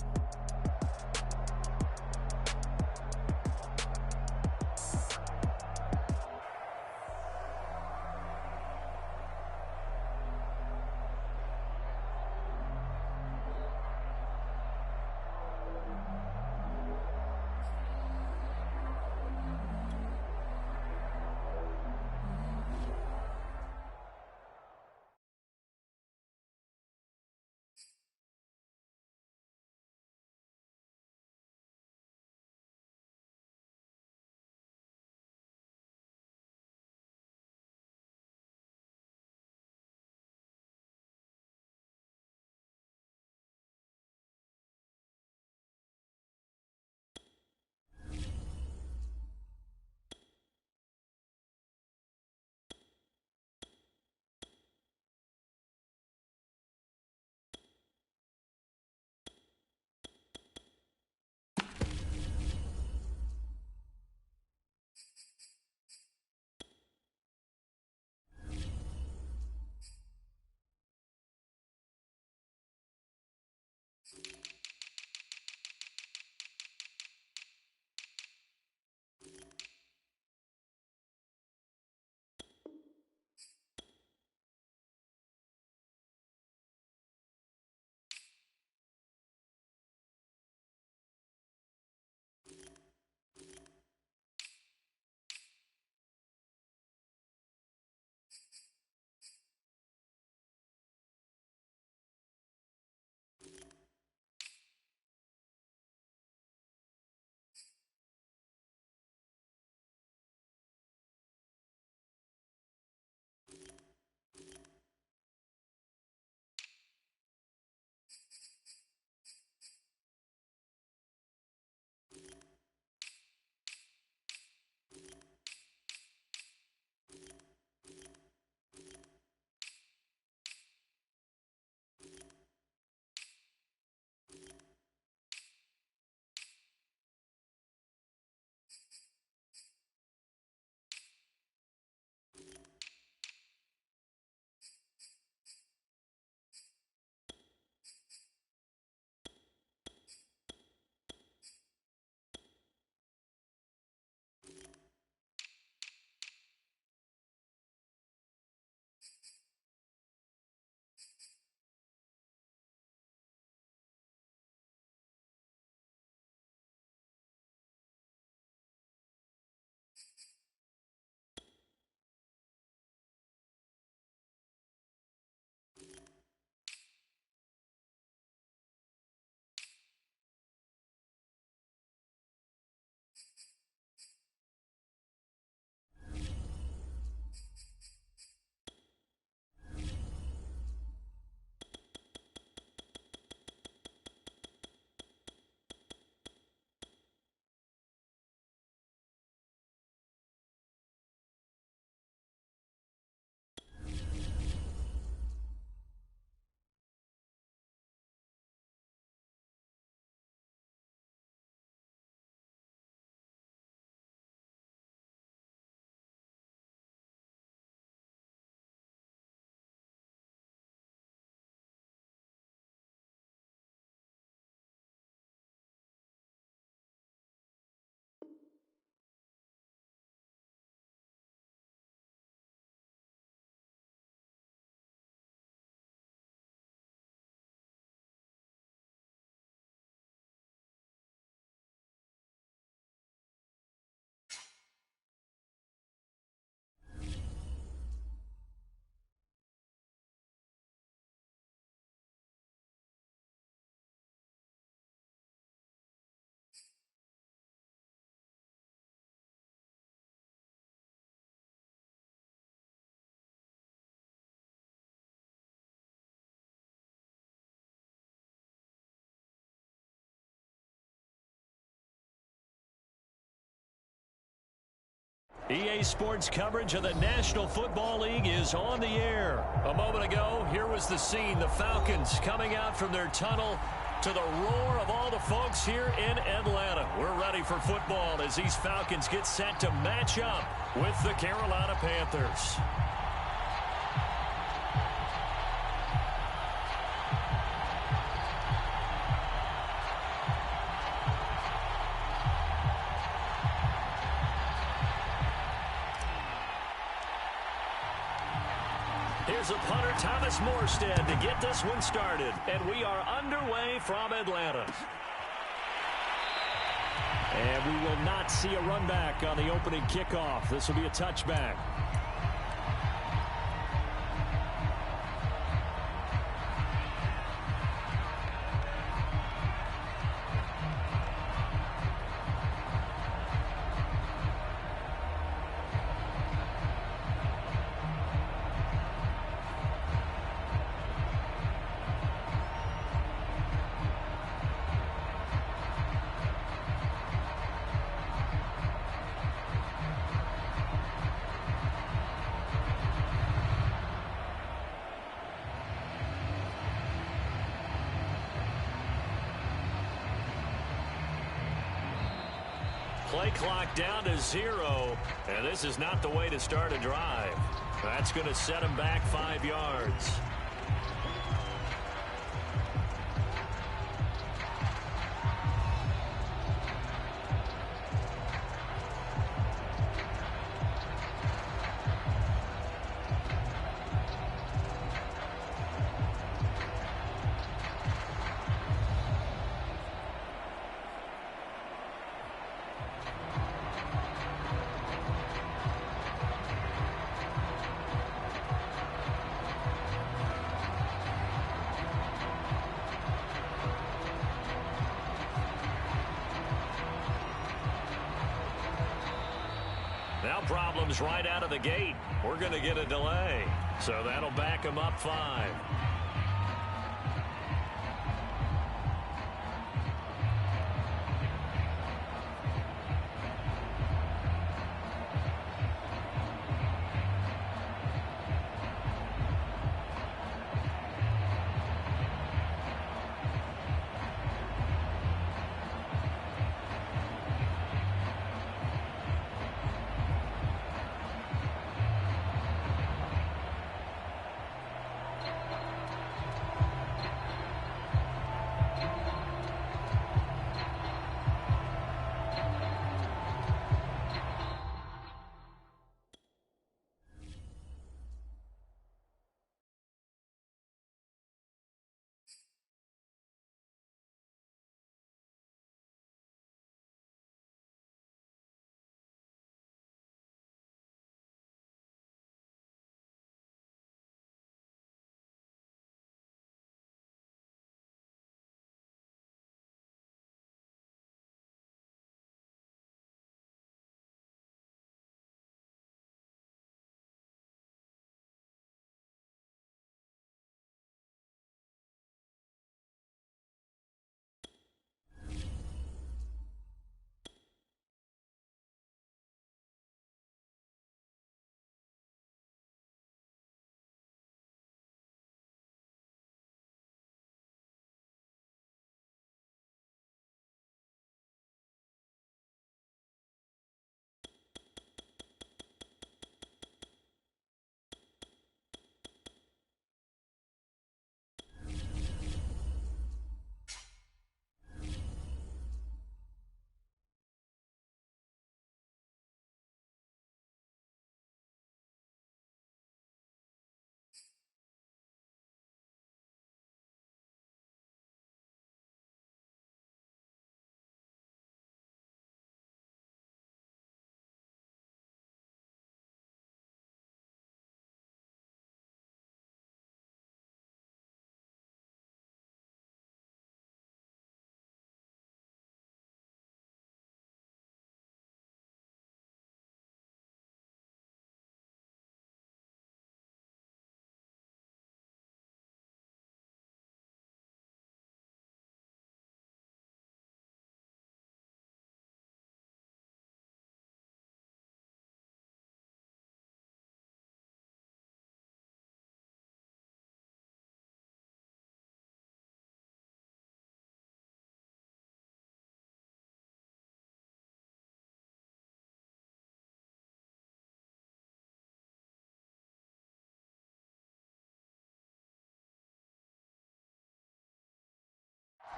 EA Sports coverage of the National Football League is on the air. A moment ago, here was the scene. The Falcons coming out from their tunnel to the roar of all the folks here in Atlanta. We're ready for football as these Falcons get set to match up with the Carolina Panthers. Here's a punter, Thomas Morstead, to get this one started. And we are underway from Atlanta. And we will not see a run back on the opening kickoff. This will be a touchback. Play clock down to 0, and this is not the way to start a drive. That's going to set him back 5 yards. Now problems right out of the gate. We're going to get a delay. So that'll back him up 5.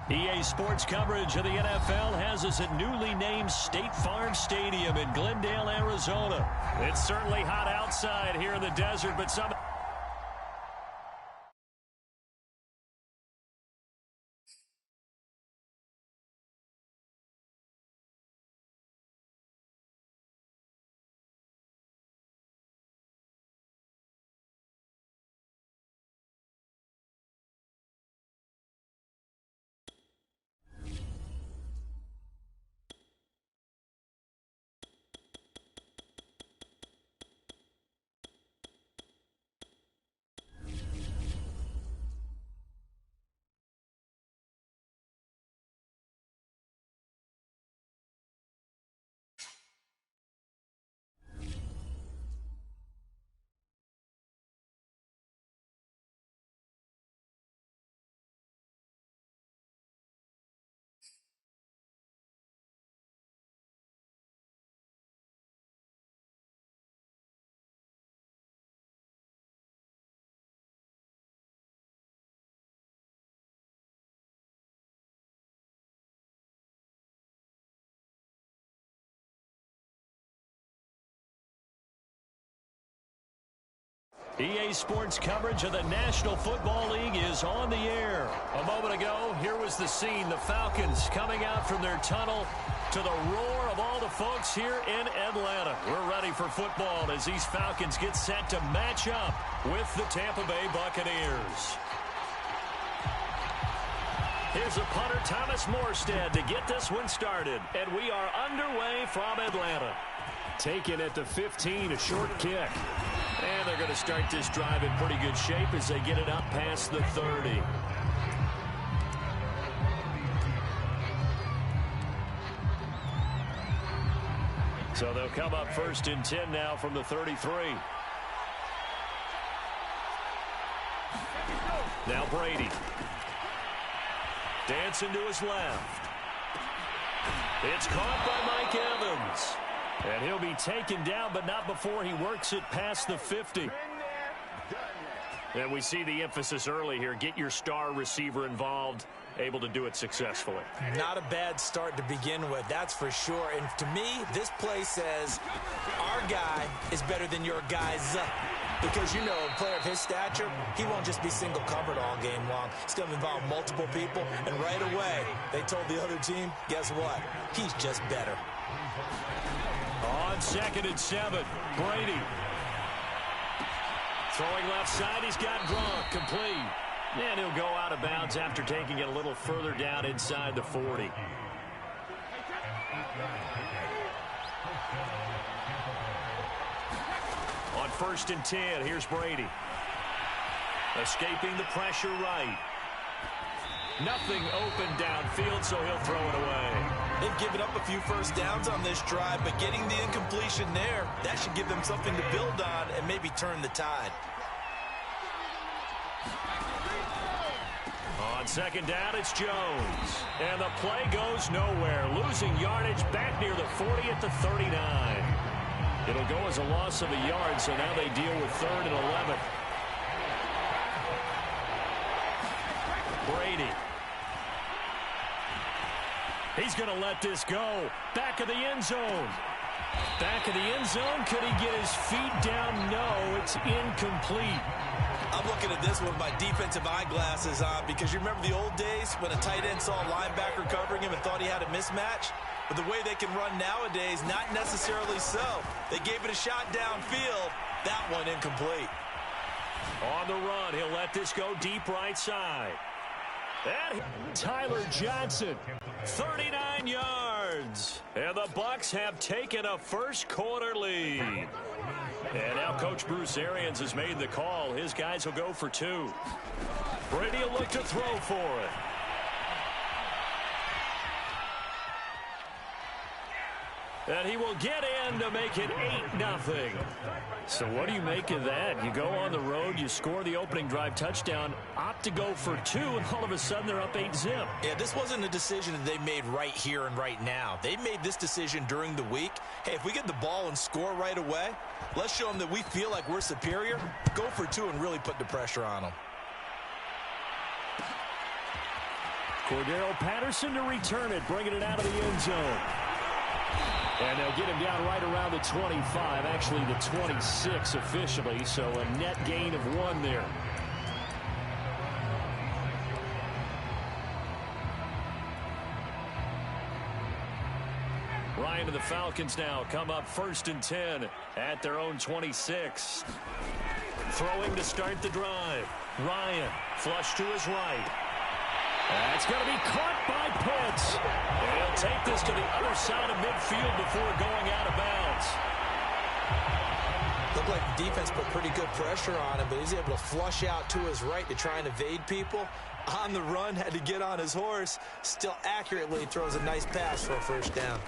EA Sports coverage of the NFL has us at newly named State Farm Stadium in Glendale, Arizona. It's certainly hot outside here in the desert, but some... EA Sports coverage of the National Football League is on the air. A moment ago, here was the scene. The Falcons coming out from their tunnel to the roar of all the folks here in Atlanta. We're ready for football as these Falcons get set to match up with the Tampa Bay Buccaneers. Here's a punter, Thomas Morstead, to get this one started. And we are underway from Atlanta. Taken at the 15, a short kick. And they're going to start this drive in pretty good shape as they get it up past the 30. So they'll come up 1st and 10 now from the 33. Now Brady. Dancing to his left. It's caught by Mike Evans. And he'll be taken down, but not before he works it past the 50. And we see the emphasis early here. Get your star receiver involved, able to do it successfully. Not a bad start to begin with, that's for sure. And to me, this play says our guy is better than your guy's. Because, you know, a player of his stature, he won't just be single covered all game long. It's going to involve multiple people. And right away, they told the other team, guess what? He's just better. On 2nd and 7, Brady. Throwing left side, he's got Gronk, complete. And he'll go out of bounds after taking it a little further down inside the 40. On 1st and 10, here's Brady. Escaping the pressure right. Nothing open downfield, so he'll throw it away. They've given up a few first downs on this drive, but getting the incompletion there, that should give them something to build on and maybe turn the tide. On 2nd down, it's Jones. And the play goes nowhere. Losing yardage back near the 40 at the 39. It'll go as a loss of a yard, so now they deal with 3rd and 11. Brady. He's going to let this go. Back of the end zone. Back of the end zone. Could he get his feet down? No, it's incomplete. I'm looking at this with my defensive eyeglasses on because you remember the old days when a tight end saw a linebacker covering him and thought he had a mismatch? But the way they can run nowadays, not necessarily so. They gave it a shot downfield. That one incomplete. On the run, he'll let this go deep right side. And Tyler Johnson, 39 yards. And the Bucs have taken a first-quarter lead. And now Coach Bruce Arians has made the call. His guys will go for 2. Brady will look to throw for it. And he will get in to make it 8-0. So what do you make of that? You go on the road, you score the opening drive touchdown, opt to go for 2, and all of a sudden they're up 8-zip. Yeah, this wasn't a decision that they made right here and right now. They made this decision during the week. Hey, if we get the ball and score right away, let's show them that we feel like we're superior. Go for 2 and really put the pressure on them. Cordero Patterson to return it, bringing it out of the end zone. And they'll get him down right around the 25, actually the 26 officially, so a net gain of 1 there. Ryan and the Falcons now come up 1st and 10 at their own 26. Throwing to start the drive. Ryan, flush to his right. That's going to be caught by Pitts. And he'll take this to the other side of midfield before going out of bounds. Looked like the defense put pretty good pressure on him, but he's able to flush out to his right to try and evade people. On the run, had to get on his horse. Still accurately throws a nice pass for a 1st down.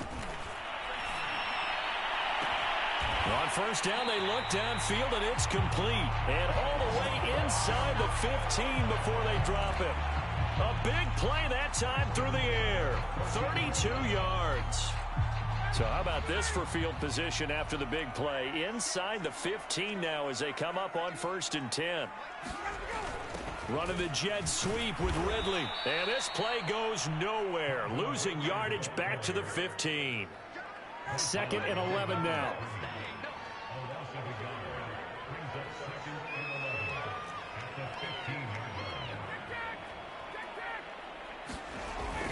On 1st down, they look downfield, and it's complete. And all the way inside the 15 before they drop him. A big play that time through the air. 32 yards. So how about this for field position after the big play? Inside the 15 now as they come up on 1st and 10. Running the jet sweep with Ridley. And this play goes nowhere. Losing yardage back to the 15. 2nd and 11 now.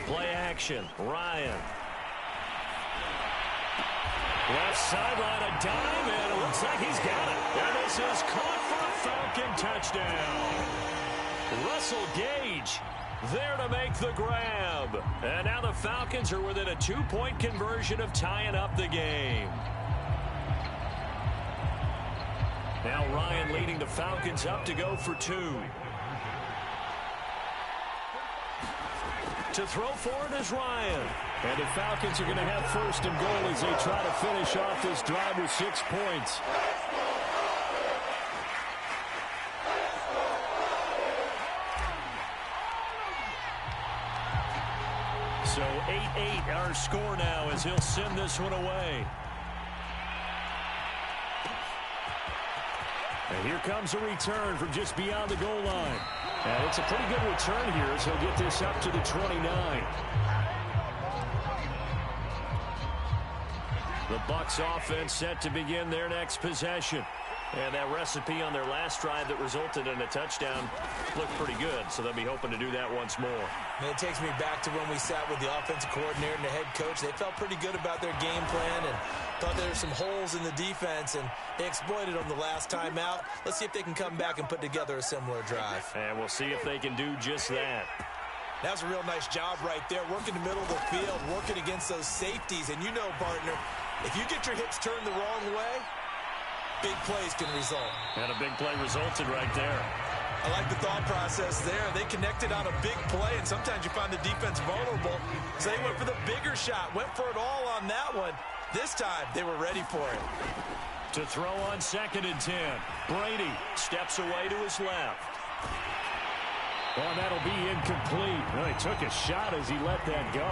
Play action. Ryan. Left sideline, a dime, and it looks like he's got it. And this is caught for a Falcon touchdown. Russell Gage there to make the grab. And now the Falcons are within a 2-point conversion of tying up the game. Now Ryan leading the Falcons up to go for 2. To throw for it is Ryan. And the Falcons are going to have 1st and goal as they try to finish off this drive with 6 points. So 8-8 our score now as he'll send this one away. And here comes a return from just beyond the goal line. And it's a pretty good return here as he'll get this up to the 29. The Bucs offense set to begin their next possession. And that recipe on their last drive that resulted in a touchdown looked pretty good, so they'll be hoping to do that once more. And it takes me back to when we sat with the offensive coordinator and the head coach. They felt pretty good about their game plan and thought there were some holes in the defense, and they exploited them the last time out. Let's see if they can come back and put together a similar drive. And we'll see if they can do just that. That was a real nice job right there, working the middle of the field, working against those safeties. And you know, partner, if you get your hips turned the wrong way, big plays can result. And a big play resulted right there. I like the thought process there. They connected on a big play, and sometimes you find the defense vulnerable. So they went for the bigger shot, went for it all on that one. This time, they were ready for it. To throw on 2nd and 10. Brady steps away to his left. Oh, and that'll be incomplete. Well, he took a shot as he let that go.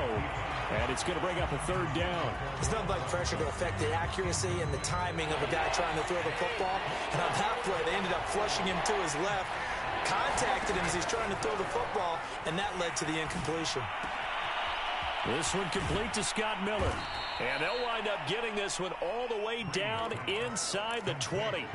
And it's going to bring up a 3rd down. It's nothing like pressure to affect the accuracy and the timing of a guy trying to throw the football. And on that play, they ended up flushing him to his left, contacted him as he's trying to throw the football, and that led to the incompletion. This one complete to Scott Miller. And they'll wind up getting this one all the way down inside the 20.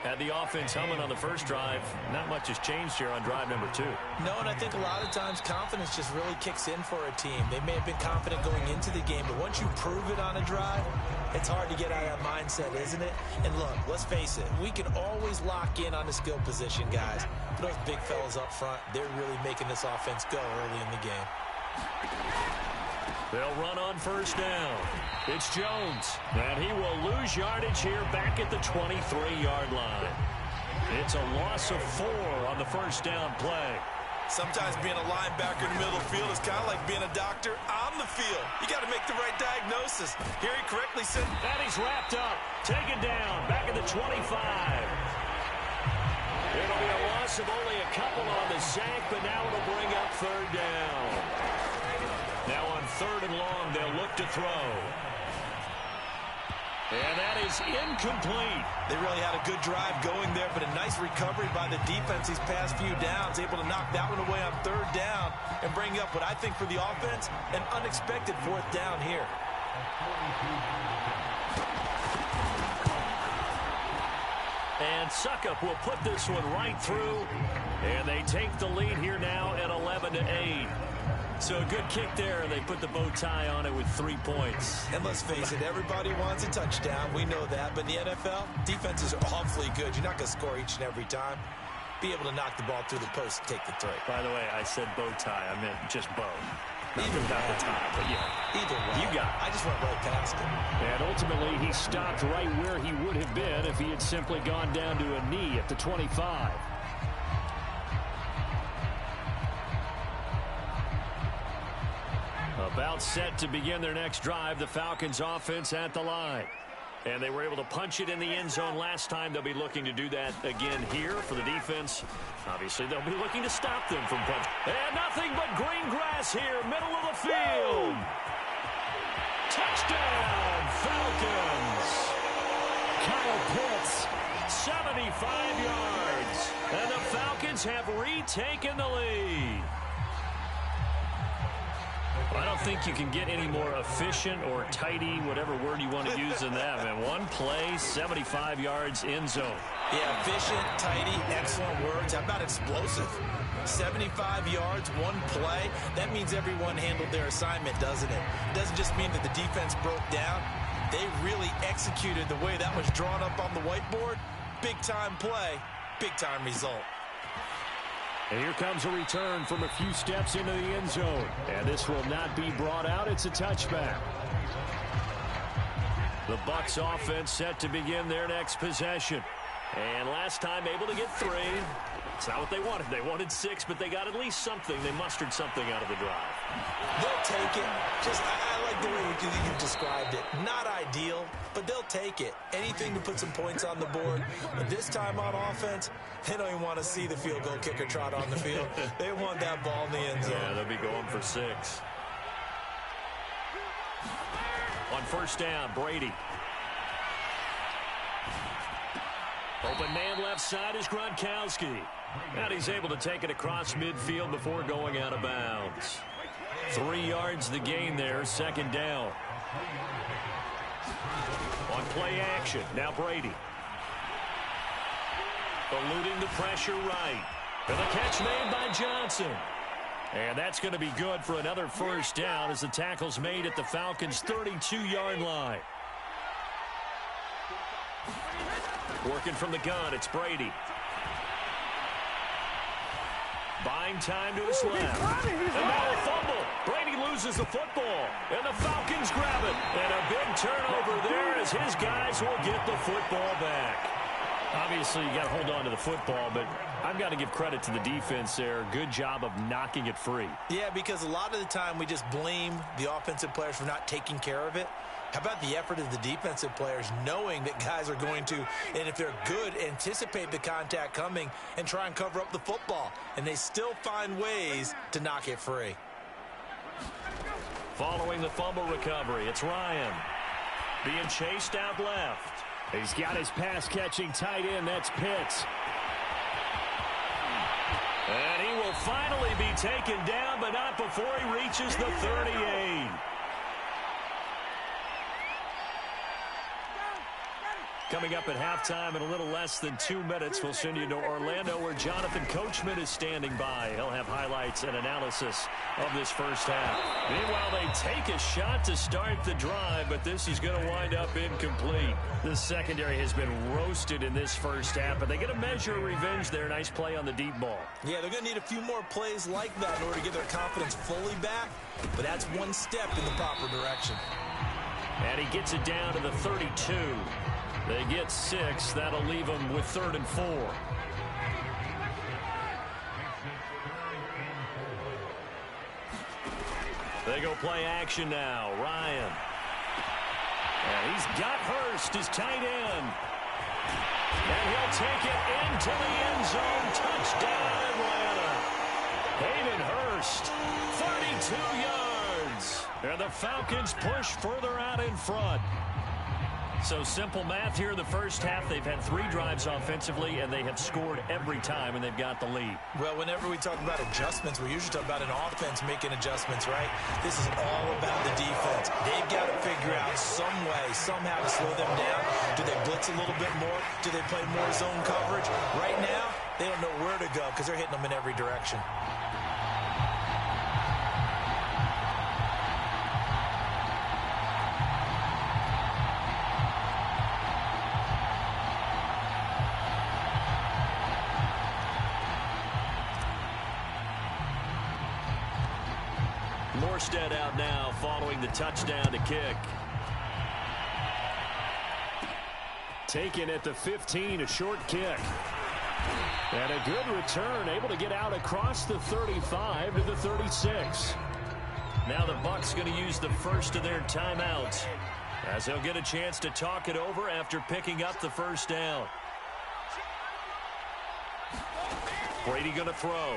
Had the offense humming on the first drive. Not much has changed here on drive number 2. No, and I think a lot of times confidence just really kicks in for a team. They may have been confident going into the game, but once you prove it on a drive, it's hard to get out of that mindset, isn't it? And look, let's face it, we can always lock in on the skill position, guys. But those big fellas up front, they're really making this offense go early in the game. They'll run on 1st down. It's Jones, and he will lose yardage here back at the 23-yard line. It's a loss of 4 on the 1st down play. Sometimes being a linebacker in the middle of the field is kind of like being a doctor on the field. You got to make the right diagnosis. Here he correctly said. And he's wrapped up, taken down, back at the 25. It'll be a loss of only a couple on the sack, but now it'll bring up 3rd down. Now on 3rd and long, they'll look to throw. And that is incomplete. They really had a good drive going there, but a nice recovery by the defense these past few downs, able to knock that one away on third down and bring up what I think for the offense, an unexpected fourth down here. And Succop will put this one right through, and they take the lead here now at 11-8. So a good kick there, and they put the bow tie on it with 3 points. And let's face it, everybody wants a touchdown. We know that. But in the NFL, defenses are awfully good. You're not going to score each and every time. Be able to knock the ball through the post and take the three. By the way, I said bow tie. I meant just bow. Not the tie, but yeah. Either way. You got it. I just went right past him. And ultimately, he stopped right where he would have been if he had simply gone down to a knee at the 25. About set to begin their next drive, the Falcons offense at the line. And they were able to punch it in the end zone last time. They'll be looking to do that again here for the defense. Obviously, they'll be looking to stop them from punching. And nothing but green grass here, middle of the field. Touchdown, Falcons. Kyle Pitts, 75 yards. And the Falcons have retaken the lead. I don't think you can get any more efficient or tidy, whatever word you want to use in that, man. One play, 75 yards, end zone. Yeah, efficient, tidy, excellent words. How about explosive? 75 yards, one play. That means everyone handled their assignment, doesn't it? It doesn't just mean that the defense broke down. They really executed the way that was drawn up on the whiteboard. Big-time play, big-time result. And here comes a return from a few steps into the end zone. And this will not be brought out. It's a touchback. The Bucs offense set to begin their next possession. And last time able to get 3. It's not what they wanted. They wanted 6, but they got at least something. They mustered something out of the drive. They'll take it. I like the way you described it. Not ideal, but they'll take it. Anything to put some points on the board. But this time on offense, they don't even want to see the field goal kicker trot on the field. They want that ball in the end zone. Yeah, they'll be going for 6. On first down, Brady. Open man left side is Gronkowski. And he's able to take it across midfield before going out of bounds. 3 yards the gain there, second down. On play action, now Brady. Eluding the pressure right. And the catch made by Johnson. And that's going to be good for another first down as the tackle's made at the Falcons' 32-yard line. Working from the gun, it's Brady. Buying time to his left. And now a fumble. Brady loses the football. And the Falcons grab it. And a big turnover there as his guys will get the football back. Obviously, you got to hold on to the football, but I've got to give credit to the defense there. Good job of knocking it free. Yeah, because a lot of the time we just blame the offensive players for not taking care of it. How about the effort of the defensive players knowing that guys are going to, and if they're good, anticipate the contact coming and try and cover up the football. And they still find ways to knock it free. Following the fumble recovery, it's Ryan. Being chased out left. He's got his pass-catching tight end. That's Pitts. And he will finally be taken down, but not before he reaches the 38. Coming up at halftime in a little less than 2 minutes, we'll send you to Orlando where Jonathan Coachman is standing by. He'll have highlights and analysis of this first half. Meanwhile, they take a shot to start the drive, but this is going to wind up incomplete. The secondary has been roasted in this first half, but they get a measure of revenge there. Nice play on the deep ball. Yeah, they're going to need a few more plays like that in order to get their confidence fully back, but that's one step in the proper direction. And he gets it down to the 32. They get 6. That'll leave them with 3rd and 4. They go play action now. Ryan. And he's got Hurst, his tight end. And he'll take it into the end zone. Touchdown, Atlanta. Hayden Hurst, 32 yards. And the Falcons push further out in front. So simple math here in the first half. They've had 3 drives offensively, and they have scored every time, and they've got the lead. Well, whenever we talk about adjustments, we usually talk about an offense making adjustments, right? This is all about the defense. They've got to figure out some way, somehow to slow them down. Do they blitz a little bit more? Do they play more zone coverage? Right now, they don't know where to go because they're hitting them in every direction. Morstead out now following the touchdown to kick. Taken at the 15, a short kick. And a good return, able to get out across the 35 to the 36. Now the Bucs going to use the first of their timeouts, as they'll get a chance to talk it over after picking up the first down. Brady going to throw.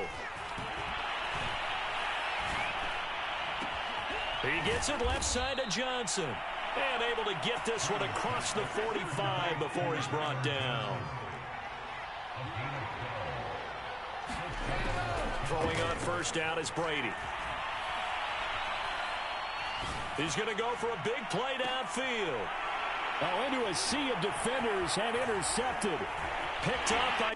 He gets it left side to Johnson. And able to get this one across the 45 before he's brought down. Throwing on first down is Brady. He's going to go for a big play downfield. Oh, into a sea of defenders and intercepted. Picked up by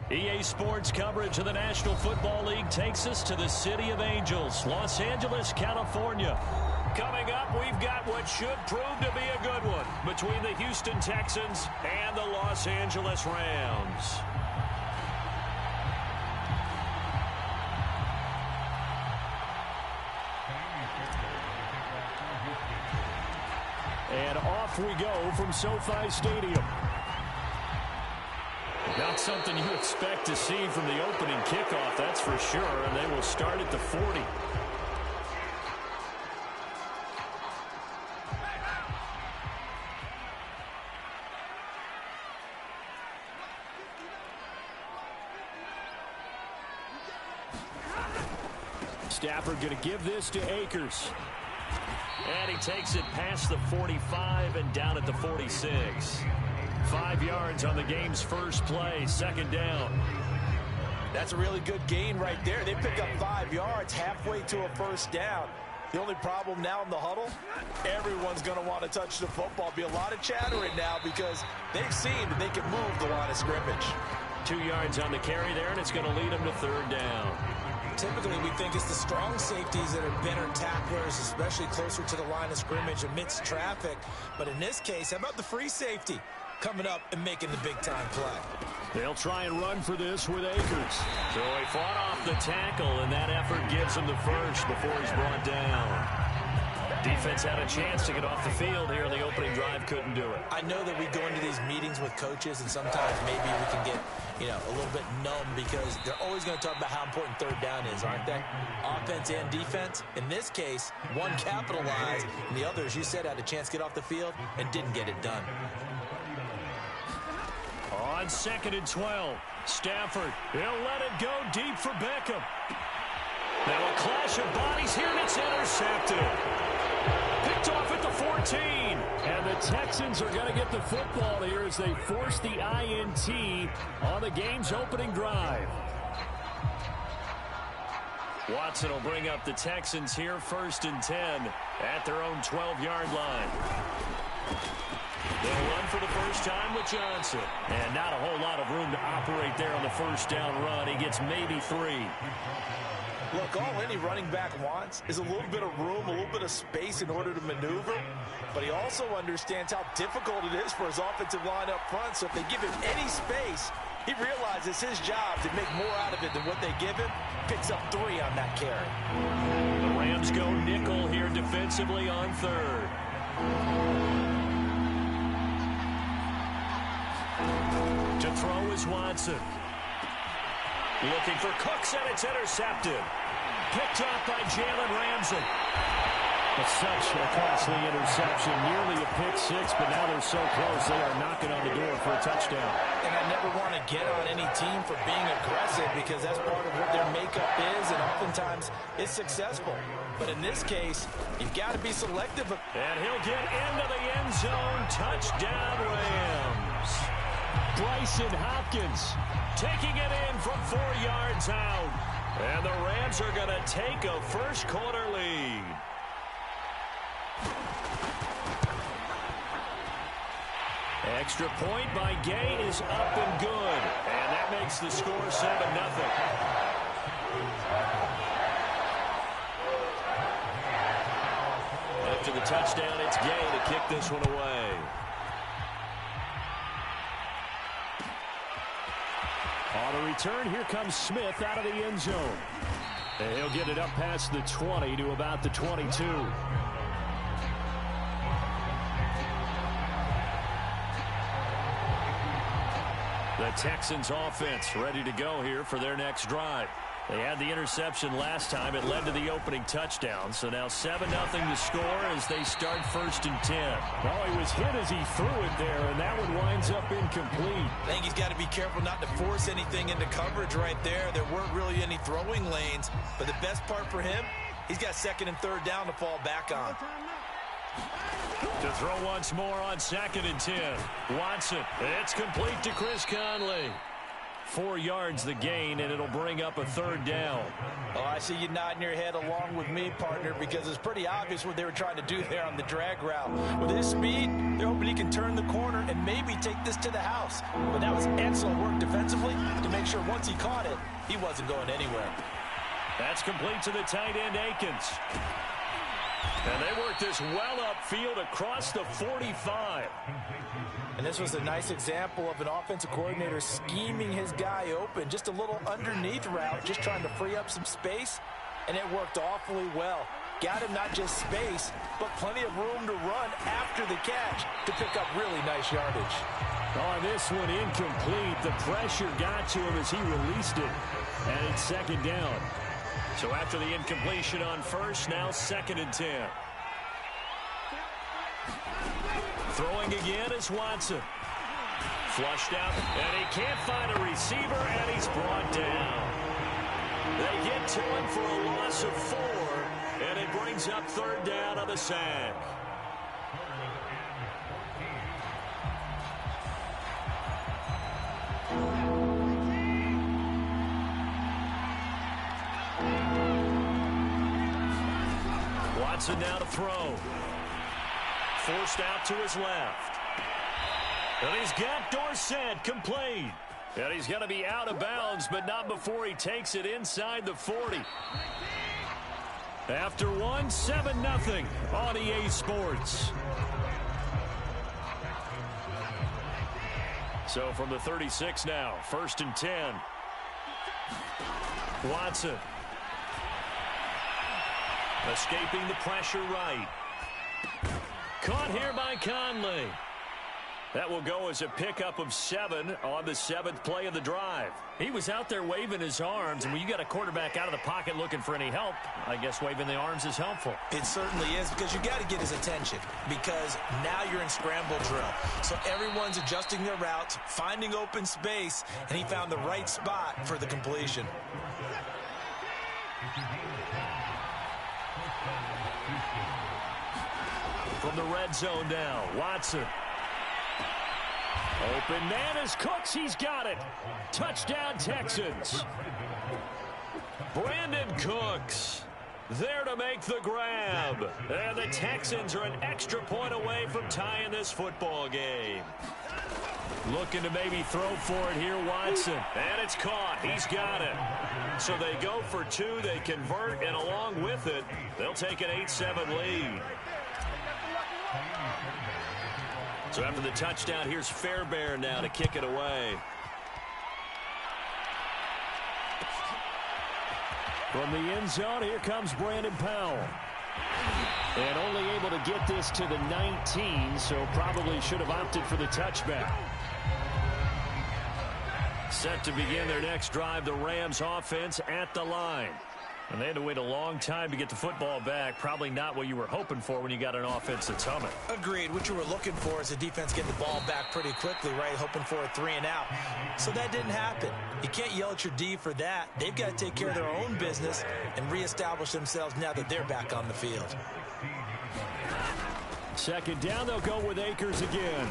EA Sports coverage of the National Football League takes us to the City of Angels, Los Angeles, California. Coming up, we've got what should prove to be a good one between the Houston Texans and the Los Angeles Rams. And off we go from SoFi Stadium. Not something you expect to see from the opening kickoff, that's for sure, and they will start at the 40. Stafford going to give this to Akers. And he takes it past the 45 and down at the 46. 5 yards on the game's first play, second down. That's a really good gain right there. They pick up 5 yards halfway to a first down. The only problem now in the huddle, everyone's going to want to touch the football. Be a lot of chattering now because they've seen that they can move the line of scrimmage. 2 yards on the carry there, and it's going to lead them to third down. Typically, we think it's the strong safeties that are better tacklers, especially closer to the line of scrimmage amidst traffic. But in this case, how about the free safety coming up and making the big-time play? They'll try and run for this with Akers. So he fought off the tackle, and that effort gives him the first before he's brought down. Defense had a chance to get off the field here in the opening drive, couldn't do it. I know that we go into these meetings with coaches, and sometimes maybe we can get, a little bit numb because they're always going to talk about how important third down is, aren't they? Offense and defense. In this case, one capitalized, and the other, as you said, had a chance to get off the field and didn't get it done. On 2nd and 12, Stafford, he'll let it go deep for Beckham. Now a clash of bodies here, and it's intercepted. Picked off at the 14. And the Texans are going to get the football here as they force the INT on the game's opening drive. Watson will bring up the Texans here 1st and 10 at their own 12-yard line. They'll run for the first time with Johnson. And not a whole lot of room to operate there on the first down run. He gets maybe 3. Look, all any running back wants is a little bit of room, a little bit of space in order to maneuver. But he also understands how difficult it is for his offensive line up front. So if they give him any space, he realizes his job to make more out of it than what they give him. Picks up 3 on that carry. The Rams go nickel here defensively on 3rd. To throw is Watson. Looking for Cooks, and it's intercepted. Picked off by Jalen Ramsey. It's such a costly interception. Nearly a pick 6, but now they're so close they are knocking on the door for a touchdown. And I never want to get on any team for being aggressive because that's part of what their makeup is, and oftentimes it's successful. But in this case, you've got to be selective. And he'll get into the end zone. Touchdown, Rams. Bryson Hopkins taking it in from 4 yards out. And the Rams are going to take a first-quarter lead. Extra point by Gay is up and good. And that makes the score 7-0. After the touchdown, it's Gay to kick this one away. On the return, here comes Smith out of the end zone. And he'll get it up past the 20 to about the 22. The Texans offense ready to go here for their next drive. They had the interception last time. It led to the opening touchdown. So now 7-0 to score as they start 1st and 10. Well, he was hit as he threw it there, and that one winds up incomplete. I think he's got to be careful not to force anything into coverage right there. There weren't really any throwing lanes. But the best part for him, he's got 2nd and 3rd down to fall back on. To throw once more on 2nd and 10. Watson, it's complete to Chris Conley. 4 yards the gain, and it'll bring up a third down. Oh, I see you nodding your head along with me, partner, because it's pretty obvious what they were trying to do there on the drag route. With his speed, they're hoping he can turn the corner and maybe take this to the house. But that was excellent work defensively to make sure once he caught it, he wasn't going anywhere. That's complete to the tight end, Akins. And they work this well upfield across the 45. And this was a nice example of an offensive coordinator scheming his guy open. Just a little underneath route, just trying to free up some space, and it worked awfully well. Got him not just space, but plenty of room to run after the catch to pick up really nice yardage. On this one, incomplete. The pressure got to him as he released it, and it's second down. So after the incompletion on first, now 2nd and 10. Throwing again is Watson. Flushed out, and he can't find a receiver, and he's brought down. They get to him for a loss of 4, and it brings up third down on the sack. Watson now to throw. Forced out to his left. And he's got Dorsett complete. And he's going to be out of bounds, but not before he takes it inside the 40. After one, 7-0 on EA Sports. So from the 36 now, 1st and 10. Watson. Escaping the pressure right. Caught here by Conley. That will go as a pickup of 7 on the 7th play of the drive. He was out there waving his arms, and when you got a quarterback out of the pocket looking for any help, I guess waving the arms is helpful. It certainly is, because you got to get his attention, because now you're in scramble drill. So everyone's adjusting their routes, finding open space, and he found the right spot for the completion. From the red zone now, Watson. Open man is Cooks. He's got it. Touchdown, Texans. Brandon Cooks there to make the grab. And the Texans are an extra point away from tying this football game. Looking to maybe throw for it here, Watson. And it's caught. He's got it. So they go for 2. They convert, and along with it, they'll take an 8-7 lead. So after the touchdown, here's Fairbairn now to kick it away. From the end zone, here comes Brandon Powell. And only able to get this to the 19, so probably should have opted for the touchback. Set to begin their next drive, the Rams offense at the line. And they had to wait a long time to get the football back. Probably not what you were hoping for when you got an offense that's humming. Agreed. What you were looking for is the defense getting the ball back pretty quickly, right? Hoping for a 3 and out. So that didn't happen. You can't yell at your D for that. They've got to take care of their own business and reestablish themselves now that they're back on the field. Second down, they'll go with Akers again.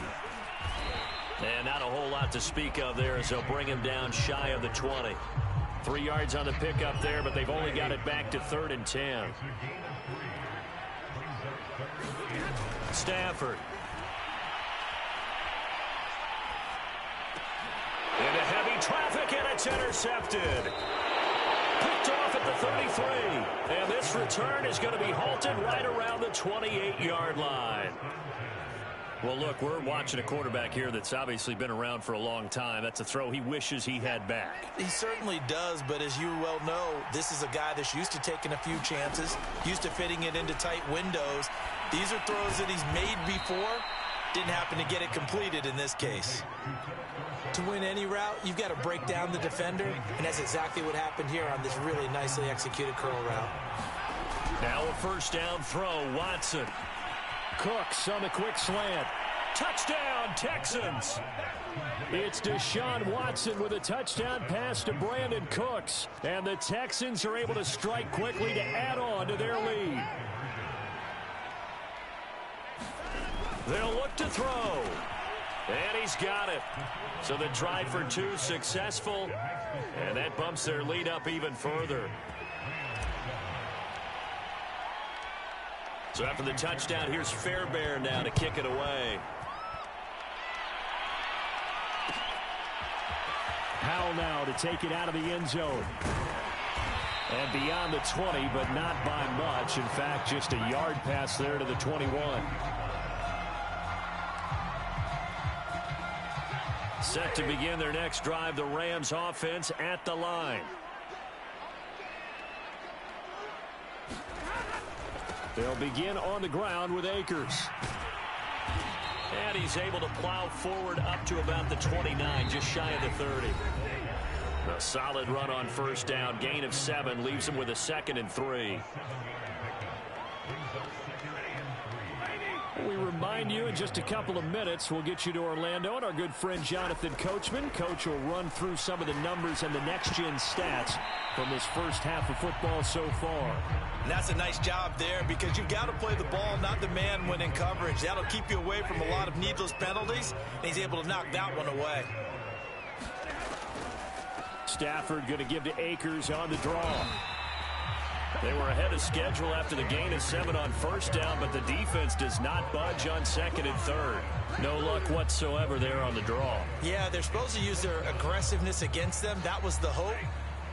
And not a whole lot to speak of there as they'll bring him down shy of the 20. 3 yards on the pickup there, but they've only got it back to 3rd and 10. Stafford. Into heavy traffic, and it's intercepted. Picked off at the 33. And this return is going to be halted right around the 28-yard line. Well, look, we're watching a quarterback here that's obviously been around for a long time. That's a throw he wishes he had back. He certainly does, but as you well know, this is a guy that's used to taking a few chances, used to fitting it into tight windows. These are throws that he's made before. Didn't happen to get it completed in this case. To win any route, you've got to break down the defender, and that's exactly what happened here on this really nicely executed curl route. Now a first down throw, Watson. Cooks on the quick slant. Touchdown, Texans. It's Deshaun Watson with a touchdown pass to Brandon Cooks. And the Texans are able to strike quickly to add on to their lead. They'll look to throw. And he's got it. So the try for two successful, and that bumps their lead up even further. So after the touchdown, here's Fairbairn now to kick it away. Howell now to take it out of the end zone. And beyond the 20, but not by much. In fact, just a yard pass there to the 21. Set to begin their next drive, the Rams offense at the line. They'll begin on the ground with Akers. And he's able to plow forward up to about the 29, just shy of the 30. A solid run on first down. Gain of 7 leaves him with a 2nd and 3. We remind you in just a couple of minutes we'll get you to Orlando and our good friend Jonathan Coachman. Coach will run through some of the numbers and the next-gen stats from this first half of football so far. And that's a nice job there because you've got to play the ball, not the man when in coverage. That'll keep you away from a lot of needless penalties, and he's able to knock that one away. Stafford going to give to Akers on the draw. They were ahead of schedule after the gain of 7 on first down, but the defense does not budge on 2nd and 3rd. No luck whatsoever there on the draw. Yeah, they're supposed to use their aggressiveness against them. That was the hope.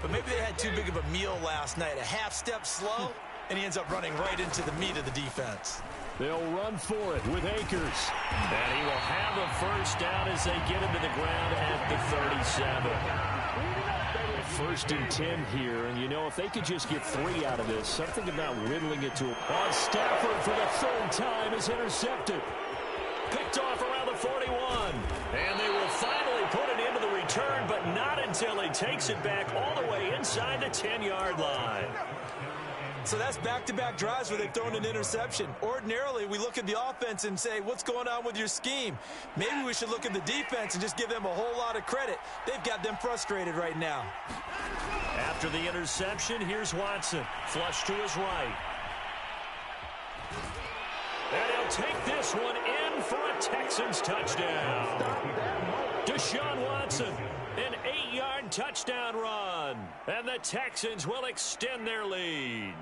But maybe they had too big of a meal last night. A half step slow, and he ends up running right into the meat of the defense. They'll run for it with Akers. And he will have a first down as they get him to the ground at the 37. 1st and 10 here, and you know, if they could just get 3 out of this, something about whittling it to on Stafford for the 3rd time is intercepted. Picked off around the 41. And they will finally put it into the return, but not until he takes it back all the way inside the 10-yard line. So that's back-to-back drives where they've thrown an interception. Ordinarily, we look at the offense and say, what's going on with your scheme? Maybe we should look at the defense and just give them a whole lot of credit. They've got them frustrated right now. After the interception, here's Watson. Flush to his right. And he'll take this one in for a Texans touchdown. Deshaun Watson, an 8-yard touchdown run. And the Texans will extend their lead.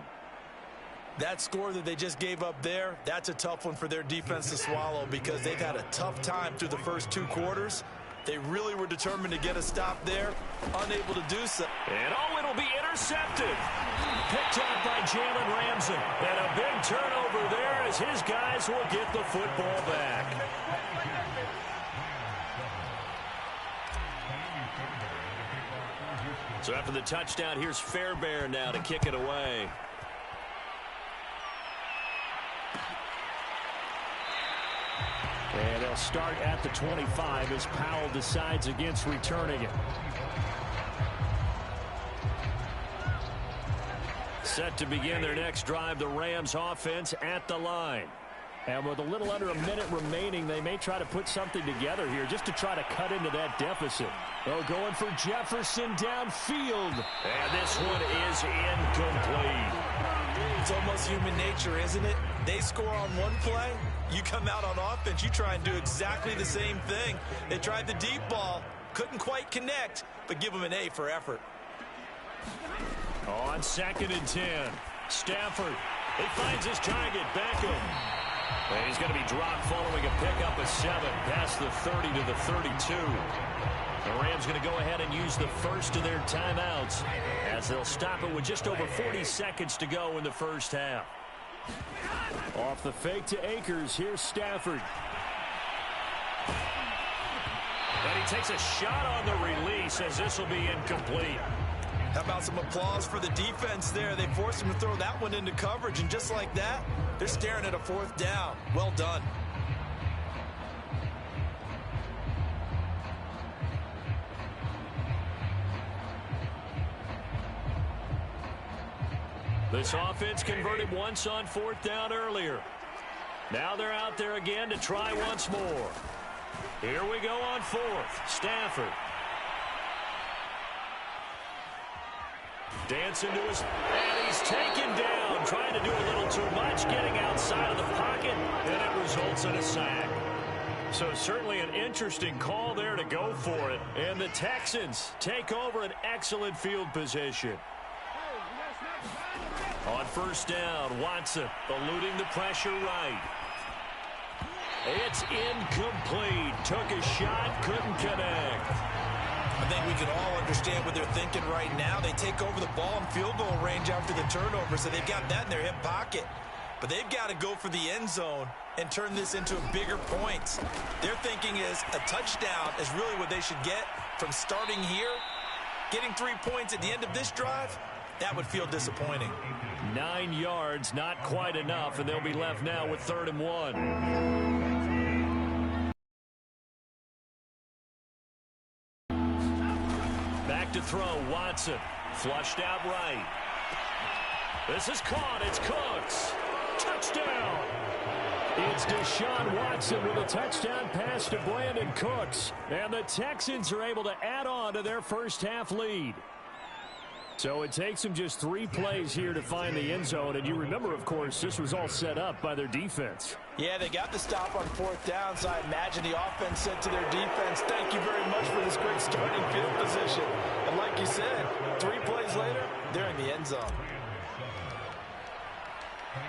That score that they just gave up there, that's a tough one for their defense to swallow because they've had a tough time through the first 2 quarters. They really were determined to get a stop there, unable to do so. And it'll be intercepted. Picked up by Jalen Ramsey. And a big turnover there as his guys will get the football back. So after the touchdown, here's Fairbairn now to kick it away. And they'll start at the 25 as Powell decides against returning it. Set to begin their next drive, the Rams offense at the line. And with a little under a minute remaining, they may try to put something together here just to try to cut into that deficit. They're going for Jefferson downfield. And this one is incomplete. It's almost human nature, isn't it? They score on one play, you come out on offense, you try and do exactly the same thing. They tried the deep ball, couldn't quite connect, but give them an A for effort. On 2nd and 10, Stafford, he finds his target, Beckham. And he's going to be dropped following a pickup of 7 past the 30 to the 32. The Rams going to go ahead and use the first of their timeouts as they'll stop it with just over 40 seconds to go in the first half. Off the fake to Akers, here's Stafford. And he takes a shot on the release as this will be incomplete. How about some applause for the defense there? They forced him to throw that one into coverage, and just like that, they're staring at a 4th down. Well done. This offense converted once on 4th down earlier. Now they're out there again to try once more. Here we go on 4th. Stafford. Dancing to his, and he's taken down, trying to do a little too much, getting outside of the pocket, and it results in a sack. So certainly an interesting call there to go for it. And the Texans take over an excellent field position. On first down, Watson eluding the pressure right. It's incomplete. Took a shot, couldn't connect. I think we can all understand what they're thinking right now. They take over the ball in field goal range after the turnover, so they've got that in their hip pocket. But they've got to go for the end zone and turn this into a bigger point. Their thinking is a touchdown is really what they should get from starting here. Getting 3 points at the end of this drive, that would feel disappointing. 9 yards, not quite enough, and they'll be left now with 3rd and 1. Back to throw, Watson. Flushed out right. This is caught. It's Cooks. Touchdown. It's Deshaun Watson with a touchdown pass to Brandon Cooks. And the Texans are able to add on to their first half lead. So it takes them just 3 plays here to find the end zone. And you remember, of course, this was all set up by their defense. Yeah, they got the stop on 4th down, so I imagine the offense said to their defense, thank you very much for this great starting field position. And like you said, 3 plays later, they're in the end zone.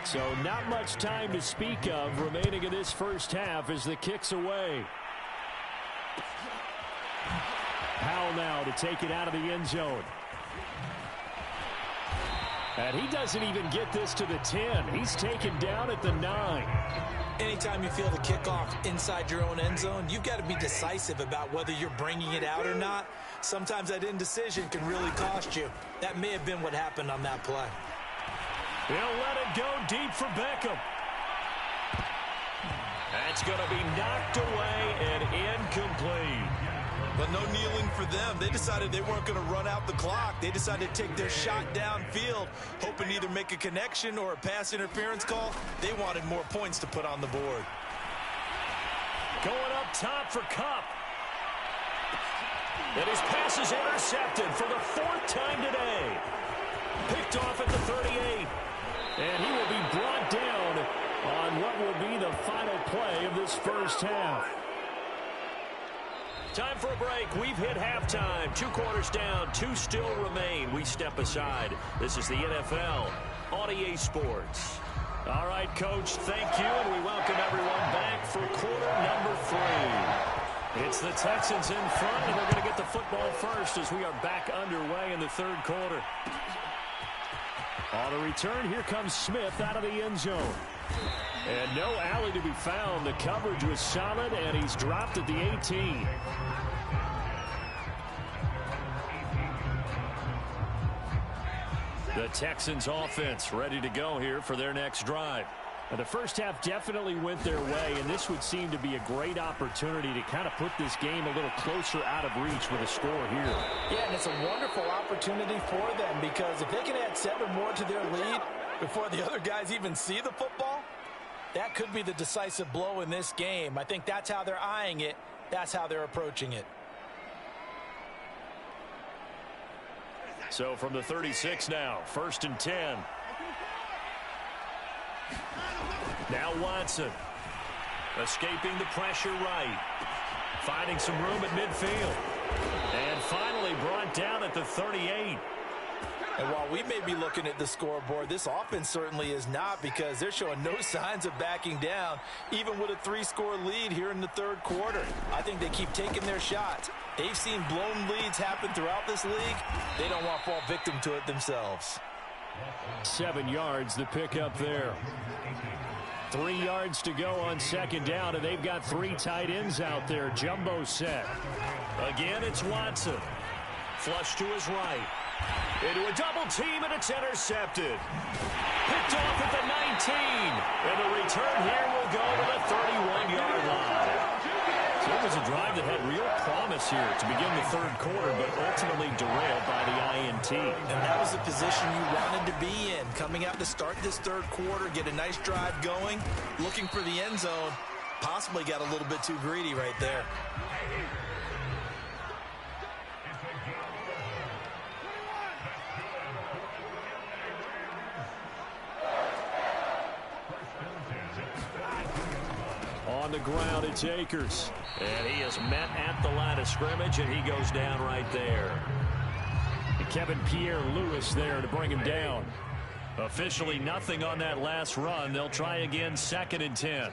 So not much time to speak of remaining in this first half as the kick's away. Powell now to take it out of the end zone. And he doesn't even get this to the 10. He's taken down at the 9. Anytime you feel the kickoff inside your own end zone, you've got to be decisive about whether you're bringing it out or not. Sometimes that indecision can really cost you. That may have been what happened on that play. He'll let it go deep for Beckham. That's going to be knocked away and incomplete. But no kneeling for them. They decided they weren't going to run out the clock. They decided to take their shot downfield, hoping to either make a connection or a pass interference call. They wanted more points to put on the board. Going up top for Kupp. And his pass is intercepted for the 4th time today. Picked off at the 38. And he will be brought down on what will be the final play of this first half. Time for a break. We've hit halftime. 2 quarters down. 2 still remain. We step aside. This is the NFL on EA Sports. All right, Coach, thank you, and we welcome everyone back for quarter number 3. It's the Texans in front, and they're going to get the football first as we are back underway in the 3rd quarter. On the return, here comes Smith out of the end zone. And no alley to be found. The coverage was solid, and he's dropped at the 18. The Texans offense ready to go here for their next drive. And the first half definitely went their way, and this would seem to be a great opportunity to kind of put this game a little closer out of reach with a score here. Yeah, and it's a wonderful opportunity for them because if they can add 7 more to their lead before the other guys even see the football, that could be the decisive blow in this game. I think that's how they're eyeing it. That's how they're approaching it. So from the 36 now, 1st and 10. Now Watson, escaping the pressure right, finding some room at midfield, and finally brought down at the 38. And while we may be looking at the scoreboard, this offense certainly is not because they're showing no signs of backing down, even with a 3-score lead here in the 3rd quarter. I think they keep taking their shots. They've seen blown leads happen throughout this league. They don't want to fall victim to it themselves. 7 yards the pick up there. 3 yards to go on 2nd down, and they've got 3 tight ends out there. Jumbo set. Again, it's Watson. Flush to his right. Into a double team, and it's intercepted. Picked off at the 19. And the return here will go to the 31-yard line. So it was a drive that had real promise here to begin the 3rd quarter, but ultimately derailed by the INT. And that was the position you wanted to be in. Coming out to start this 3rd quarter, get a nice drive going, looking for the end zone. Possibly got a little bit too greedy right there. On on the ground. It's Akers. And he is met at the line of scrimmage, and he goes down right there. Kevin Pierre-Louis there to bring him down. Officially nothing on that last run. They'll try again, 2nd and 10.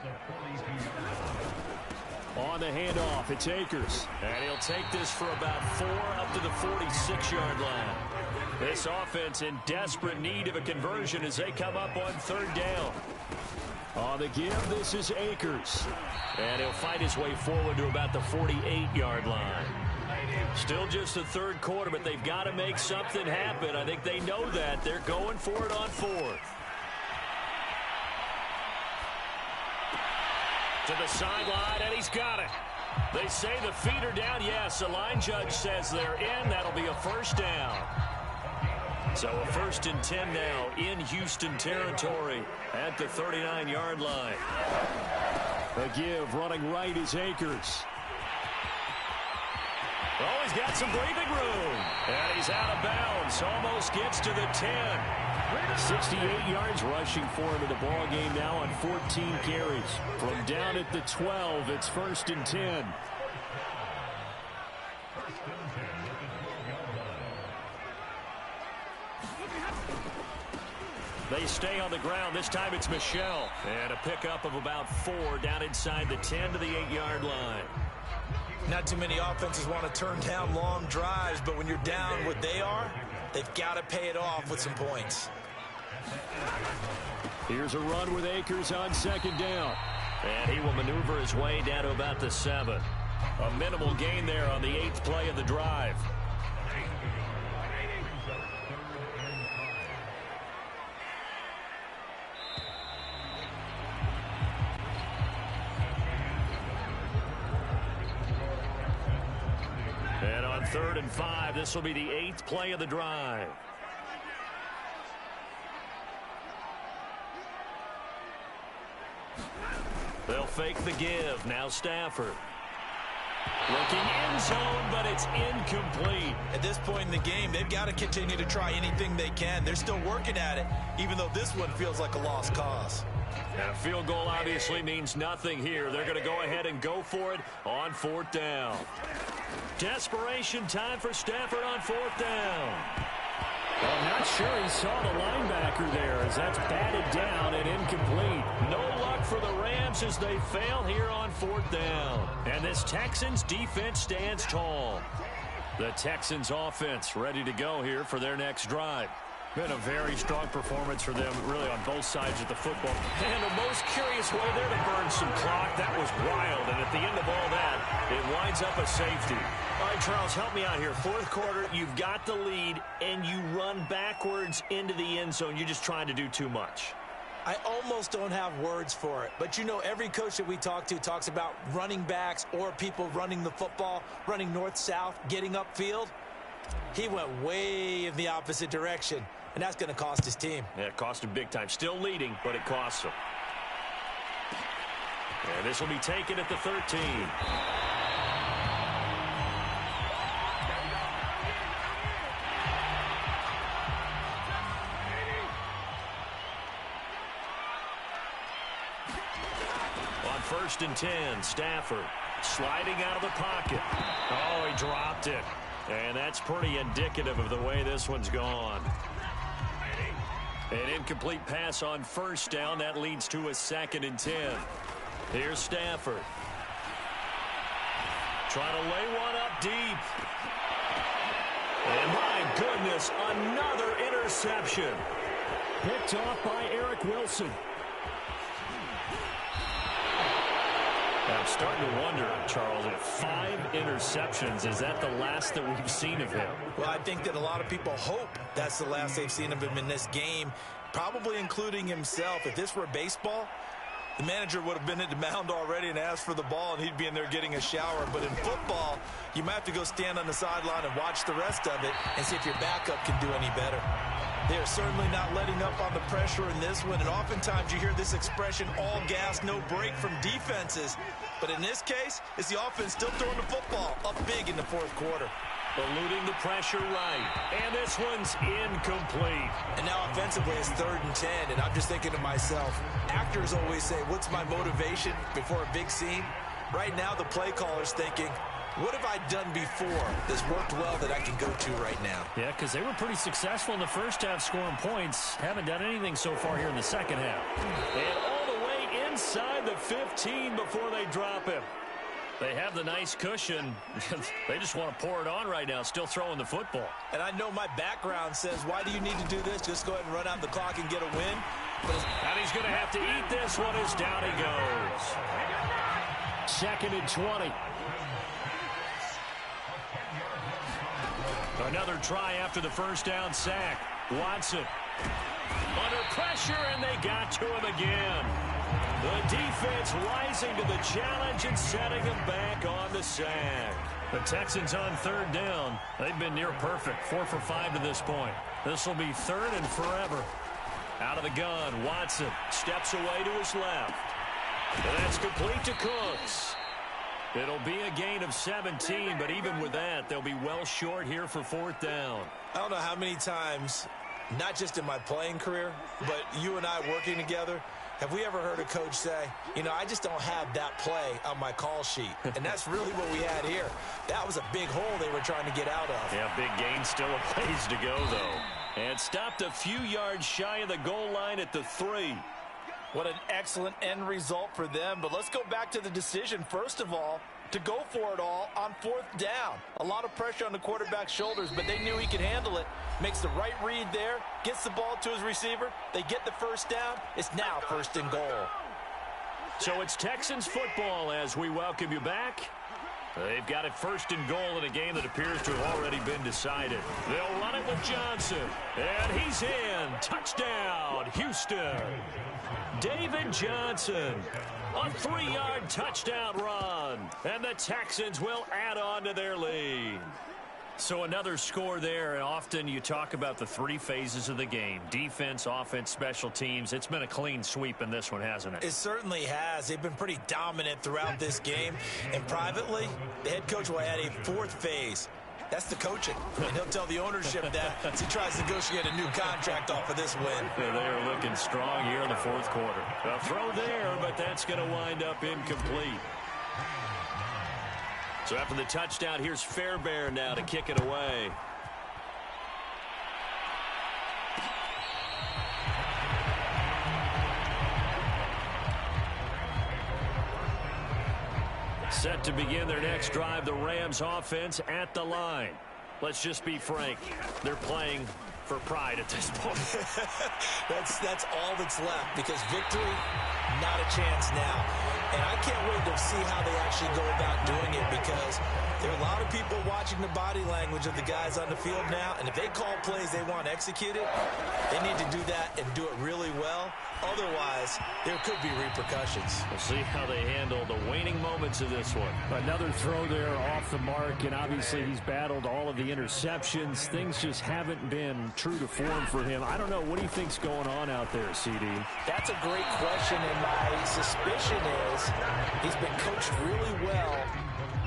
On the handoff, it's Akers. And he'll take this for about 4 up to the 46-yard line. This offense in desperate need of a conversion as they come up on 3rd down. On the give, this is Akers. And he'll fight his way forward to about the 48-yard line. Still just the 3rd quarter, but they've got to make something happen. I think they know that. They're going for it on 4th. To the sideline, and he's got it. They say the feet are down. Yes, the line judge says they're in. That'll be a 1st down. So a 1st and 10 now in Houston territory at the 39-yard line. The give, running right is Akers. Oh, he's got some breathing room. And he's out of bounds. Almost gets to the 10. 68 yards rushing for him in the ball game now on 14 carries. From down at the 12, it's 1st and 10. They stay on the ground. This time it's Michel. And a pickup of about 4 down inside the 10 to the 8-yard line. Not too many offenses want to turn down long drives, but when you're down what they are, they've got to pay it off with some points. Here's a run with Akers on 2nd down. And he will maneuver his way down to about the 7. A minimal gain there on the 8th play of the drive. And on 3rd and 5, this will be the 8th play of the drive. They'll fake the give. Now Stafford. Looking end zone, but it's incomplete. At this point in the game, they've got to continue to try anything they can. They're still working at it, even though this one feels like a lost cause. And a field goal obviously means nothing here. They're going to go ahead and go for it on 4th down. Desperation time for Stafford on 4th down. I'm not sure he saw the linebacker there as that's batted down and incomplete. No luck for the Rams as they fail here on 4th down. And this Texans defense stands tall. The Texans offense ready to go here for their next drive. Been a very strong performance for them, really, on both sides of the football. And the most curious way there to burn some clock. That was wild. And at the end of all that, it winds up a safety. All right, Charles, help me out here. 4th quarter, you've got the lead, and you run backwards into the end zone. You're just trying to do too much. I almost don't have words for it. But, you know, every coach that we talk to talks about running backs or people running the football, running north-south, getting upfield. He went way in the opposite direction. And that's going to cost his team. Yeah, it cost him big time. Still leading, but it costs him. And this will be taken at the 13. On 1st and 10, Stafford sliding out of the pocket. Oh, he dropped it. And that's pretty indicative of the way this one's gone. An incomplete pass on 1st down. That leads to a 2nd and 10. Here's Stafford. Trying to lay one up deep. And my goodness, another interception. Picked off by Eric Wilson. I'm starting to wonder, Charles, if 5 interceptions, is that the last that we've seen of him? Well, I think that a lot of people hope that's the last they've seen of him in this game, probably including himself. If this were baseball, the manager would have been at the mound already and asked for the ball, and he'd be in there getting a shower. But in football, you might have to go stand on the sideline and watch the rest of it and see if your backup can do any better. They are certainly not letting up on the pressure in this one, and oftentimes you hear this expression, all gas, no break from defenses. But in this case, it's the offense still throwing the football up big in the 4th quarter. Eluding the pressure right. And this one's incomplete. And now offensively it's 3rd and 10, and I'm just thinking to myself, actors always say, what's my motivation before a big scene? Right now the play caller's thinking, what have I done before that's worked well that I can go to right now? Yeah, because they were pretty successful in the first half scoring points. Haven't done anything so far here in the second half. And all the way inside the 15 before they drop him. They have the nice cushion. They just want to pour it on right now, still throwing the football. And I know my background says, why do you need to do this? Just go ahead and run out the clock and get a win. And he's going to have to eat this one as down he goes. 2nd and 20. Another try after the first down sack. Watson under pressure, and they got to him again. The defense rising to the challenge and setting him back on the sack. The Texans on 3rd down. They've been near perfect, 4 for 5 to this point. This will be 3rd and forever. Out of the gun, Watson steps away to his left. And that's complete to Cooks. It'll be a gain of 17, but even with that, they'll be well short here for 4th down. I don't know how many times, not just in my playing career, but you and I working together, have we ever heard a coach say, you know, I just don't have that play on my call sheet. And that's really what we had here. That was a big hole they were trying to get out of. Yeah, big gain, still a ways to go, though. And stopped a few yards shy of the goal line at the 3. What an excellent end result for them. But let's go back to the decision, first of all, to go for it all on 4th down. A lot of pressure on the quarterback's shoulders, but they knew he could handle it. Makes the right read there, gets the ball to his receiver. They get the first down. It's now 1st and goal. So it's Texans football as we welcome you back. They've got it 1st and goal in a game that appears to have already been decided. They'll run it with Johnson. And he's in. Touchdown, Houston. David Johnson. A 3-yard touchdown run. And the Texans will add on to their lead. So another score there, and often you talk about the 3 phases of the game. Defense, offense, special teams. It's been a clean sweep in this one, hasn't it? It certainly has. They've been pretty dominant throughout this game. And privately, the head coach will add a 4th phase. That's the coaching. And he'll tell the ownership that as he tries to negotiate a new contract off of this win. They are looking strong here in the 4th quarter. A throw there, but that's going to wind up incomplete. So after the touchdown, here's Fairbairn now to kick it away. Set to begin their next drive, the Rams offense at the line. Let's just be frank. They're playing for pride at this point. That's all that's left, because victory, not a chance now. And I can't wait to see how they actually go about doing it, because there are a lot of people watching the body language of the guys on the field now, and if they call plays they want executed, they need to do that and do it really well. Otherwise, there could be repercussions. We'll see how they handle the waning moments of this one. Another throw there off the mark, and obviously he's battled all of the interceptions. Things just haven't been true to form for him. I don't know. What do you think's going on out there, CD? That's a great question, and my suspicion is he's been coached really well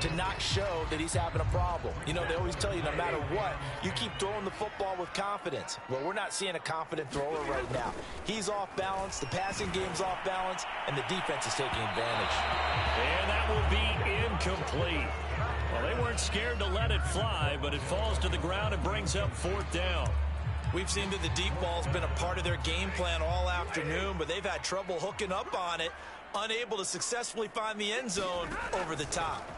to not show that he's having a problem. You know, they always tell you no matter what, you keep throwing the football with confidence. Well, we're not seeing a confident thrower right now. He's off balance, the passing game's off balance, and the defense is taking advantage. And that will be incomplete. Well, they weren't scared to let it fly, but it falls to the ground and brings up 4th down. We've seen that the deep ball's been a part of their game plan all afternoon, but they've had trouble hooking up on it, unable to successfully find the end zone over the top.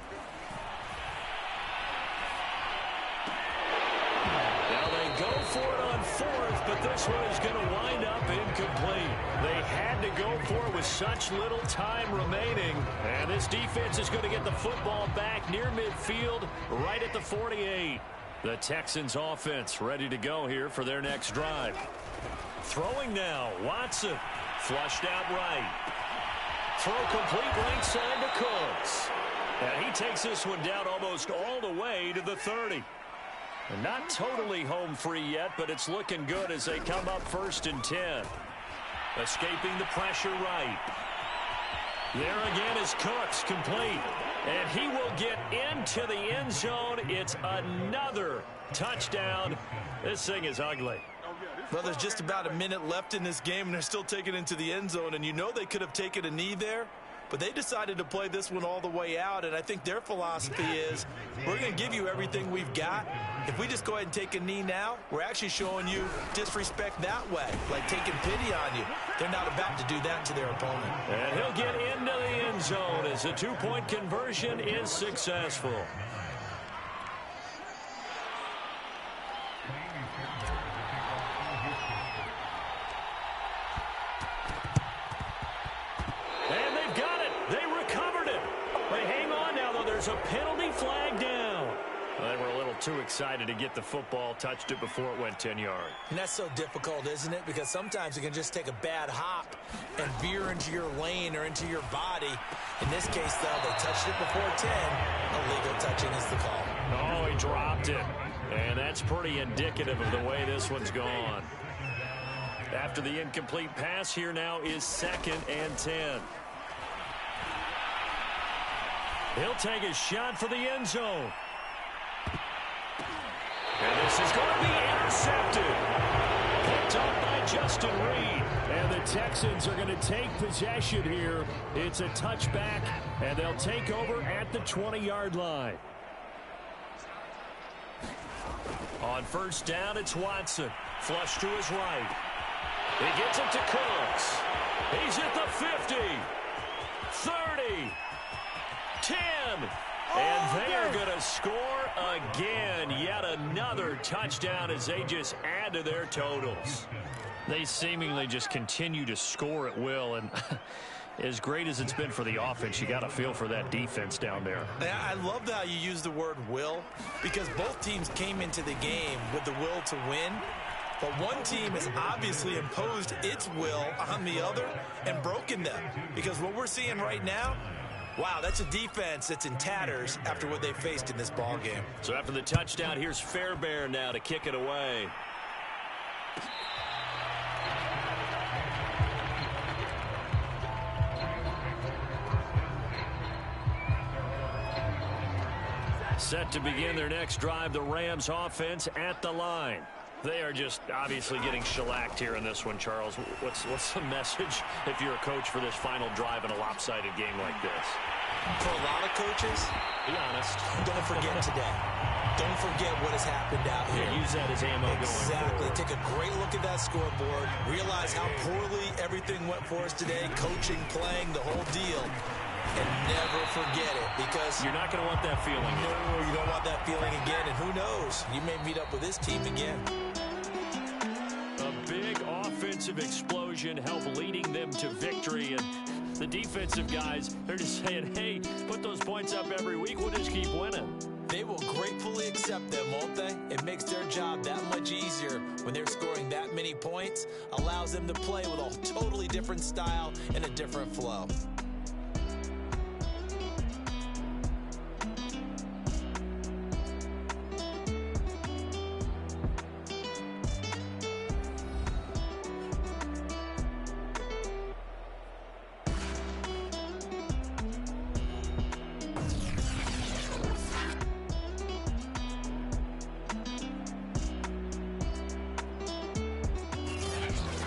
Go for it on 4th, but this one is going to wind up incomplete. They had to go for it with such little time remaining. And this defense is going to get the football back near midfield, right at the 48. The Texans offense ready to go here for their next drive. Throwing now, Watson. Flushed out right. Throw complete right side to Cooks. And he takes this one down almost all the way to the 30. And not totally home free yet, but it's looking good as they come up 1st and 10. Escaping the pressure right. There again is Cooks, complete. And he will get into the end zone. It's another touchdown. This thing is ugly. Well, there's just about a minute left in this game, and they're still taking it into the end zone. And you know they could have taken a knee there, but they decided to play this one all the way out. And I think their philosophy is, we're going to give you everything we've got. If we just go ahead and take a knee now, we're actually showing you disrespect that way, like taking pity on you. They're not about to do that to their opponent. And he'll get into the end zone as the two-point conversion is successful. And they've got it. They recovered it. They hang on now, though. There's a penalty flag down. Well, they were a little too excited to get the football, touched it before it went 10 yards. And that's so difficult, isn't it? Because sometimes you can just take a bad hop and veer into your lane or into your body. In this case, though, they touched it before 10. Illegal touching is the call. Oh, he dropped it. And that's pretty indicative of the way this one's gone. After the incomplete pass, here now is 2nd and 10. He'll take a shot for the end zone. And this is going to be intercepted. Picked up by Justin Reed. And the Texans are going to take possession here. It's a touchback, and they'll take over at the 20-yard line. On first down, it's Watson. Flush to his right. He gets it to Cooks. He's at the 50. 30. 10. And they are going to score again. Yet another touchdown as they just add to their totals. They seemingly just continue to score at will. And as great as it's been for the offense, you got to feel for that defense down there. I love how you use the word will, because both teams came into the game with the will to win. But one team has obviously imposed its will on the other and broken them. Because what we're seeing right now, wow, that's a defense that's in tatters after what they faced in this ball game. So after the touchdown, here's Fairbairn now to kick it away. Set to begin their next drive, the Rams offense at the line. They are just obviously getting shellacked here in this one, Charles. What's the message if you're a coach for this final drive in a lopsided game like this? For a lot of coaches, be honest, don't forget today. Don't forget what has happened out here. Yeah, use that as ammo going forward. Exactly. Take a great look at that scoreboard. Realize how poorly everything went for us today. Coaching, playing, the whole deal. And never forget it, because you're not going to want that feeling. No, you don't want that feeling again. And who knows? You may meet up with this team again. A big offensive explosion helped leading them to victory. And the defensive guys, they're just saying, hey, put those points up every week. We'll just keep winning. They will gratefully accept them, won't they? It makes their job that much easier when they're scoring that many points. Allows them to play with a totally different style and a different flow.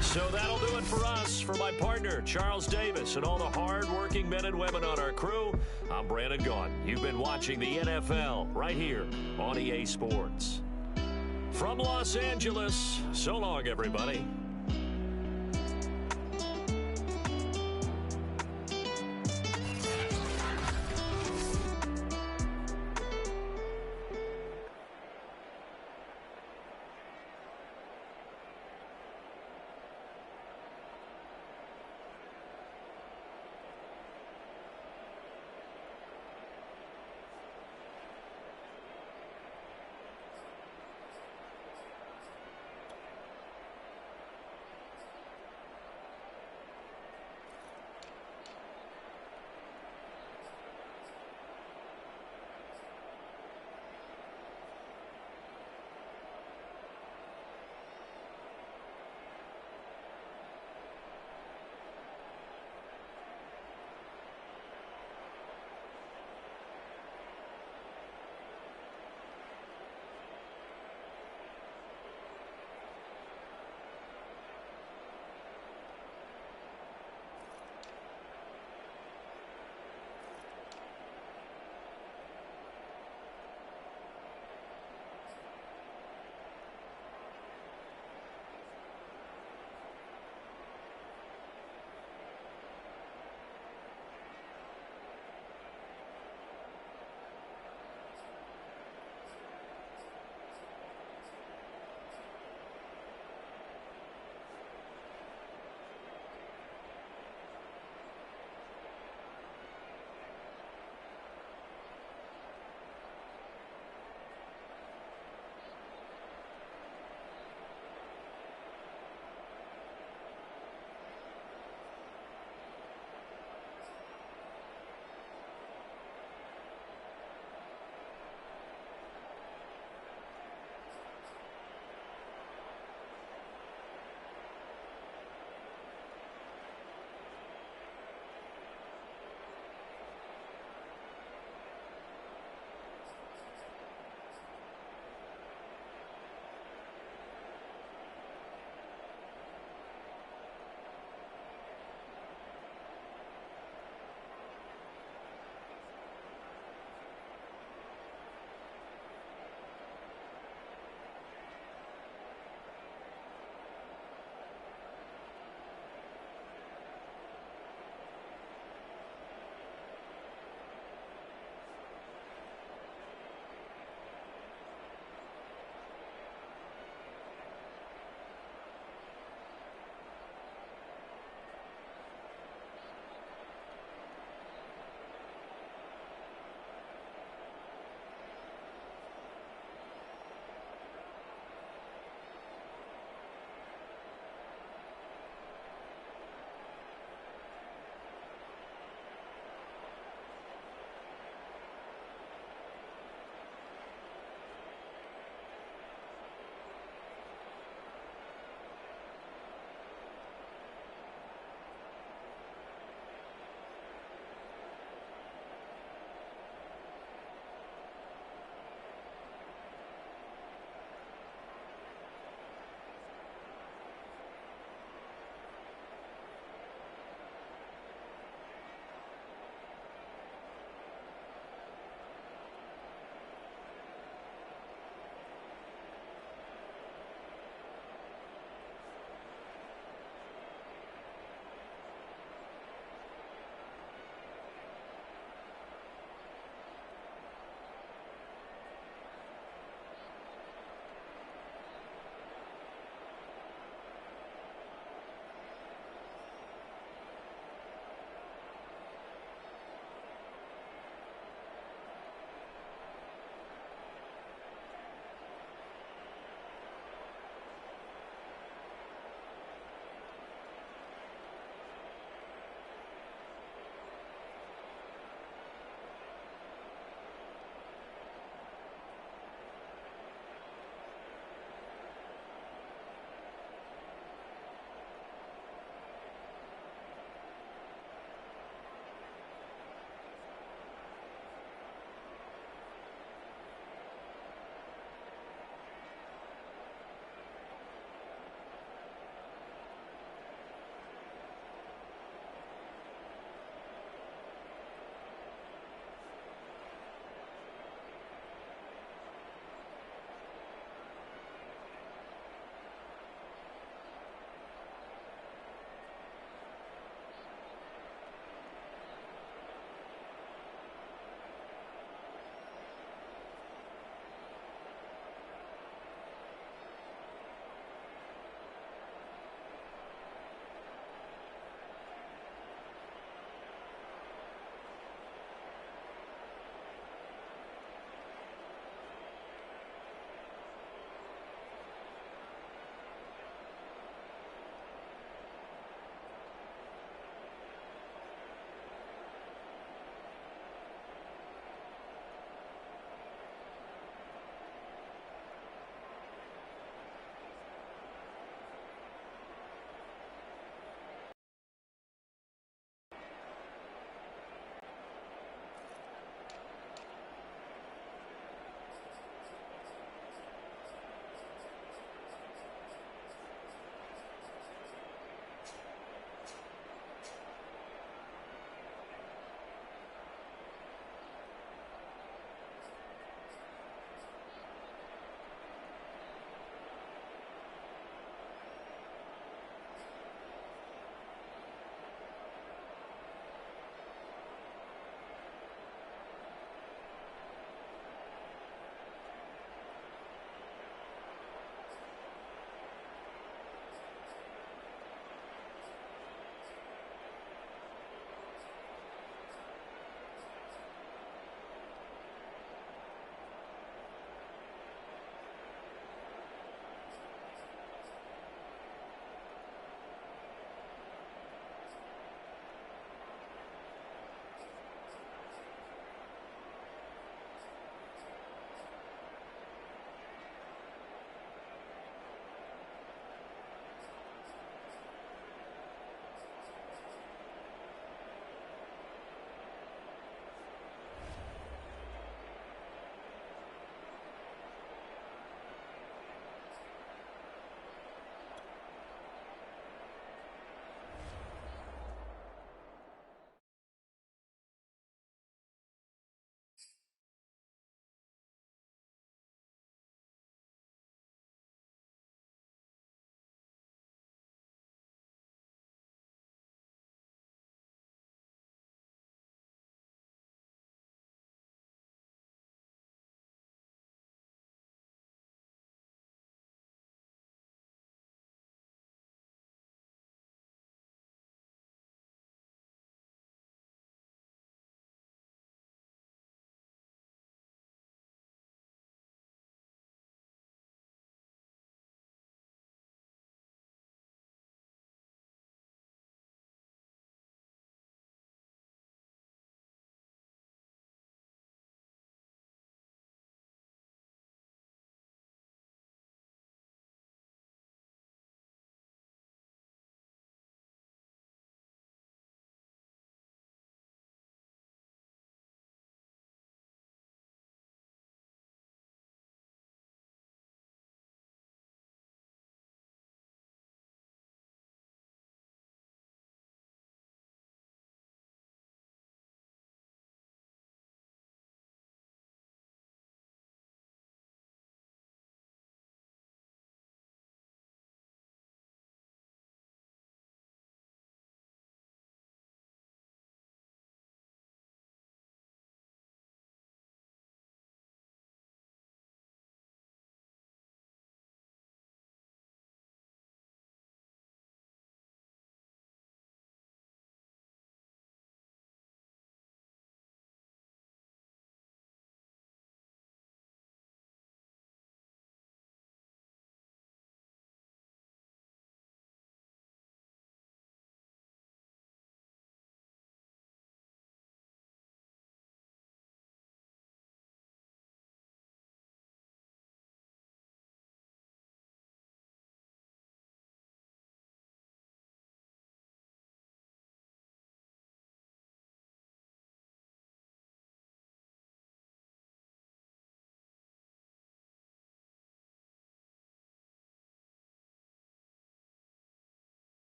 So that'll do it for us. For my partner, Charles Davis, and all the hard-working men and women on our crew, I'm Brandon Gaudin. You've been watching the NFL right here on EA Sports. From Los Angeles, so long, everybody.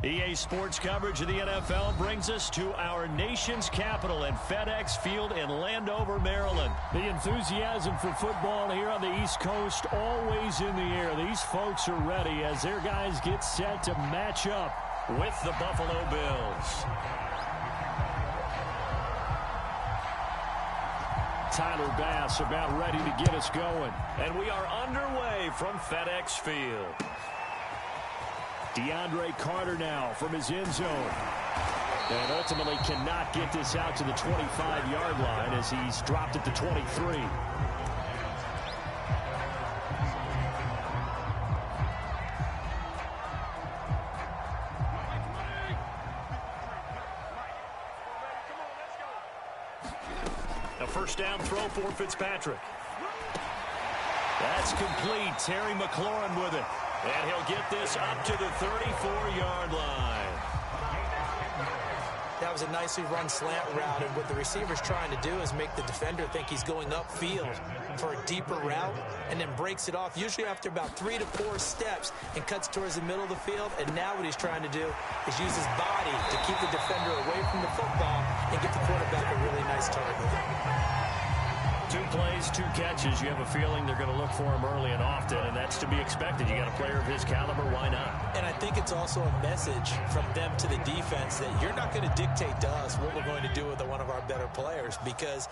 EA Sports coverage of the NFL brings us to our nation's capital in FedEx Field in Landover, Maryland. The enthusiasm for football here on the East Coast always in the air. These folks are ready as their guys get set to match up with the Buffalo Bills. Tyler Bass about ready to get us going. And we are underway from FedEx Field. DeAndre Carter now from his end zone. And ultimately cannot get this out to the 25-yard line as he's dropped at the 23. A first down throw for Fitzpatrick. That's complete. Terry McLaurin with it. And he'll get this up to the 34-yard line. That was a nicely run slant route, and what the receiver's trying to do is make the defender think he's going upfield for a deeper route, and then breaks it off, usually after about 3 to 4 steps, and cuts towards the middle of the field. And now what he's trying to do is use his body to keep the defender away from the football and get the quarterback a really nice target. 2 plays, 2 catches. You have a feeling they're going to look for him early and often, and that's to be expected. You got a player of his caliber, why not? And I think it's also a message from them to the defense that you're not going to dictate to us what we're going to do with one of our better players, because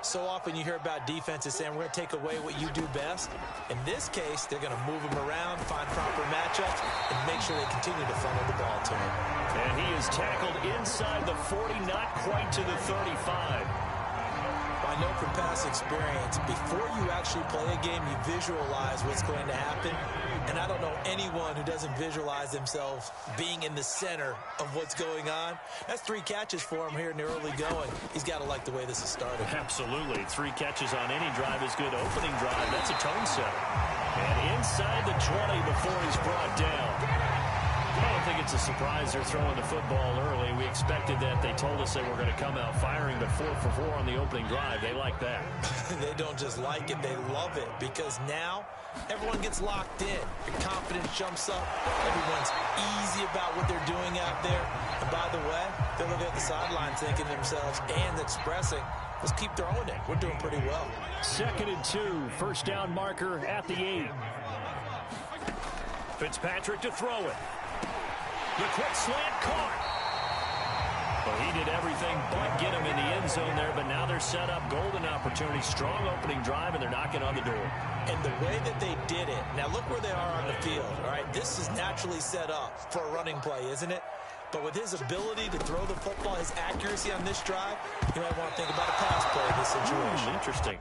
so often you hear about defenses saying we're going to take away what you do best. In this case, they're going to move him around, find proper matchups, and make sure they continue to funnel the ball to him. And he is tackled inside the 40, not quite to the 35. I know from past experience, before you actually play a game, you visualize what's going to happen. And I don't know anyone who doesn't visualize themselves being in the center of what's going on. That's 3 catches for him here in the early going. He's got to like the way this is started. Absolutely. 3 catches on any drive is good. Opening drive, that's a tone setter. And inside the 20 before he's brought down. I don't think it's a surprise they're throwing the football early. We expected that. They told us they were going to come out firing, but 4 for 4 on the opening drive. They like that. They don't just like it, they love it, because now everyone gets locked in. Your confidence jumps up. Everyone's easy about what they're doing out there. And by the way, they're looking at the sideline thinking to themselves and expressing, let's keep throwing it. We're doing pretty well. 2nd and 2, first down marker at the 8. Fitzpatrick to throw it. The quick slant caught. Well, he did everything but get him in the end zone there, but now they're set up. Golden opportunity, strong opening drive, and they're knocking on the door. And the way that they did it, now look where they are on the field, all right? This is naturally set up for a running play, isn't it? But with his ability to throw the football, his accuracy on this drive, you might want to think about a pass play in this situation. Interesting.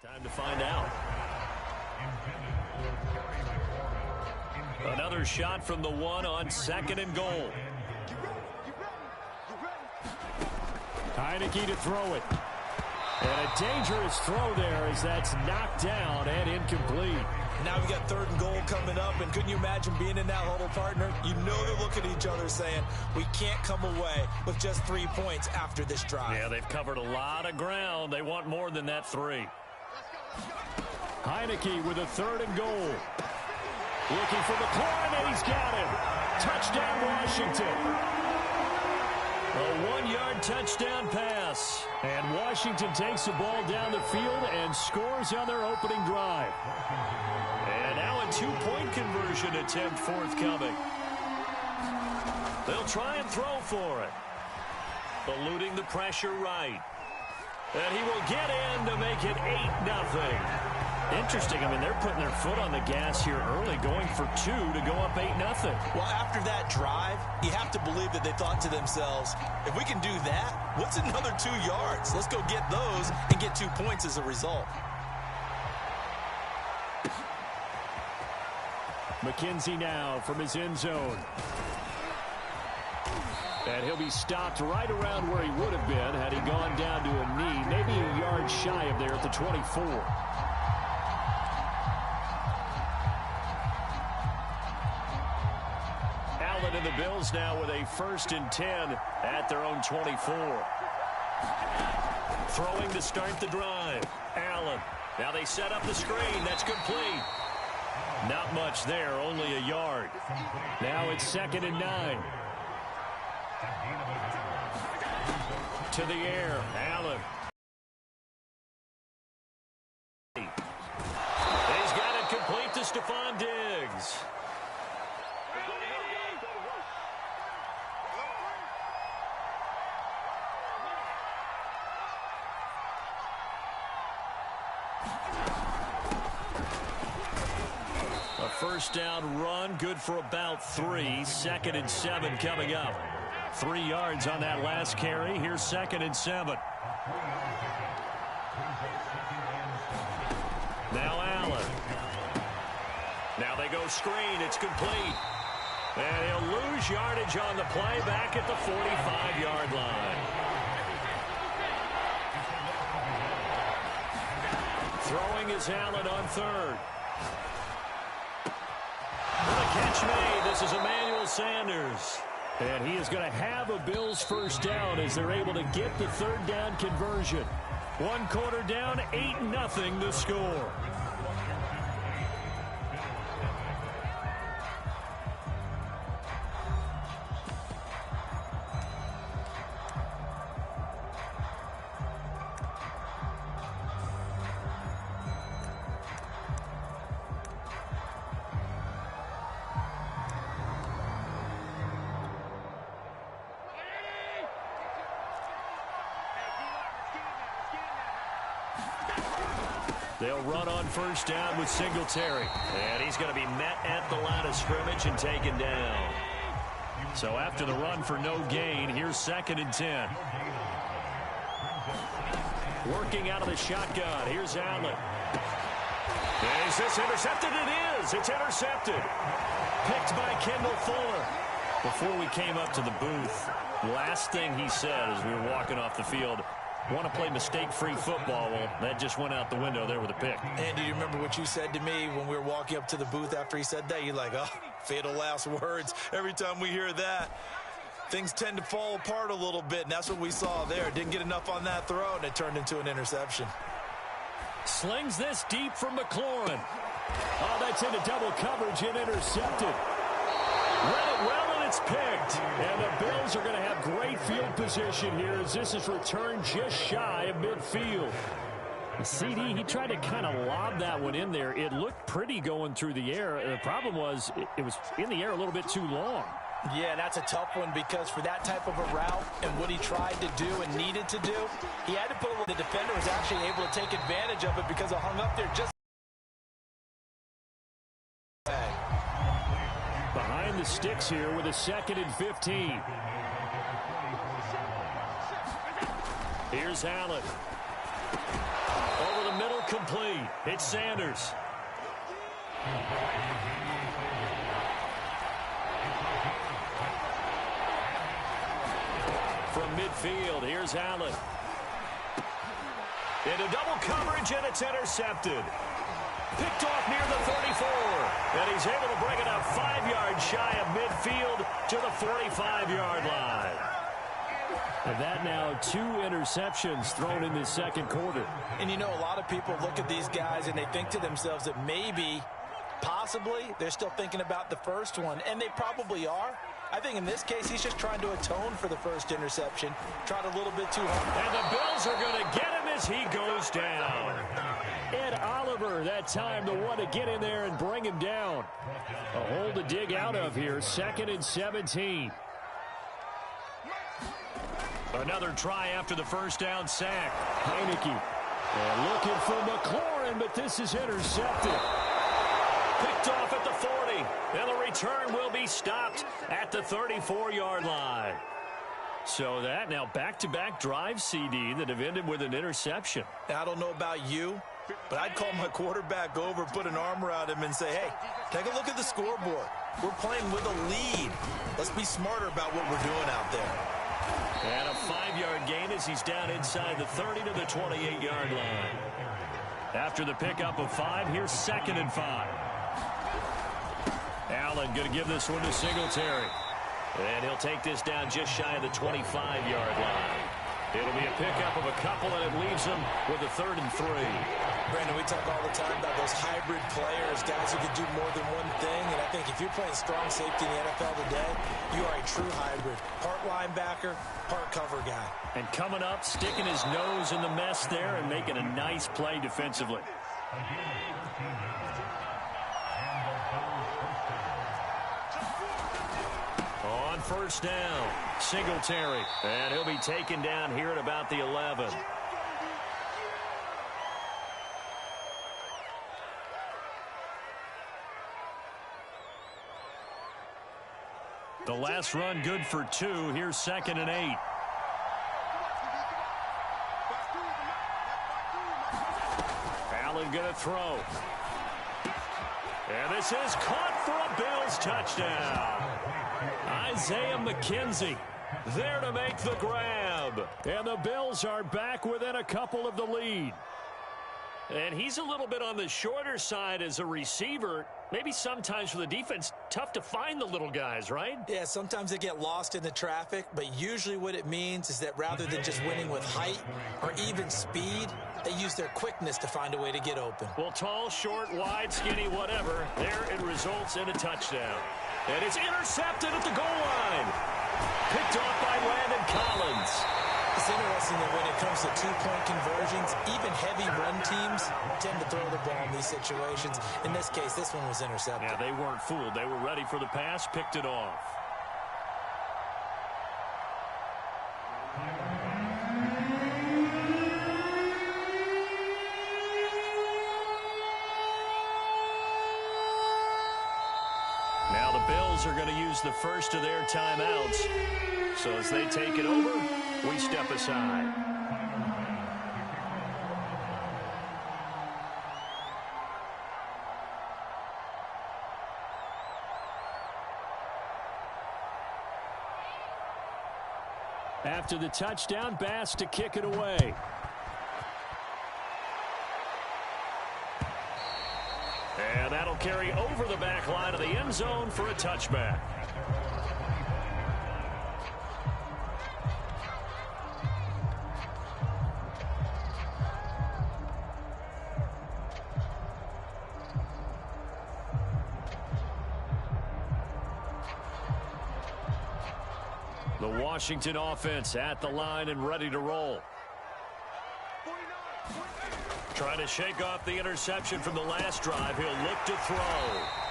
Time to find out. Another shot from the 1 on 2nd and goal. Heineke to throw it. And a dangerous throw there as that's knocked down and incomplete. Now we got 3rd and goal coming up, and couldn't you imagine being in that huddle, partner? You know they're looking at each other saying, we can't come away with just 3 points after this drive. Yeah, they've covered a lot of ground. They want more than that 3. Heineke with a 3rd and goal. Looking for McLaurin, and he's got him. Touchdown, Washington. A 1-yard touchdown pass. And Washington takes the ball down the field and scores on their opening drive. And now a 2-point conversion attempt forthcoming. They'll try and throw for it. Eluding the pressure right. And he will get in to make it 8-0. Interesting. I mean, they're putting their foot on the gas here early, going for 2 to go up 8-0. Well, after that drive, you have to believe that they thought to themselves, if we can do that, what's another 2 yards? Let's go get those and get 2 points as a result. McKenzie now from his end zone. And he'll be stopped right around where he would have been had he gone down to a knee, maybe a yard shy of there at the 24. And the Bills now with a 1st and 10 at their own 24. Throwing to start the drive. Allen. Now they set up the screen. That's complete. Not much there, only a yard. Now it's 2nd and 9. To the air. Allen. He's got it complete to Stephon Diggs. A 1st down run, good for about 3. 2nd and 7 coming up. 3 yards on that last carry. Here's 2nd and 7. Now Allen. Now they go screen. It's complete. And he'll lose yardage on the play back at the 45-yard line. Throwing is Allen on 3rd. The catch made. This is Emmanuel Sanders. And he is going to have a Bills 1st down as they're able to get the 3rd down conversion. 1 quarter down, 8-0 the score. They'll run on 1st down with Singletary. And he's going to be met at the line of scrimmage and taken down. So after the run for no gain, here's 2nd and 10. Working out of the shotgun. Here's Allen. Is this intercepted? It is. It's intercepted. Picked by Kendall Fuller. Before we came up to the booth, last thing he said as we were walking off the field, want to play mistake-free football. Well, that just went out the window there with a pick. And do you remember what you said to me when we were walking up to the booth after he said that? You're like, oh, fatal last words. Every time we hear that, things tend to fall apart a little bit, and that's what we saw there. Didn't get enough on that throw, and it turned into an interception. Slings this deep from McLaurin. Oh, that's into double coverage and intercepted. Read it well, and it's picked. And the Bills are going to have great field position here as this is returned just shy of midfield. CD, he tried to kind of lob that one in there. It looked pretty going through the air. The problem was it was in the air a little bit too long. Yeah, that's a tough one because for that type of a route and what he tried to do and needed to do, he had to put it. The defender was actually able to take advantage of it because it hung up there just. Behind the sticks here with a 2nd and 15. Here's Allen. Over the middle, complete. It's Sanders. From midfield, here's Allen. Into double coverage, and it's intercepted. Picked off near the 34. And he's able to bring it up 5 yards shy of midfield to the 45-yard line. And that now 2 interceptions thrown in the 2nd quarter. And you know, a lot of people look at these guys and they think to themselves that maybe, possibly, they're still thinking about the first one. And they probably are. I think in this case, he's just trying to atone for the first interception. Tried a little bit too hard. And the Bills are going to get him as he goes down. Ed Oliver, that time, the one to get in there and bring him down. A hole to dig out of here, 2nd and 17. Another try after the first down sack. Heineke. And looking for McLaurin, but this is intercepted. Picked off at the 40. And the return will be stopped at the 34-yard line. So that now back-to-back drive, CD, that have ended with an interception. Now, I don't know about you, but I'd call my quarterback over, put an arm around him, and say, hey, take a look at the scoreboard. We're playing with a lead. Let's be smarter about what we're doing out there. And a 5-yard gain as he's down inside the 30 to the 28-yard line. After the pickup of 5, here's 2nd and 5. Allen going to give this one to Singletary. And he'll take this down just shy of the 25-yard line. It'll be a pickup of a couple, and it leaves them with a 3rd and 3. Brandon, we talk all the time about those hybrid players, guys who can do more than one thing. And I think if you're playing strong safety in the NFL today, you are a true hybrid. Part linebacker, part cover guy. And coming up, sticking his nose in the mess there and making a nice play defensively. On 1st down, Singletary. And he'll be taken down here at about the 11. The last run good for 2. Here's 2nd and 8. Allen going to throw. And this is caught for a Bills touchdown. Isaiah McKenzie there to make the grab. And the Bills are back within a couple of the lead. And he's a little bit on the shorter side as a receiver. Maybe sometimes for the defense, tough to find the little guys, right? Yeah, sometimes they get lost in the traffic, but usually what it means is that rather than just winning with height or even speed, they use their quickness to find a way to get open. Well, tall, short, wide, skinny, whatever, there it results in a touchdown. And it's intercepted at the goal line. Picked off by Landon Collins. It's interesting that when it comes to two-point conversions, even heavy run teams tend to throw the ball in these situations. In this case, this one was intercepted. Yeah, they weren't fooled. They were ready for the pass, picked it off. Now the Bills are going to use the first of their timeouts. So as they take it over, we step aside. After the touchdown, Bass to kick it away. And that'll carry over the back line of the end zone for a touchback. The Washington offense at the line and ready to roll. Trying to shake off the interception from the last drive. He'll look to throw.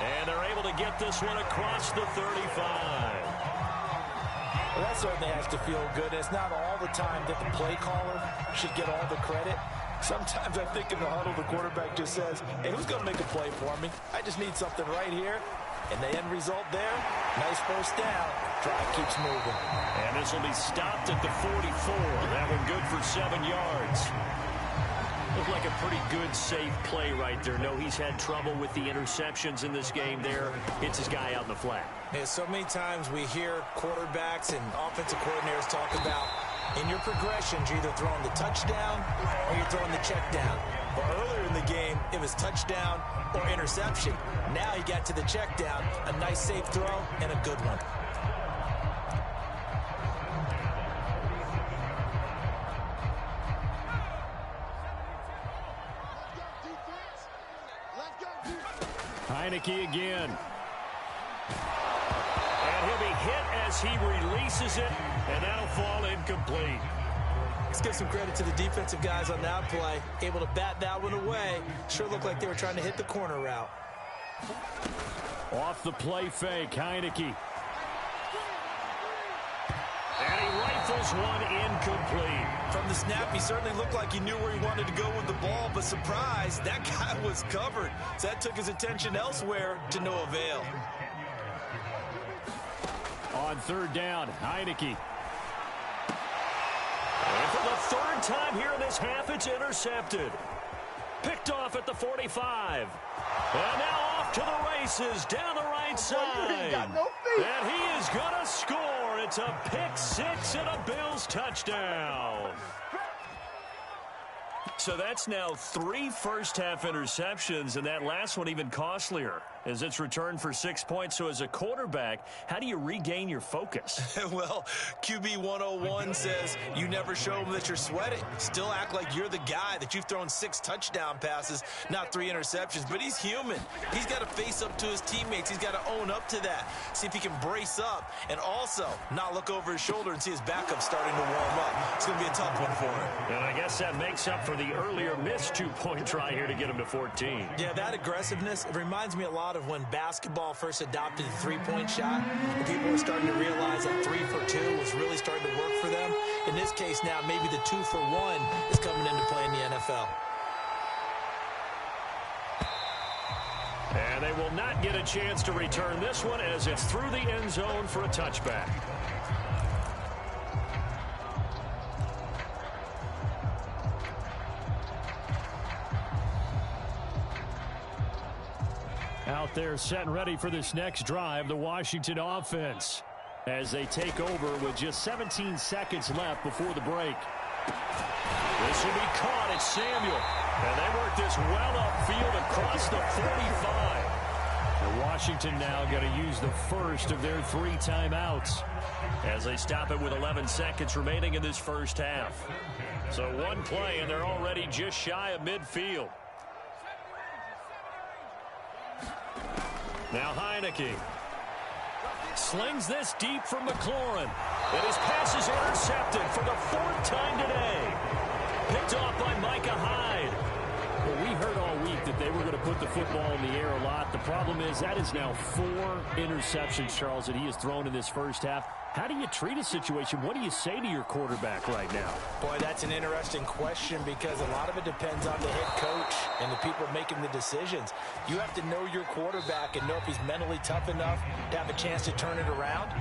And they're able to get this one across the 35. Well, that certainly has to feel good. It's not all the time that the play caller should get all the credit. Sometimes I think in the huddle, the quarterback just says, hey, who's going to make a play for me? I just need something right here. And the end result there, nice first down. Drive keeps moving. And this will be stopped at the 44. That one good for 7 yards. Looked like a pretty good, safe play right there. No, he's had trouble with the interceptions in this game there. Hits his guy out in the flat. Yeah, so many times we hear quarterbacks and offensive coordinators talk about in your progressions, you're either throwing the touchdown or you're throwing the check down. But earlier in the game, it was touchdown or interception. Now he got to the check down, a nice safe throw and a good one. Heineke again. And he'll be hit as he releases it, and that'll fall incomplete. Let's give some credit to the defensive guys on that play. Able to bat that one away. Sure looked like they were trying to hit the corner route. Off the play fake, Heineke. And he rifles one incomplete. From the snap, he certainly looked like he knew where he wanted to go with the ball, but surprise, that guy was covered. So that took his attention elsewhere to no avail. On 3rd down, Heineke. And for the 3rd time here in this half, it's intercepted. Picked off at the 45. And now off to the races down the right side. And he is going to score. It's a pick 6 and a Bills touchdown. So that's now 3 first-half interceptions, and that last one even costlier. as it's returned for 6 points. So as a quarterback, how do you regain your focus? Well, QB 101 says you never show them that you're sweating. Still act like you're the guy, that you've thrown 6 touchdown passes, not 3 interceptions. But he's human. He's got to face up to his teammates. He's got to own up to that. See if he can brace up and also not look over his shoulder and see his backup starting to warm up. It's going to be a tough one for him. And I guess that makes up for the earlier missed 2-point try here to get him to 14. Yeah, that aggressiveness, it reminds me a lot of when basketball first adopted the three-point shot, and people were starting to realize that 3 for 2 was really starting to work for them. In this case now, maybe the 2 for 1 is coming into play in the NFL. And they will not get a chance to return this one as it's through the end zone for a touchback. Out there set and ready for this next drive, the Washington offense, as they take over with just 17 seconds left before the break. This will be caught. It's Samuel. And they work this well upfield across the 45. And Washington now going to use the first of their 3 timeouts as they stop it with 11 seconds remaining in this first half. So one play, and they're already just shy of midfield. Now Heineke slings this deep from McLaurin. And his pass is intercepted for the 4th time today. Picked off by Micah Hyde. Well, we heard all week that they were going to put the football in the air a lot. The problem is that is now 4 interceptions, Charles, that he has thrown in this first half. How do you treat a situation? What do you say to your quarterback right now? Boy, that's an interesting question because a lot of it depends on the head coach and the people making the decisions. You have to know your quarterback and know if he's mentally tough enough to have a chance to turn it around.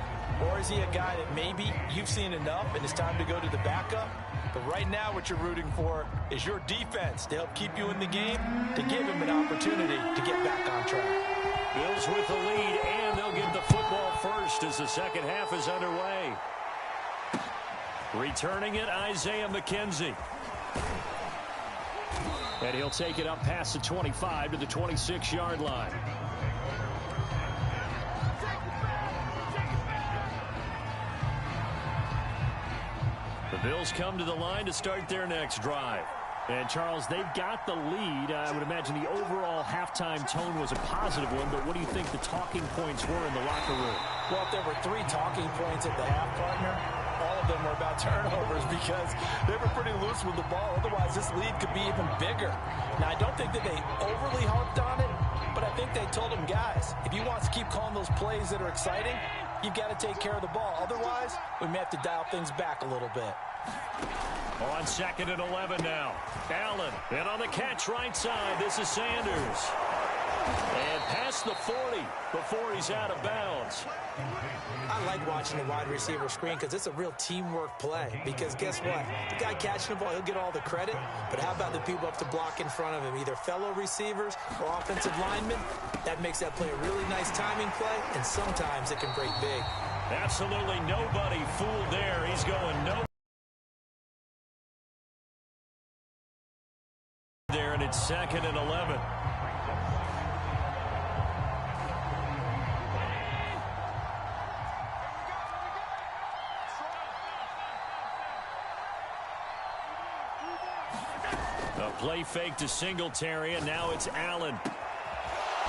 Or is he a guy that maybe you've seen enough and it's time to go to the backup? But right now what you're rooting for is your defense to help keep you in the game, to give him an opportunity to get back on track. Bills with the lead, and they'll get the football first as the second half is underway. Returning it, Isaiah McKenzie. And he'll take it up past the 25 to the 26-yard line. The Bills come to the line to start their next drive. And, Charles, they've got the lead. I would imagine the overall halftime tone was a positive one, but what do you think the talking points were in the locker room? Well, if there were 3 talking points at the half, partner, all of them were about turnovers because they were pretty loose with the ball. Otherwise, this lead could be even bigger. Now, I don't think that they overly harped on it, but I think they told them, guys, if you want to keep calling those plays that are exciting, you've got to take care of the ball. Otherwise, we may have to dial things back a little bit. On 2nd and 11 now. Allen, and on the catch right side, this is Sanders. And past the 40 before he's out of bounds. I like watching the wide receiver screen because it's a real teamwork play. Because guess what? The guy catching the ball, he'll get all the credit. But how about the people up to block in front of him? Either fellow receivers or offensive linemen. That makes that play a really nice timing play, and sometimes it can break big. Absolutely nobody fooled there. He's going no. There, and it's 2nd and 11. A play fake to Singletary, and now it's Allen.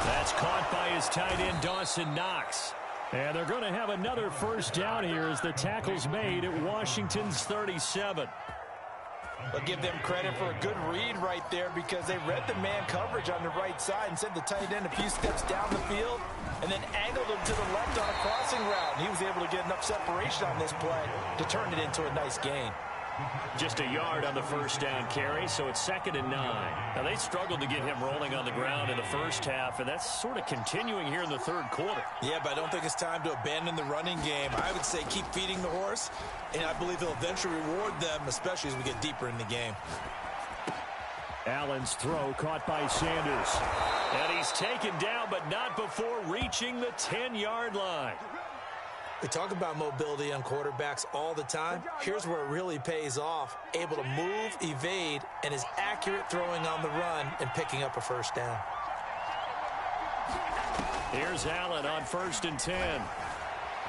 That's caught by his tight end, Dawson Knox. And they're going to have another first down here as the tackle's made at Washington's 37. I'll give them credit for a good read right there because they read the man coverage on the right side and sent the tight end a few steps down the field and then angled him to the left on a crossing route. And he was able to get enough separation on this play to turn it into a nice gain. Just a yard on the first down carry, so it's 2nd and 9. Now, they struggled to get him rolling on the ground in the first half, and that's sort of continuing here in the third quarter. Yeah, but I don't think it's time to abandon the running game. I would say keep feeding the horse, and I believe he'll eventually reward them, especially as we get deeper in the game. Allen's throw caught by Sanders. And he's taken down, but not before reaching the 10-yard line. We talk about mobility on quarterbacks all the time. Here's where it really pays off. Able to move, evade, and is accurate throwing on the run and picking up a first down. Here's Allen on 1st and 10.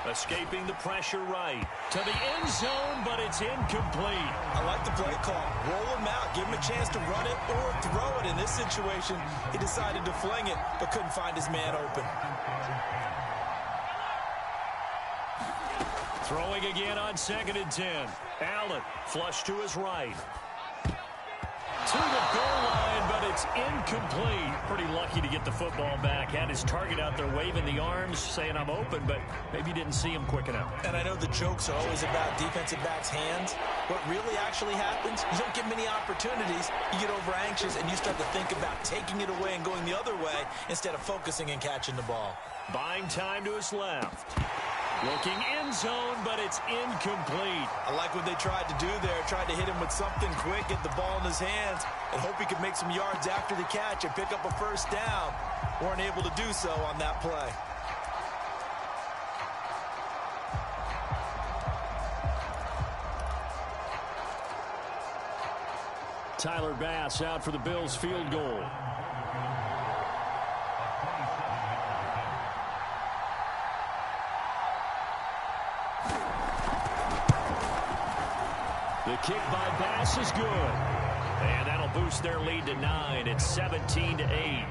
Escaping the pressure right. To the end zone, but it's incomplete. I like the play call. Roll him out. Give him a chance to run it or throw it. In this situation, he decided to fling it, but couldn't find his man open. Throwing again on 2nd and 10. Allen, flush to his right. To the goal line, but it's incomplete. Pretty lucky to get the football back. Had his target out there waving the arms, saying I'm open, but maybe didn't see him quick enough. And I know the jokes are always about defensive backs' hands. What really actually happens, you don't get many opportunities. You get over anxious, and you start to think about taking it away and going the other way instead of focusing and catching the ball. Buying time to his left. Looking end zone, but it's incomplete. I like what they tried to do there. Tried to hit him with something quick, get the ball in his hands, and hope he could make some yards after the catch and pick up a first down. Weren't able to do so on that play. Tyler Bass out for the Bills field goal. The kick by Bass is good. And that'll boost their lead to 9. It's 17-8.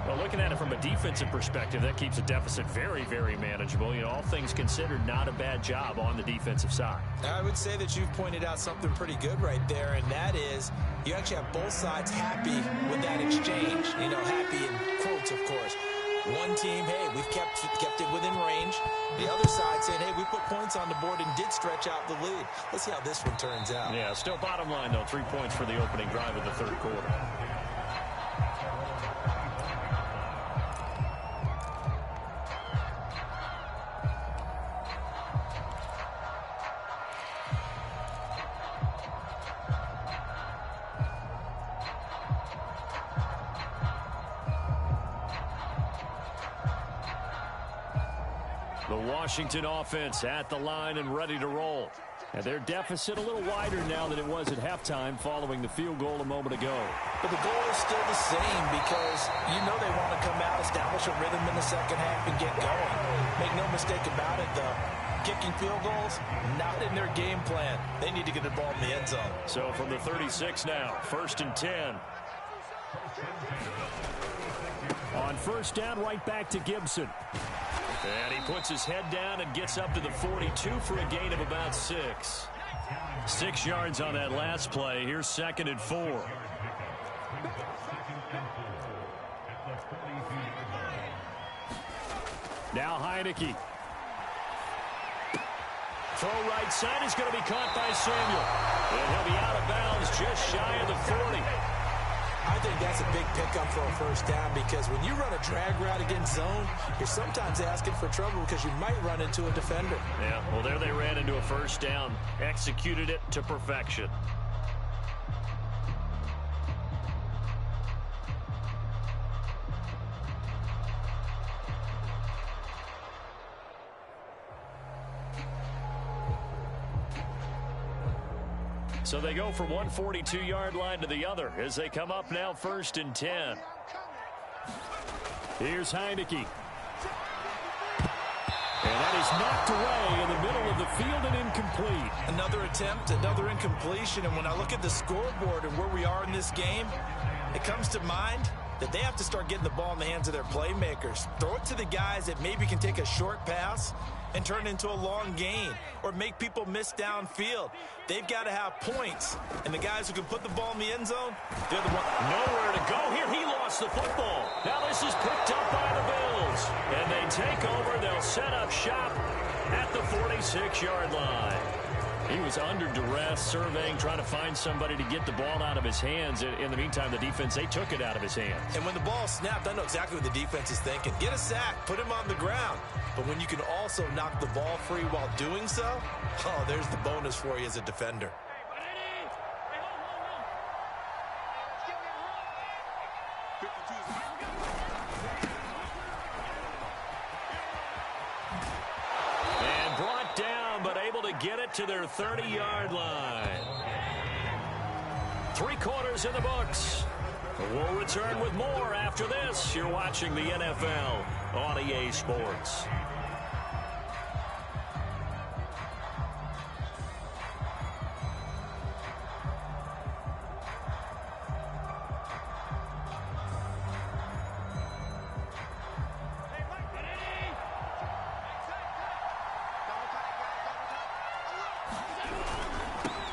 Well, looking at it from a defensive perspective, that keeps the deficit very, very manageable. You know, all things considered, not a bad job on the defensive side. I would say that you've pointed out something pretty good right there, and that is you actually have both sides happy with that exchange. You know, happy in quotes, of course. One team, hey, we've kept it within range. The other side saying, hey, we put points on the board and did stretch out the lead. Let's see how this one turns out. Yeah, still bottom line, though, 3 points for the opening drive of the third quarter. The Washington offense at the line and ready to roll. And their deficit a little wider now than it was at halftime following the field goal a moment ago. But the goal is still the same because you know they want to come out, establish a rhythm in the second half, and get going. Make no mistake about it, though. Kicking field goals, not in their game plan. They need to get the ball in the end zone. So from the 36 now, 1st and 10. On 1st down, right back to Gibson. And he puts his head down and gets up to the 42 for a gain of about 6. 6 yards on that last play. Here's 2nd and 4. Now Heineke. Throw right side is going to be caught by Samuel. And he'll be out of bounds just shy of the 40. I think that's a big pickup for a first down because when you run a drag route against zone, you're sometimes asking for trouble because you might run into a defender. Yeah, well, there they ran into a first down. Executed it to perfection. So they go from one 42-yard line to the other as they come up now 1st and 10. Here's Heineke. And that is knocked away in the middle of the field and incomplete. Another attempt, another incompletion. And when I look at the scoreboard and where we are in this game, it comes to mind that they have to start getting the ball in the hands of their playmakers. Throw it to the guys that maybe can take a short pass and turn it into a long gain or make people miss downfield. They've got to have points. And the guys who can put the ball in the end zone, they're the one. Nowhere to go here. He lost the football. Now this is picked up by the Bills. And they take over. They'll set up shop at the 46-yard line. He was under duress, surveying, trying to find somebody to get the ball out of his hands. In the meantime, the defense, they took it out of his hands. And when the ball snapped, I know exactly what the defense is thinking. Get a sack, put him on the ground. But when you can also knock the ball free while doing so, oh, there's the bonus for you as a defender. And brought down, but able to get it to their 30-yard line. 3 quarters in the books. We'll return with more after this. You're watching the NFL on EA Sports.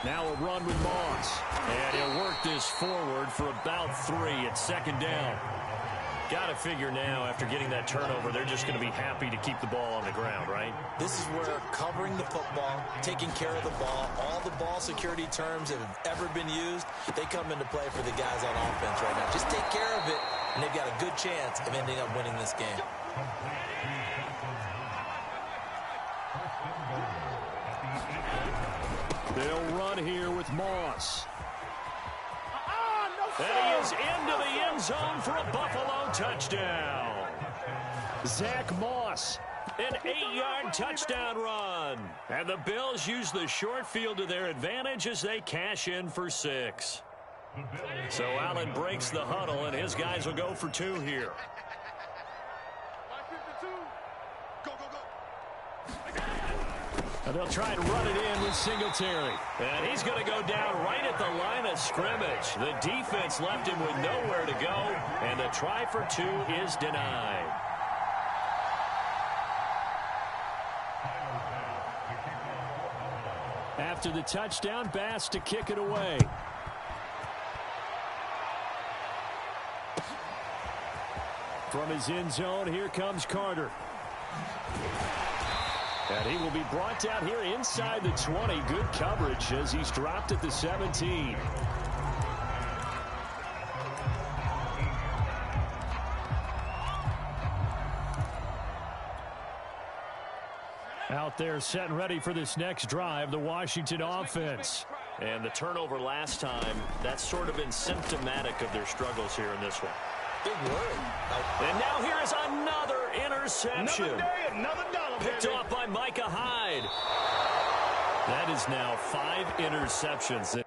Now a run with Moss. And he'll work this forward for about 3. It's second down. Got to figure now, after getting that turnover, they're just going to be happy to keep the ball on the ground, right? This is where covering the football, taking care of the ball, all the ball security terms that have ever been used, they come into play for the guys on offense right now. Just take care of it, and they've got a good chance of ending up winning this game. They'll run here with Moss. And he is into the end zone for a Buffalo touchdown. Zach Moss. An 8-yard touchdown run. And the Bills use the short field to their advantage as they cash in for 6. So Allen breaks the huddle, and his guys will go for 2 here. And they'll try and run it in with Singletary. And he's going to go down right at the line of scrimmage. The defense left him with nowhere to go, and the try for 2 is denied. After the touchdown, Bass to kick it away. From his end zone, here comes Carter. And he will be brought down here inside the 20. Good coverage as he's dropped at the 17. Out there set and ready for this next drive, the Washington offense. And the turnover last time, that's sort of been symptomatic of their struggles here in this one. Big word. And now here is another interception. Another day, another dollar, Picked baby. off by Micah Hyde. That is now 5 interceptions.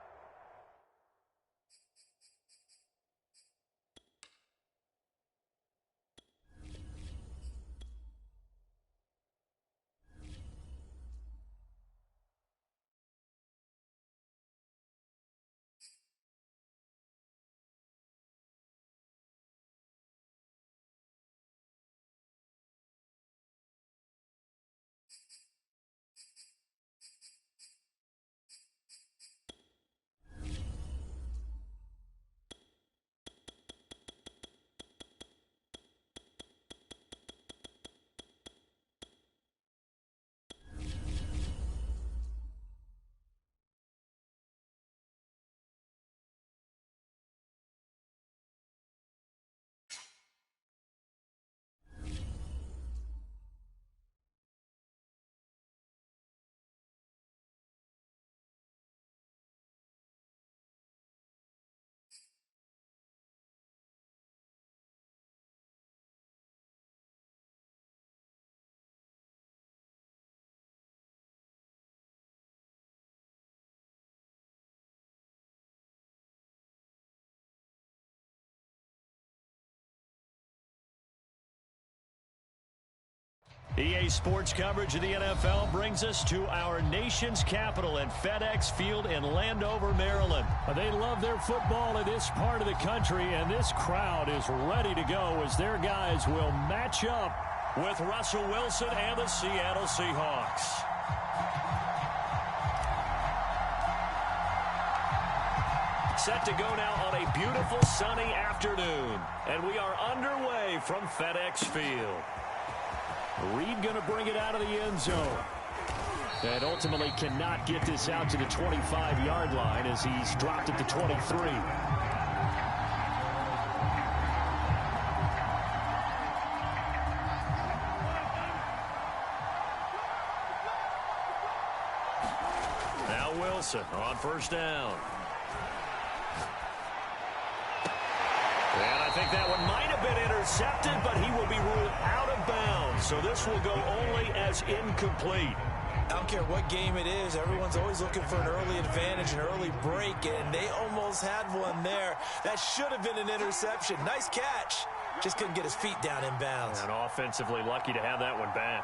EA Sports coverage of the NFL brings us to our nation's capital at FedEx Field in Landover, Maryland. They love their football in this part of the country, and this crowd is ready to go as their guys will match up with Russell Wilson and the Seattle Seahawks. Set to go now on a beautiful sunny afternoon, and we are underway from FedEx Field. Reed going to bring it out of the end zone. And ultimately cannot get this out to the 25-yard line as he's dropped at the 23. Now Wilson on first down. And I think that one might have been intercepted, but he will be ruled out of bounds. So this will go only as incomplete. I don't care what game it is. Everyone's always looking for an early advantage, an early break, and they almost had one there. That should have been an interception. Nice catch. Just couldn't get his feet down in bounds. And offensively lucky to have that one back.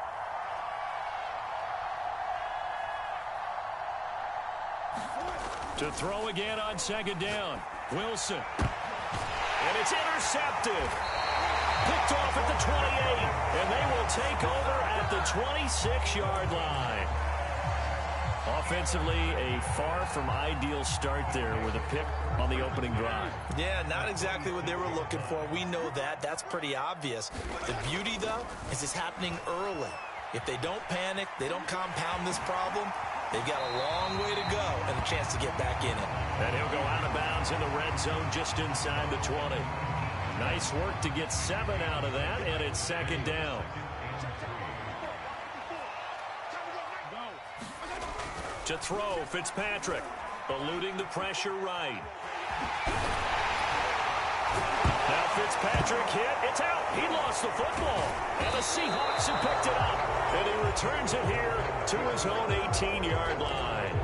To throw again on second down. Wilson. And it's intercepted. Picked off at the 28. And they will take over at the 26-yard line. Offensively, a far from ideal start there with a pick on the opening drive. Yeah, not exactly what they were looking for. We know that. That's pretty obvious. The beauty, though, is it's happening early. If they don't panic, they don't compound this problem, they've got a long way to go and a chance to get back in it. And he'll go out of bounds in the red zone just inside the 20. Nice work to get 7 out of that, and it's second down. To throw, Fitzpatrick, eluding the pressure right. Now Fitzpatrick hit. It's out. He lost the football. And the Seahawks have picked it up. And he returns it here to his own 18-yard line.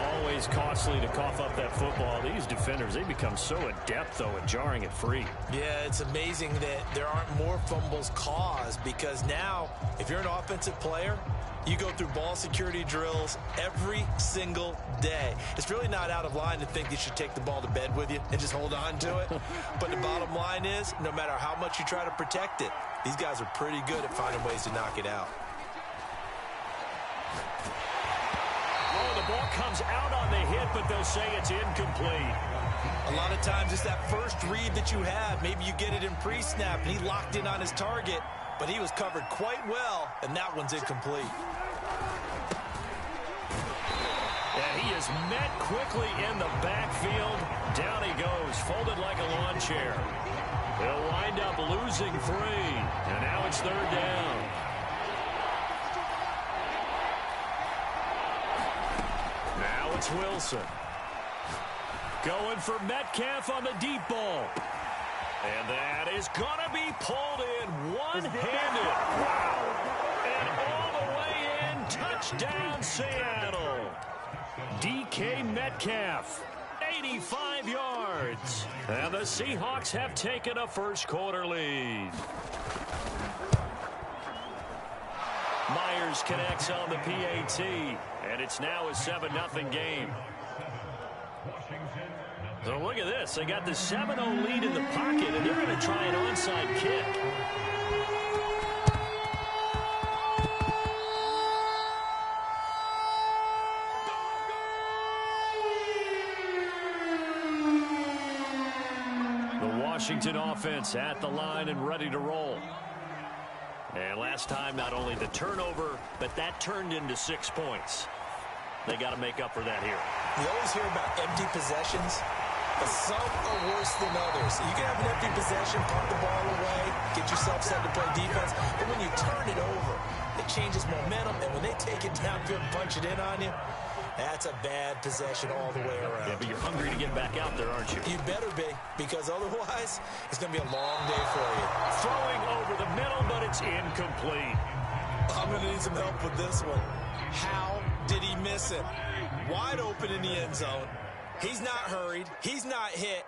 Always costly to cough up that football. These defenders, they become so adept, though, at jarring it free. Yeah, it's amazing that there aren't more fumbles caused, because now, if you're an offensive player, you go through ball security drills every single day. It's really not out of line to think you should take the ball to bed with you and just hold on to it. But the bottom line is, no matter how much you try to protect it, these guys are pretty good at finding ways to knock it out. Oh, the ball comes out on the hit, but they'll say it's incomplete. A lot of times it's that first read that you have. Maybe you get it in pre-snap, and he locked in on his target, but he was covered quite well, and that one's incomplete. And he is met quickly in the backfield. Down he goes, folded like a lawn chair. He'll wind up losing 3, and now it's third down. Now it's Wilson. Going for Metcalf on the deep ball. And that is going to be pulled in one-handed. Wow. And all the way in, touchdown Seattle. DK Metcalf, 85 yards. And the Seahawks have taken a first-quarter lead. Myers connects on the PAT, and it's now a 7-0 game. So look at this. They got the 7-0 lead in the pocket, and they're going to try an onside kick. The Washington offense at the line and ready to roll. And last time, not only the turnover, but that turned into 6 points. They got to make up for that here. You always hear about empty possessions, but some are worse than others. You can have an empty possession, pump the ball away, get yourself set to play defense, but when you turn it over, it changes momentum, and when they take it downfield and punch it in on you, that's a bad possession all the way around. Yeah, but you're hungry to get back out there, aren't you? You better be, because otherwise, it's going to be a long day for you. Throwing over the middle, but it's incomplete. I'm going to need some help with this one. How did he miss it? Wide open in the end zone. He's not hurried. He's not hit.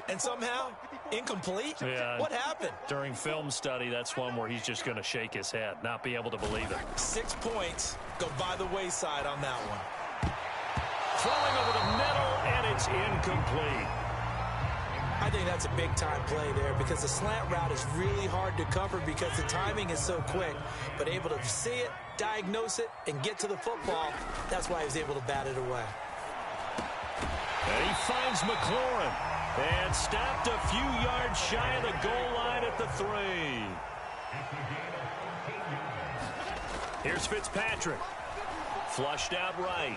And somehow, incomplete? Yeah. What happened? During film study, that's one where he's just going to shake his head, not be able to believe it. 6 points go by the wayside on that one. Throwing over the middle, and it's incomplete. I think that's a big-time play there, because the slant route is really hard to cover because the timing is so quick. But able to see it, diagnose it, and get to the football, that's why he was able to bat it away. And he finds McLaurin. And stopped a few yards shy of the goal line at the 3. Here's Fitzpatrick. Flushed out right.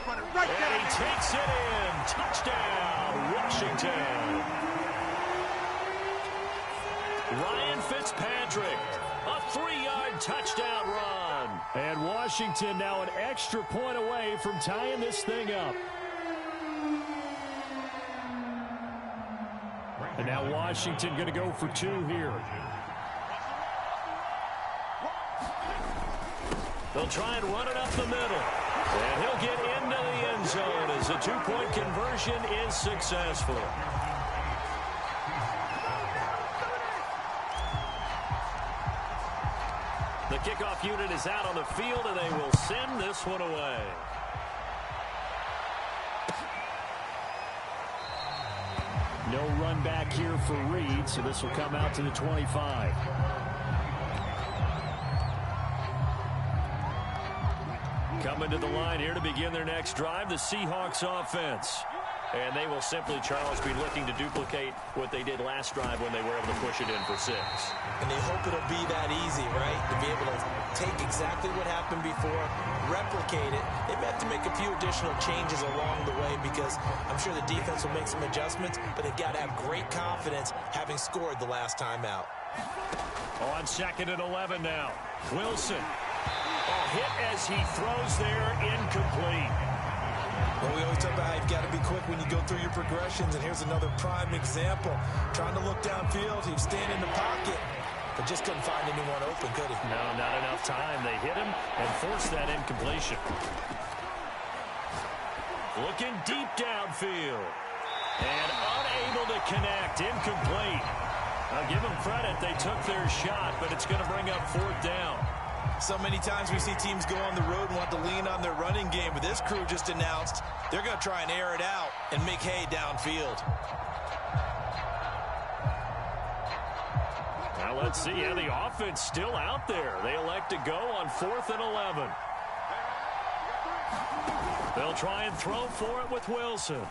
And he takes it in. Touchdown, Washington. Ryan Fitzpatrick, a 3-yard touchdown run. And Washington now an extra point away from tying this thing up. And now Washington going to go for 2 here. They'll try and run it up the middle. And he'll get into the end zone as the two-point conversion is successful. The kickoff unit is out on the field, and they will send this one away. No run back here for Reed, so this will come out to the 25. Coming to the line here to begin their next drive, the Seahawks offense. And they will simply, Charles, be looking to duplicate what they did last drive when they were able to push it in for 6. And they hope it'll be that easy, right? To be able to take exactly what happened before, replicate it. They may have to make a few additional changes along the way because I'm sure the defense will make some adjustments, but they've got to have great confidence having scored the last time out. On 2nd and 11 now. Wilson. A hit as he throws there, incomplete. Well, we always talk about how you've got to be quick when you go through your progressions, and here's another prime example. Trying to look downfield, he was standing in the pocket, but just couldn't find anyone open, could he? No, not enough time. They hit him and forced that incompletion. Looking deep downfield. And unable to connect, incomplete. I'll give them credit. They took their shot, but it's going to bring up 4th down. So many times we see teams go on the road and want to lean on their running game, but this crew just announced they're going to try and air it out and make hay downfield. Now let's see. Yeah, the offense still out there. They elect to go on 4th and 11. They'll try and throw for it with Wilson.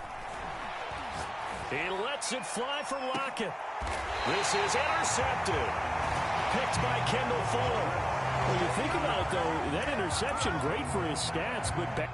He lets it fly for Lockett. This is intercepted. Picked by Kendall Fuller. When you think about it, though, that interception, great for his stats, but back.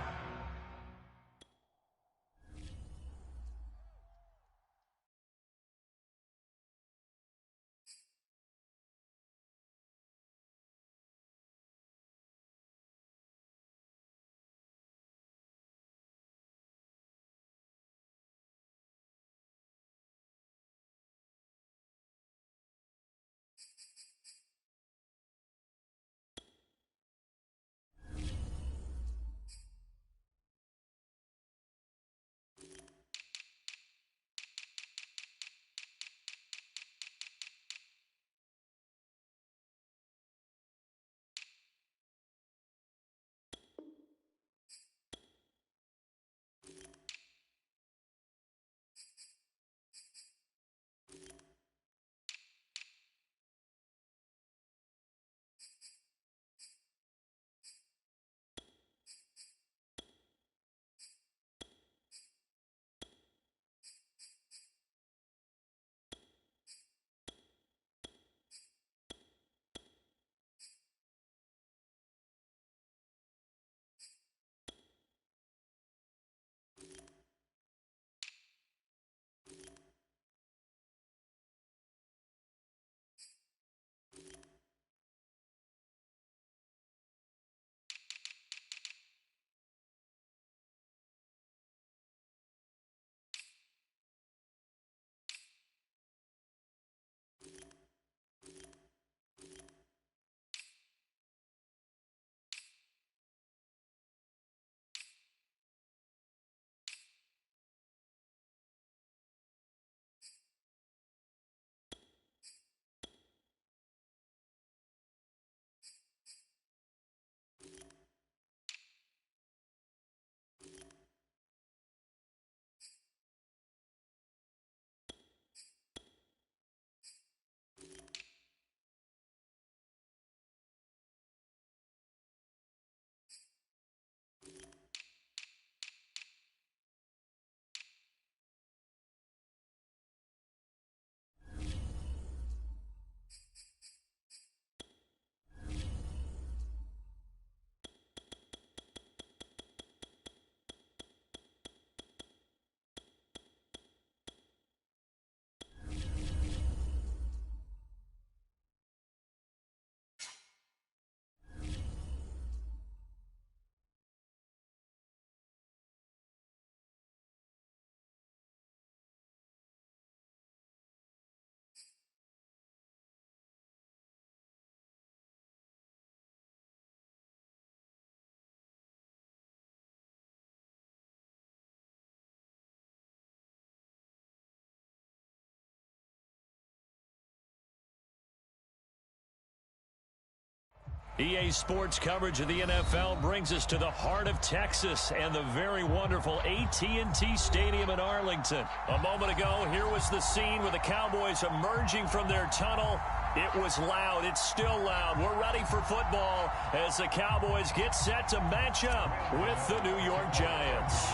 EA Sports coverage of the NFL brings us to the heart of Texas and the very wonderful AT&T Stadium in Arlington. A moment ago, here was the scene with the Cowboys emerging from their tunnel. It was loud. It's still loud. We're ready for football as the Cowboys get set to match up with the New York Giants.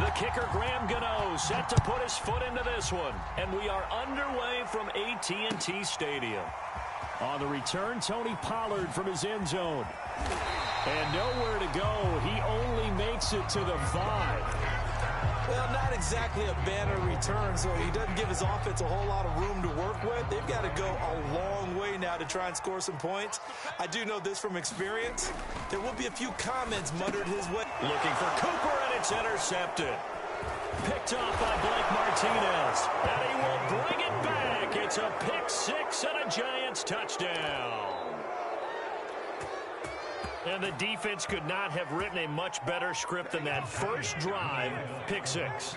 The kicker, Graham Gano, set to put his foot into this one. And we are underway from AT&T Stadium. On the return, Tony Pollard from his end zone. And nowhere to go. He only makes it to the 5. Well, not exactly a banner return, so he doesn't give his offense a whole lot of room to work with. They've got to go a long way now to try and score some points. I do know this from experience. There will be a few comments muttered his way. Looking for Cooper, and it's intercepted. Picked off by Blake Martinez. And he will bring it back. It's a pick six and a Giants touchdown. And the defense could not have written a much better script than that first drive, pick six.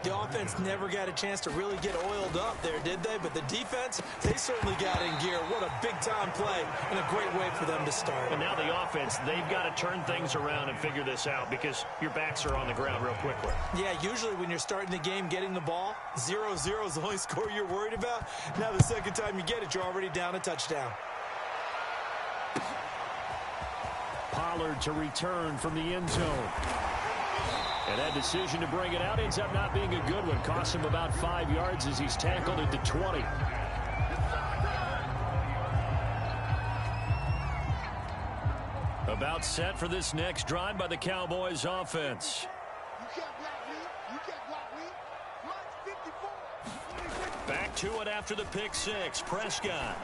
The offense never got a chance to really get oiled up there, did they? But the defense, they certainly got in gear. What a big-time play and a great way for them to start. And now the offense, they've got to turn things around and figure this out because your backs are on the ground real quickly. Yeah, usually when you're starting the game getting the ball, 0-0 is the only score you're worried about. Now the second time you get it, you're already down a touchdown. Pollard to return from the end zone. And that decision to bring it out ends up not being a good one. Costs him about 5 yards as he's tackled at the 20. About set for this next drive by the Cowboys offense. Back to it after the pick six. Prescott.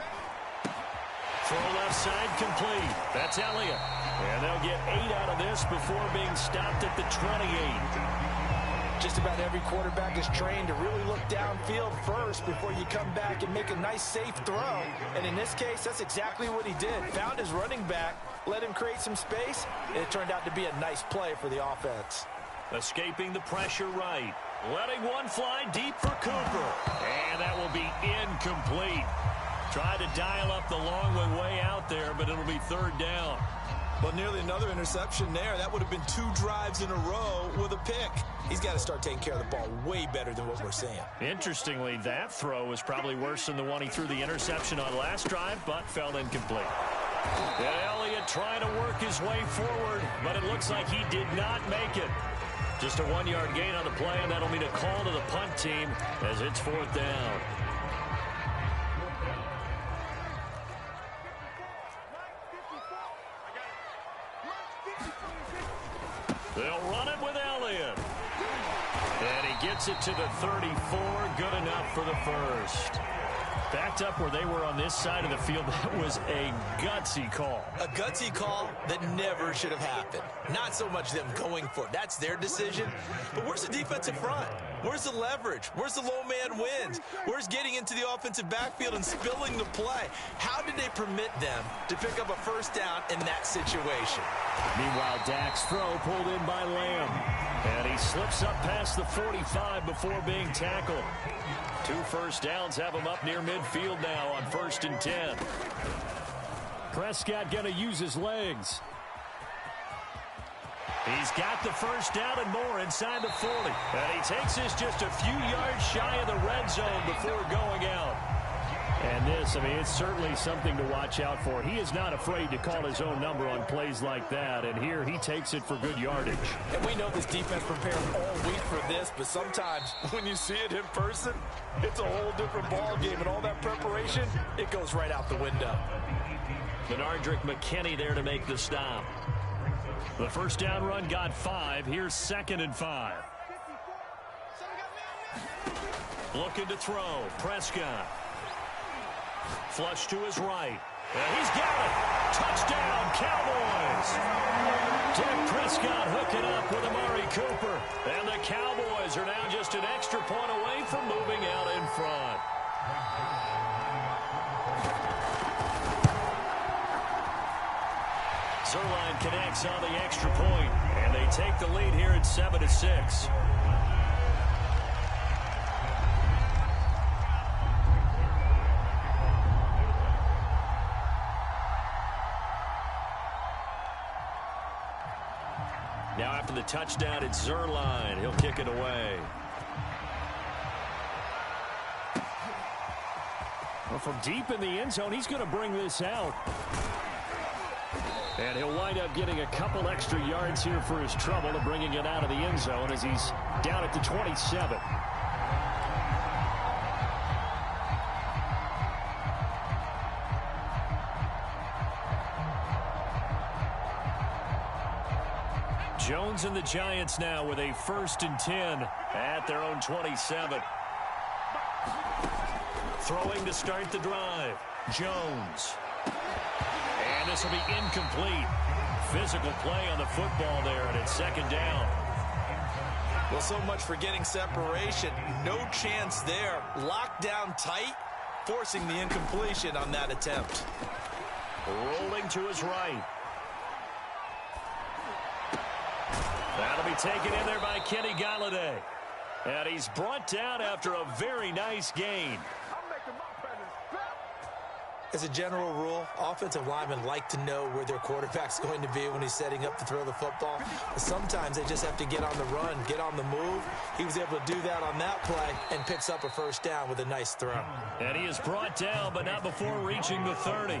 Throw left side complete. That's Elliott. And they'll get 8 out of this before being stopped at the 28. Just about every quarterback is trained to really look downfield first before you come back and make a nice, safe throw. And in this case, that's exactly what he did. Found his running back, let him create some space, and it turned out to be a nice play for the offense. Escaping the pressure right. Letting one fly deep for Cooper. And that will be incomplete. Tried to dial up the long way out there, but it'll be third down. Well, nearly another interception there. That would have been 2 drives in a row with a pick. He's got to start taking care of the ball way better than what we're seeing. Interestingly, that throw was probably worse than the one he threw the interception on last drive, but fell incomplete. And Elliott trying to work his way forward, but it looks like he did not make it. Just a 1-yard gain on the play, and that'll mean a call to the punt team as it's fourth down. They'll run it with Elliott. And he gets it to the 34. Good enough for the first. Backed up where they were on this side of the field. That was a gutsy call. A gutsy call that never should have happened. Not so much them going for it. That's their decision. But where's the defensive front? Where's the leverage? Where's the low man wins? Where's getting into the offensive backfield and spilling the play? How did they permit them to pick up a first down in that situation? Meanwhile, Dak's throw pulled in by Lamb. And he slips up past the 45 before being tackled. 2 first downs have him up near midfield now on 1st and 10. Prescott going to use his legs. He's got the first down and more inside the 40. And he takes this just a few yards shy of the red zone before going out. And this, I mean, it's certainly something to watch out for. He is not afraid to call his own number on plays like that. And here he takes it for good yardage. And we know this defense prepared all week for this, but sometimes when you see it in person, it's a whole different ball game. And all that preparation, it goes right out the window. Benardrick McKinney there to make the stop. The first down run got 5. Here's 2nd and 5. Looking to throw. Prescott. Flush to his right. And he's got it. Touchdown, Cowboys. Dak Prescott hooking up with Amari Cooper. And the Cowboys are now just an extra point away from moving out in front. Zuerlein connects on the extra point, and they take the lead here at 7-6. touchdown, it's Zuerlein. He'll kick it away. Well, from deep in the end zone, he's going to bring this out. And he'll wind up getting a couple extra yards here for his trouble and bringing it out of the end zone as he's down at the 27. Jones and the Giants now with a 1st and 10 at their own 27. Throwing to start the drive. Jones. And this will be incomplete. Physical play on the football there, and it's 2nd down. Well, so much for getting separation. No chance there. Locked down tight, forcing the incompletion on that attempt. Rolling to his right. That'll be taken in there by Kenny Golladay. And he's brought down after a very nice gain. As a general rule, offensive linemen like to know where their quarterback's going to be when he's setting up to throw the football. But sometimes they just have to get on the run, get on the move. He was able to do that on that play and picks up a 1st down with a nice throw. And he is brought down, but not before reaching the 30.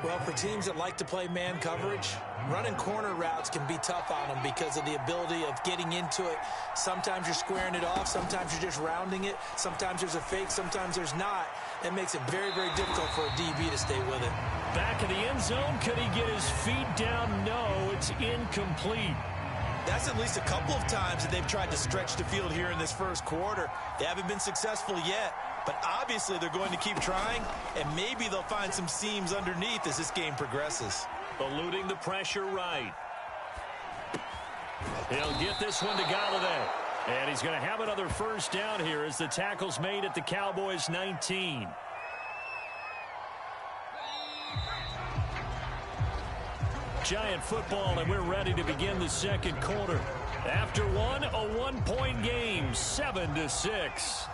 Well, for teams that like to play man coverage, running corner routes can be tough on them because of the ability of getting into it. Sometimes you're squaring it off. Sometimes you're just rounding it. Sometimes there's a fake. Sometimes there's not. It makes it very, very difficult for a DB to stay with it. Back in the end zone. Could he get his feet down? No, it's incomplete. That's at least a couple of times that they've tried to stretch the field here in this 1st quarter. They haven't been successful yet, but obviously they're going to keep trying, and maybe they'll find some seams underneath as this game progresses. Eluding the pressure right. He'll get this one to Golladay. And he's going to have another 1st down here as the tackle's made at the Cowboys' 19. Giant football, and we're ready to begin the 2nd quarter. After one, a 1-point game, 7-6.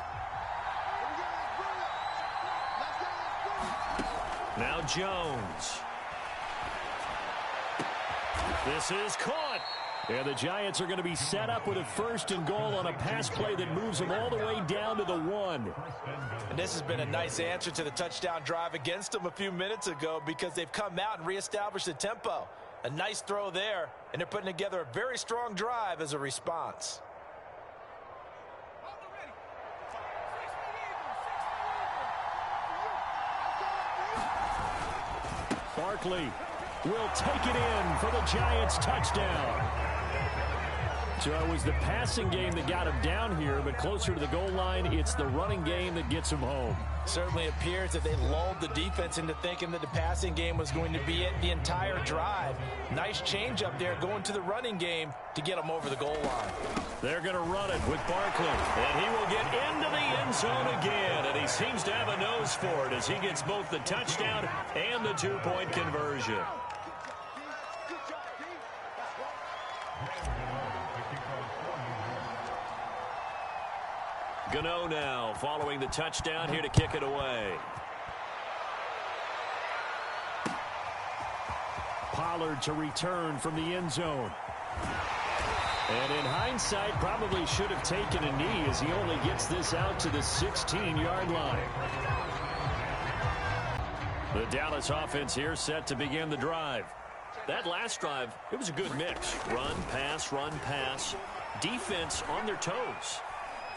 Now Jones. This is caught. And the Giants are going to be set up with a 1st and goal on a pass play that moves them all the way down to the 1. And this has been a nice answer to the touchdown drive against them a few minutes ago because they've come out and reestablished the tempo. A nice throw there, and they're putting together a very strong drive as a response. Barkley will take it in for the Giants touchdown. So it was the passing game that got him down here, but closer to the goal line, it's the running game that gets him home. Certainly appears that they lulled the defense into thinking that the passing game was going to be it the entire drive. Nice change up there going to the running game to get them over the goal line. They're going to run it with Barkley, and he will get into the end zone again, and he seems to have a nose for it as he gets both the touchdown and the 2-point conversion. Gano now following the touchdown here to kick it away. Pollard to return from the end zone. And in hindsight, probably should have taken a knee as he only gets this out to the 16-yard line. The Dallas offense here set to begin the drive. That last drive, it was a good mix. Run, pass, defense on their toes.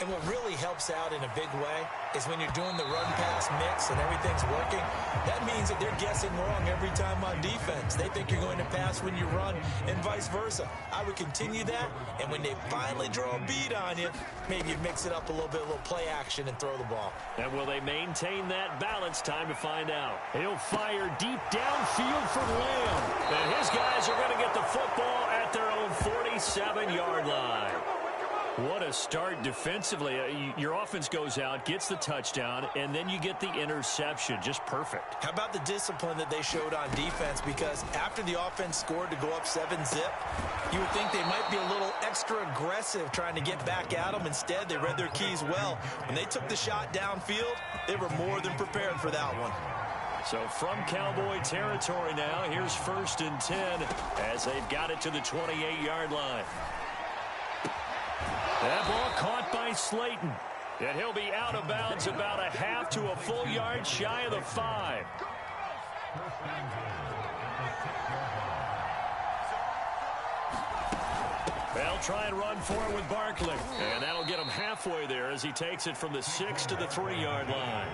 And what really helps out in a big way is when you're doing the run-pass mix and everything's working, that means that they're guessing wrong every time on defense. They think you're going to pass when you run and vice versa. I would continue that, and when they finally draw a bead on you, maybe you mix it up a little bit, a little play action and throw the ball. And will they maintain that balance? Time to find out. He'll fire deep downfield for Lamb. And his guys are going to get the football at their own 47-yard line. What a start defensively. Your offense goes out, gets the touchdown, and then you get the interception. Just perfect. How about the discipline that they showed on defense? Because after the offense scored to go up 7-zip, you would think they might be a little extra aggressive trying to get back at them. Instead, they read their keys well. When they took the shot downfield, they were more than prepared for that one. So from Cowboy territory now, here's 1st and 10 as they've got it to the 28-yard line. That ball caught by Slayton. And he'll be out of bounds about a half to a full yard shy of the 5. They'll try and run for it with Barkley. And that'll get him halfway there as he takes it from the 6 to the 3-yard line.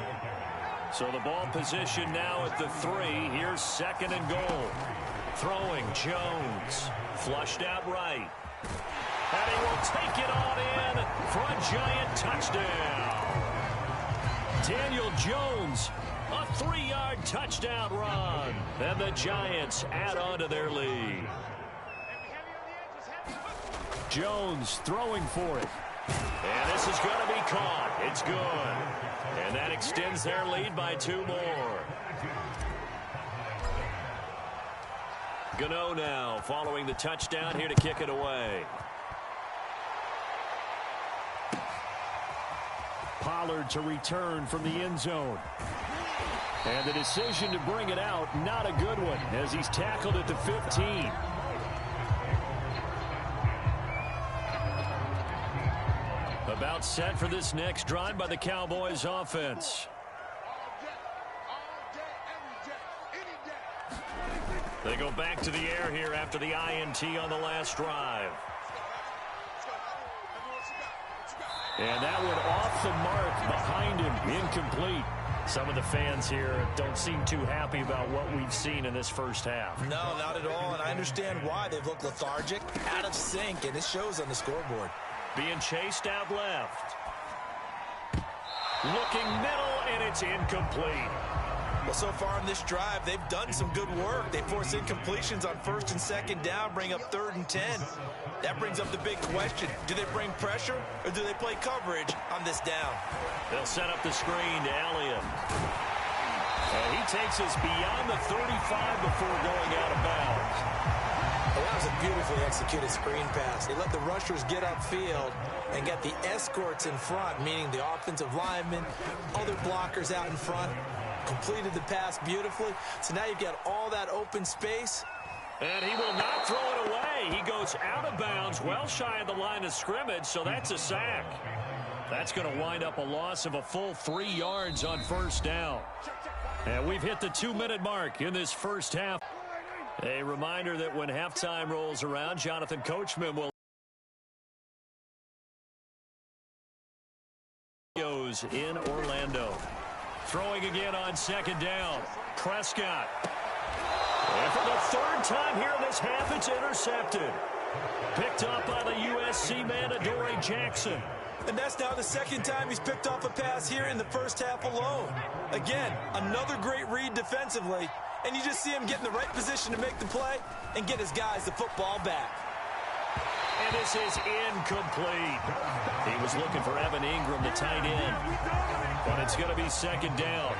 So the ball position now at the 3. Here's 2nd and goal. Throwing Jones. Flushed out right. And he will take it on in for a Giant touchdown. Daniel Jones, a 3-yard touchdown run. And the Giants add on to their lead. Jones throwing for it. And this is going to be caught. It's good. And that extends their lead by 2 more. Gano now following the touchdown here to kick it away. Pollard to return from the end zone. And the decision to bring it out, not a good one, as he's tackled at the 15. About set for this next drive by the Cowboys offense. They go back to the air here after the INT on the last drive. And that one off the mark behind him, incomplete. Some of the fans here don't seem too happy about what we've seen in this first half. No, not at all, and I understand why. They've looked lethargic, out of sync, and it shows on the scoreboard. Being chased out left. Looking middle, and it's incomplete. Well, so far in this drive, they've done some good work. They force incompletions on 1st and 2nd down, bring up 3rd and 10. That brings up the big question. Do they bring pressure, or do they play coverage on this down? They'll set up the screen to Elliott. And he takes us beyond the 35 before going out of bounds. Well, that was a beautifully executed screen pass. They let the rushers get upfield and get the escorts in front, meaning the offensive linemen, other blockers out in front. Completed the pass beautifully. So now you've got all that open space. And he will not throw it away. He goes out of bounds, well shy of the line of scrimmage, so that's a sack. That's going to wind up a loss of a full 3 yards on 1st down. And we've hit the 2-minute mark in this first half. A reminder that when halftime rolls around, Jonathan Coachman will in Orlando. Throwing again on 2nd down. Prescott. And for the 3rd time here in this half, it's intercepted. Picked up by the USC man, Adoree Jackson. And that's now the 2nd time he's picked off a pass here in the first half alone. Again, another great read defensively. And you just see him get in the right position to make the play and get his guys the football back. And this is incomplete. He was looking for Evan Ingram, the tight end. But it's going to be 2nd down.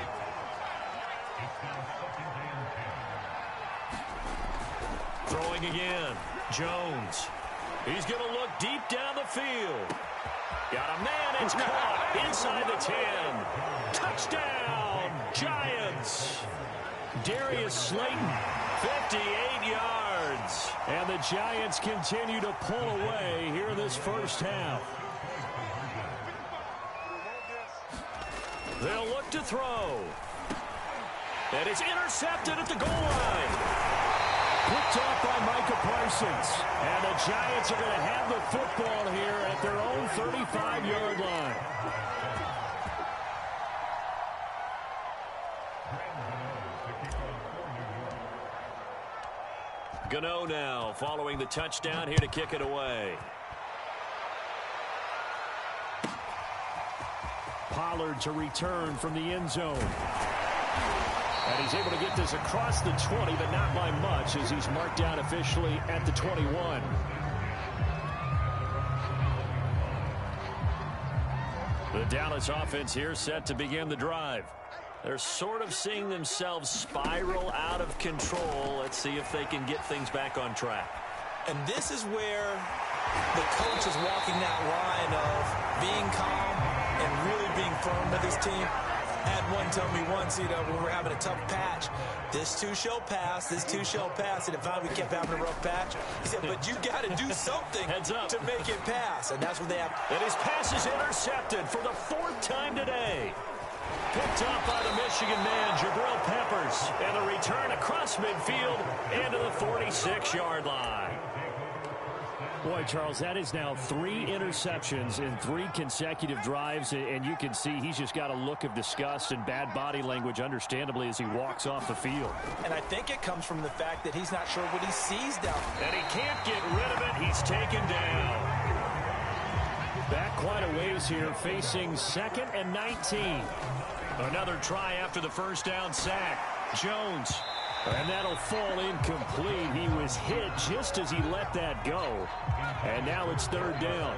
Throwing again. Jones. He's going to look deep down the field. Got a man. It's caught inside the 10. Touchdown, Giants. Darius Slayton, 58 yards. And the Giants continue to pull away here in this first half. They'll look to throw. And it's intercepted at the goal line. Picked off by Micah Parsons. And the Giants are going to have the football here at their own 35-yard line. Gano now following the touchdown here to kick it away. Pollard to return from the end zone. And he's able to get this across the 20, but not by much as he's marked down officially at the 21. The Dallas offense here set to begin the drive. They're sort of seeing themselves spiral out of control. Let's see if they can get things back on track. And this is where the coach is walking that line of being calm and really being firm with his team. had one tell me once, when we're having a tough patch, this too shall pass, this too shall pass. And if we kept having a rough patch, he said, but you got to do something to make it pass. And that's what they have. And his pass is intercepted for the 4th time today. Picked up by the Michigan man, Jabril Peppers. And the return across midfield into the 46-yard line. Boy, Charles, that is now 3 interceptions in 3 consecutive drives, and you can see he's just got a look of disgust and bad body language, understandably, as he walks off the field. And I think it comes from the fact that he's not sure what he sees down there. And he can't get rid of it. He's taken down. Back quite a ways here, facing 2nd and 19. Another try after the first down sack. Jones. And that'll fall incomplete. He was hit just as he let that go. And now it's 3rd down.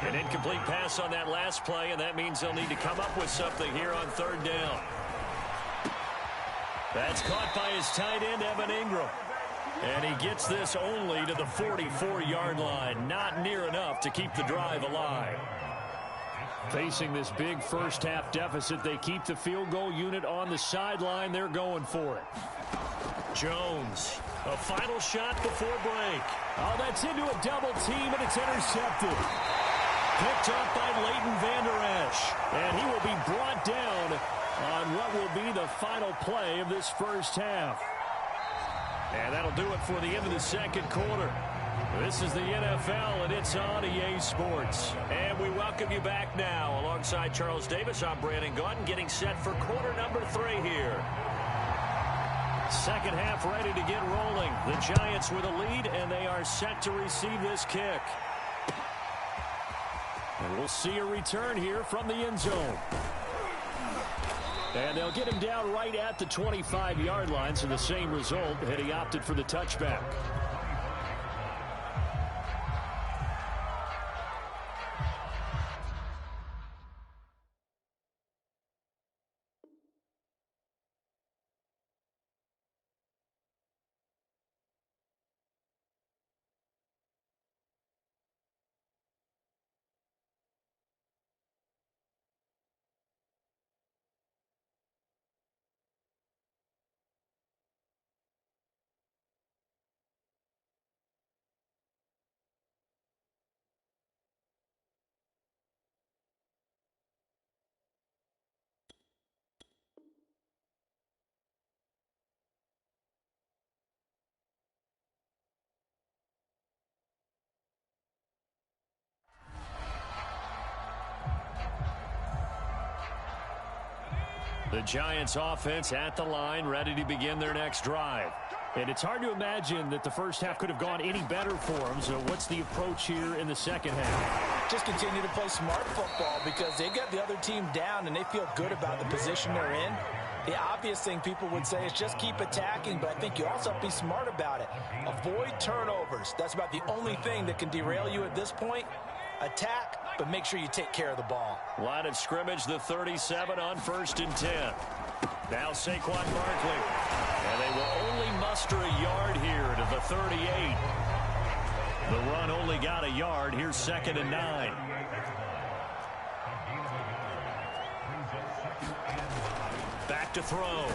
An incomplete pass on that last play, and that means they'll need to come up with something here on 3rd down. That's caught by his tight end, Evan Ingram. And he gets this only to the 44-yard line. Not near enough to keep the drive alive. Facing this big first-half deficit, they keep the field goal unit on the sideline. They're going for it. Jones, a final shot before break. Oh, that's into a double team, and it's intercepted. Picked up by Leighton Vander Esch. And he will be brought down on what will be the final play of this first half. And that'll do it for the end of the 2nd quarter. This is the NFL, and it's on EA Sports. And we welcome you back now. Alongside Charles Davis, I'm Brandon Gaudin, getting set for quarter number 3 here. 2nd half ready to get rolling. The Giants with a lead, and they are set to receive this kick. And we'll see a return here from the end zone. And they'll get him down right at the 25-yard line, so the same result, had he opted for the touchback. The Giants offense at the line, ready to begin their next drive. And it's hard to imagine that the first half could have gone any better for them. So what's the approach here in the 2nd half? Just continue to play smart football because they got the other team down and they feel good about the position they're in. The obvious thing people would say is just keep attacking, but I think you also have to be smart about it. Avoid turnovers. That's about the only thing that can derail you at this point. Attack, but make sure you take care of the ball. Line of scrimmage, the 37 on 1st and 10. Now Saquon Barkley. And they will only muster a yard here to the 38. The run only got a yard. Here's 2nd and 9. Back to throw.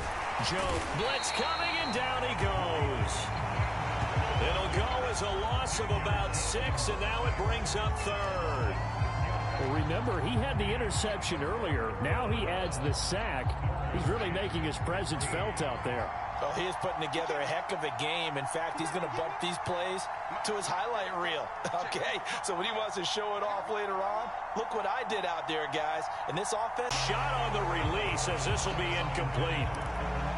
Joe blitz coming, and down he goes. It'll go as a loss of about 6, and now it brings up 3rd. Well, remember, he had the interception earlier. Now he adds the sack. He's really making his presence felt out there. Well, he is putting together a heck of a game. In fact, he's going to bump these plays to his highlight reel. Okay, so when he wants to show it off later on, look what I did out there, guys. And this offense... Shot on the release as this will be incomplete.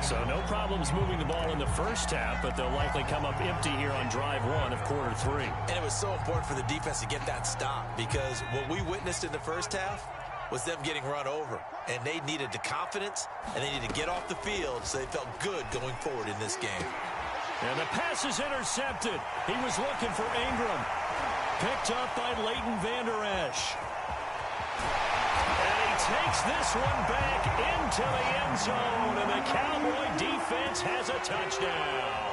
So no problems moving the ball in the first half, but they'll likely come up empty here on drive 1 of quarter 3. And it was so important for the defense to get that stop because what we witnessed in the first half was them getting run over. And they needed the confidence, and they needed to get off the field so they felt good going forward in this game. And the pass is intercepted. He was looking for Ingram. Picked up by Leighton Vander Esch. And he takes this one back into the end zone, and the Cowboy defense has a touchdown.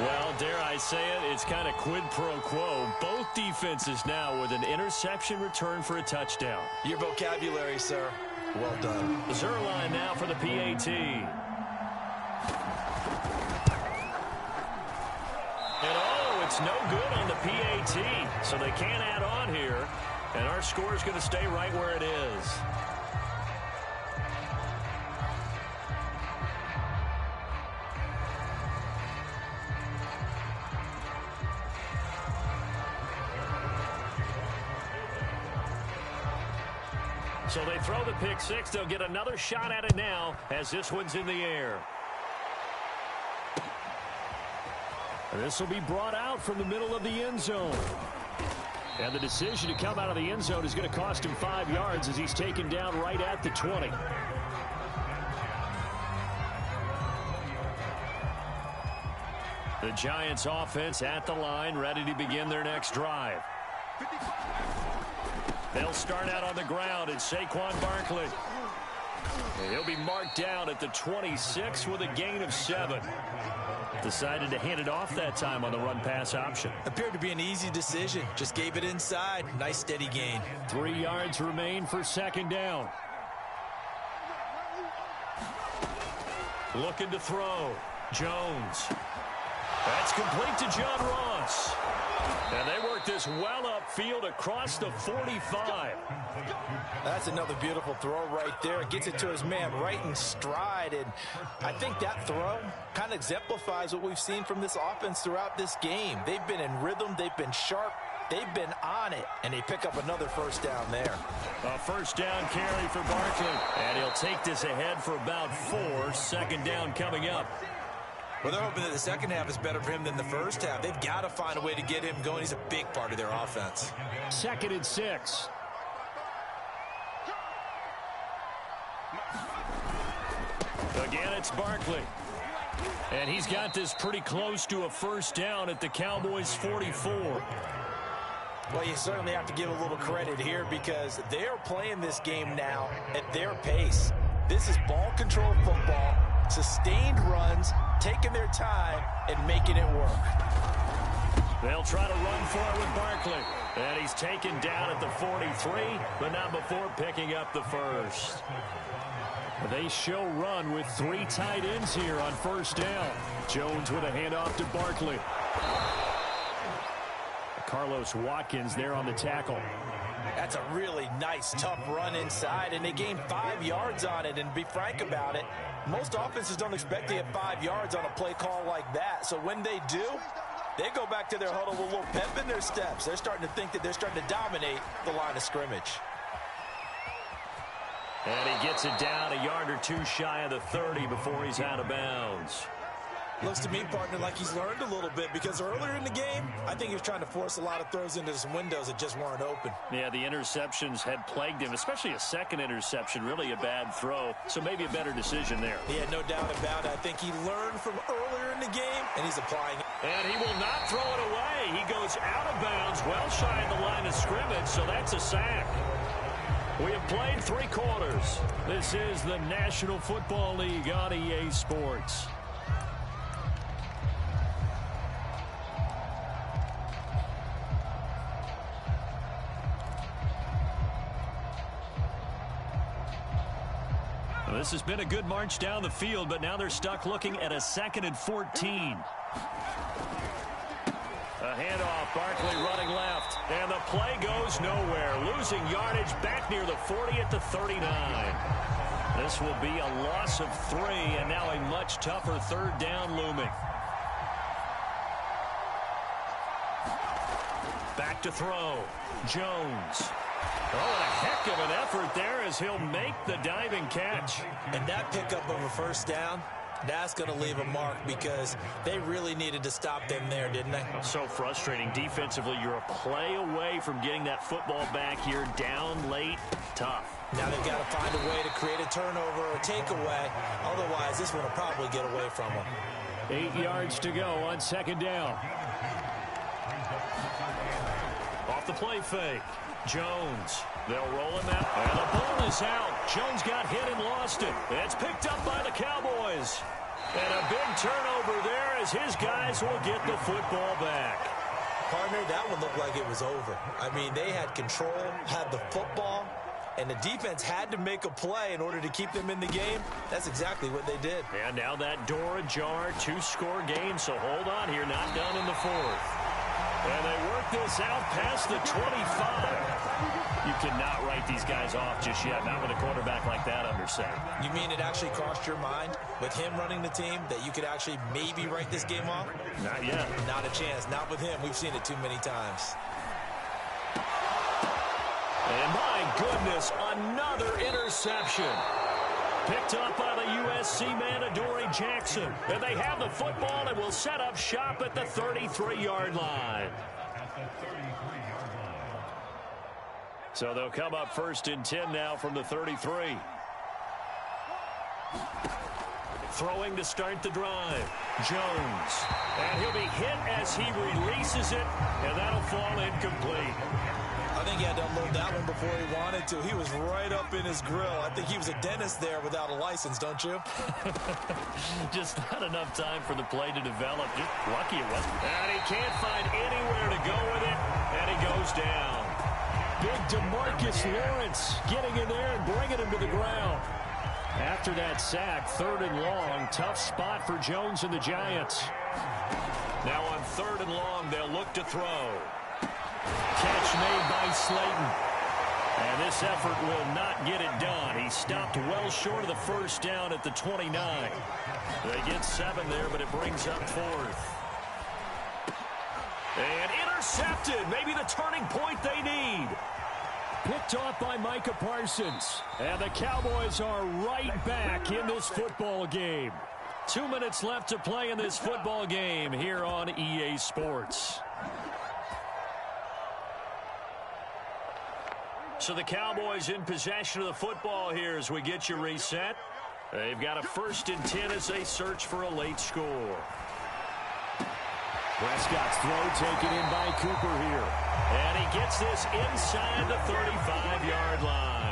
Well, dare I say it, it's kind of quid pro quo. Both defenses now with an interception return for a touchdown. Your vocabulary, sir. Well done. Zuerlein now for the PAT. And it's no good on the PAT, so they can't add on here. And our score is going to stay right where it is. So they throw the pick six. They'll get another shot at it now as this one's in the air. This will be brought out from the middle of the end zone. And the decision to come out of the end zone is going to cost him 5 yards as he's taken down right at the 20. The Giants offense at the line, ready to begin their next drive. They'll start out on the ground. It's Saquon Barkley. And he'll be marked down at the 26 with a gain of 7. Decided to hand it off that time on the run-pass option. Appeared to be an easy decision. Just gave it inside. Nice steady gain. 3 yards remain for second down. Looking to throw. Jones. That's complete to John Ross. And they work this well upfield across the 45. That's another beautiful throw right there. Gets it to his man right in stride. And I think that throw kind of exemplifies what we've seen from this offense throughout this game. They've been in rhythm. They've been sharp. They've been on it. And they pick up another first down there. A first down carry for Barkley. And he'll take this ahead for about 4. Second down coming up. Well, they're hoping that the second half is better for him than the first half. They've got to find a way to get him going. He's a big part of their offense. 2nd and 6. Again, it's Barkley. And he's got this pretty close to a first down at the Cowboys' 44. Well, you certainly have to give a little credit here because they're playing this game now at their pace. This is ball control football, sustained runs, taking their time, and making it work. They'll try to run for it with Barkley. And he's taken down at the 43, but not before picking up the first. They show run with 3 tight ends here on first down. Jones with a handoff to Barkley. Carlos Watkins there on the tackle. That's a really nice, tough run inside, and they gained 5 yards on it. And to be frank about it, most offenses don't expect to get 5 yards on a play call like that. So when they do, they go back to their huddle with a little pep in their steps. They're starting to think that they're starting to dominate the line of scrimmage. And he gets it down a yard or 2 shy of the 30 before he's out of bounds. Looks to me, partner, like he's learned a little bit because earlier in the game, I think he was trying to force a lot of throws into some windows that just weren't open. Yeah, the interceptions had plagued him, especially a second interception, really a bad throw. So maybe a better decision there. Yeah, no doubt about it. I think he learned from earlier in the game, and he's applying it. And he will not throw it away. He goes out of bounds, well shy of the line of scrimmage, so that's a sack. We have played 3 quarters. This is the National Football League on EA Sports. Well, this has been a good march down the field, but now they're stuck looking at a 2nd and 14. A handoff, Barkley running left, and the play goes nowhere. Losing yardage back near the 40 at the 39. This will be a loss of 3, and now a much tougher 3rd down looming. Back to throw. Jones. Oh, and a heck of an effort there as he'll make the diving catch. And that pickup of a first down, that's going to leave a mark because they really needed to stop them there, didn't they? So frustrating. Defensively, you're a play away from getting that football back here. Down late, tough. Now they've got to find a way to create a turnover or a takeaway. Otherwise, this one will probably get away from them. 8 yards to go on 2nd down. Off the play fake. Jones. They'll roll him out. And the ball is out. Jones got hit and lost it. It's picked up by the Cowboys. And a big turnover there as his guys will get the football back. Partner, that one looked like it was over. I mean, they had control, had the football, and the defense had to make a play in order to keep them in the game. That's exactly what they did. And now that door ajar, 2-score game, so hold on here, not done in the fourth. And they work this out past the 25. You cannot write these guys off just yet, not with a quarterback like that under center. You mean it actually crossed your mind with him running the team that you could actually maybe write this game off? Not yet. Not a chance. Not with him. We've seen it too many times. And my goodness, another interception. Picked up by the USC man, Adoree Jackson. And they have the football and will set up shop at the 33-yard line. So they'll come up 1st and 10 now from the 33. Throwing to start the drive. Jones. And he'll be hit as he releases it, and that'll fall incomplete. I think he had to unload that one before he wanted to. He was right up in his grill. I think he was a dentist there without a license, don't you? Just not enough time for the play to develop. Just lucky it wasn't. And he can't find anywhere to go with it, and he goes down. Big DeMarcus Lawrence getting in there and bringing him to the ground. After that sack, 3rd and long, tough spot for Jones and the Giants. Now on 3rd and long, they'll look to throw. Catch made by Slayton. And this effort will not get it done. He stopped well short of the first down at the 29. They get 7 there, but it brings up 4th. And intercepted. Maybe the turning point they need. Picked off by Micah Parsons. And the Cowboys are right back in this football game. 2 minutes left to play in this football game here on EA Sports. So the Cowboys in possession of the football here as we get you reset. They've got a 1st and 10 as they search for a late score. Prescott's throw taken in by Cooper here. And he gets this inside the 35-yard line.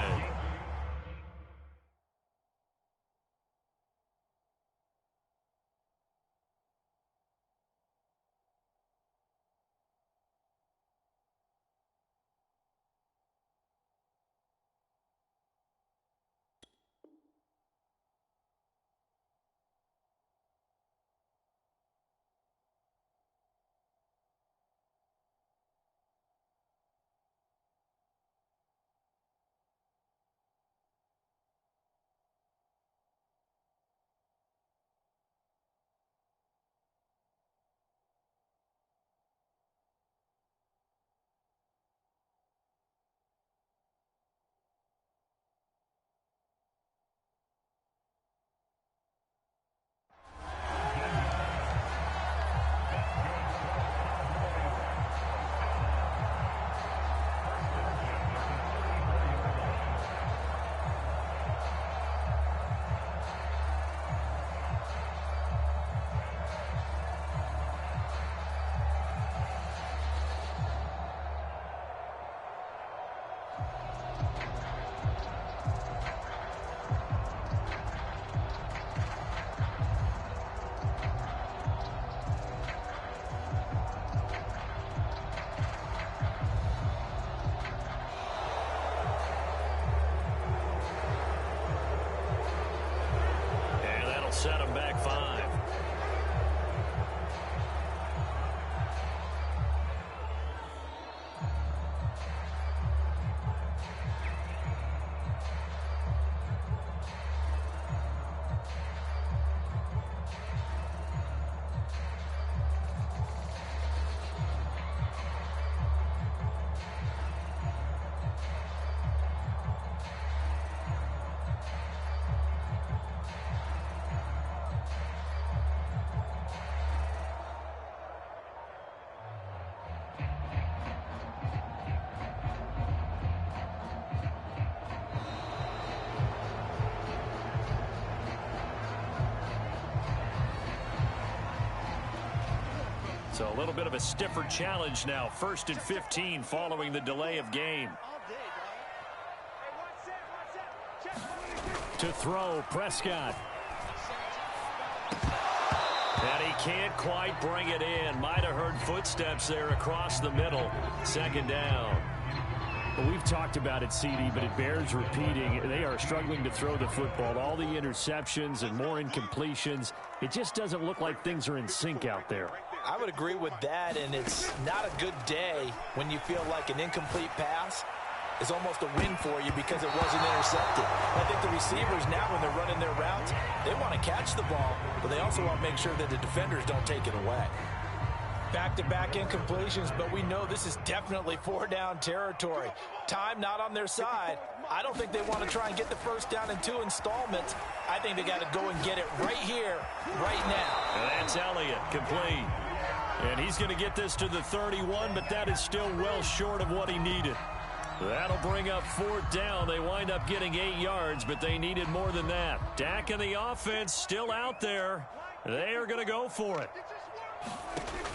Set him back 5. So a little bit of a stiffer challenge now. 1st and 15 following the delay of game. To throw, Prescott. And he can't quite bring it in. Might have heard footsteps there across the middle. 2nd down. Well, we've talked about it, CD, but it bears repeating. They are struggling to throw the football. All the interceptions and more incompletions. It just doesn't look like things are in sync out there. I would agree with that, and it's not a good day when you feel like an incomplete pass is almost a win for you because it wasn't intercepted. I think the receivers now, when they're running their routes, they want to catch the ball, but they also want to make sure that the defenders don't take it away. Back-to-back incompletions, but we know this is definitely four-down territory. Time not on their side. I don't think they want to try and get the first down in 2 installments. I think they got to go and get it right here, right now. And that's Elliott, complete. And he's going to get this to the 31, but that is still well short of what he needed. That'll bring up 4th down. They wind up getting 8 yards, but they needed more than that. Dak and the offense still out there. They are going to go for it.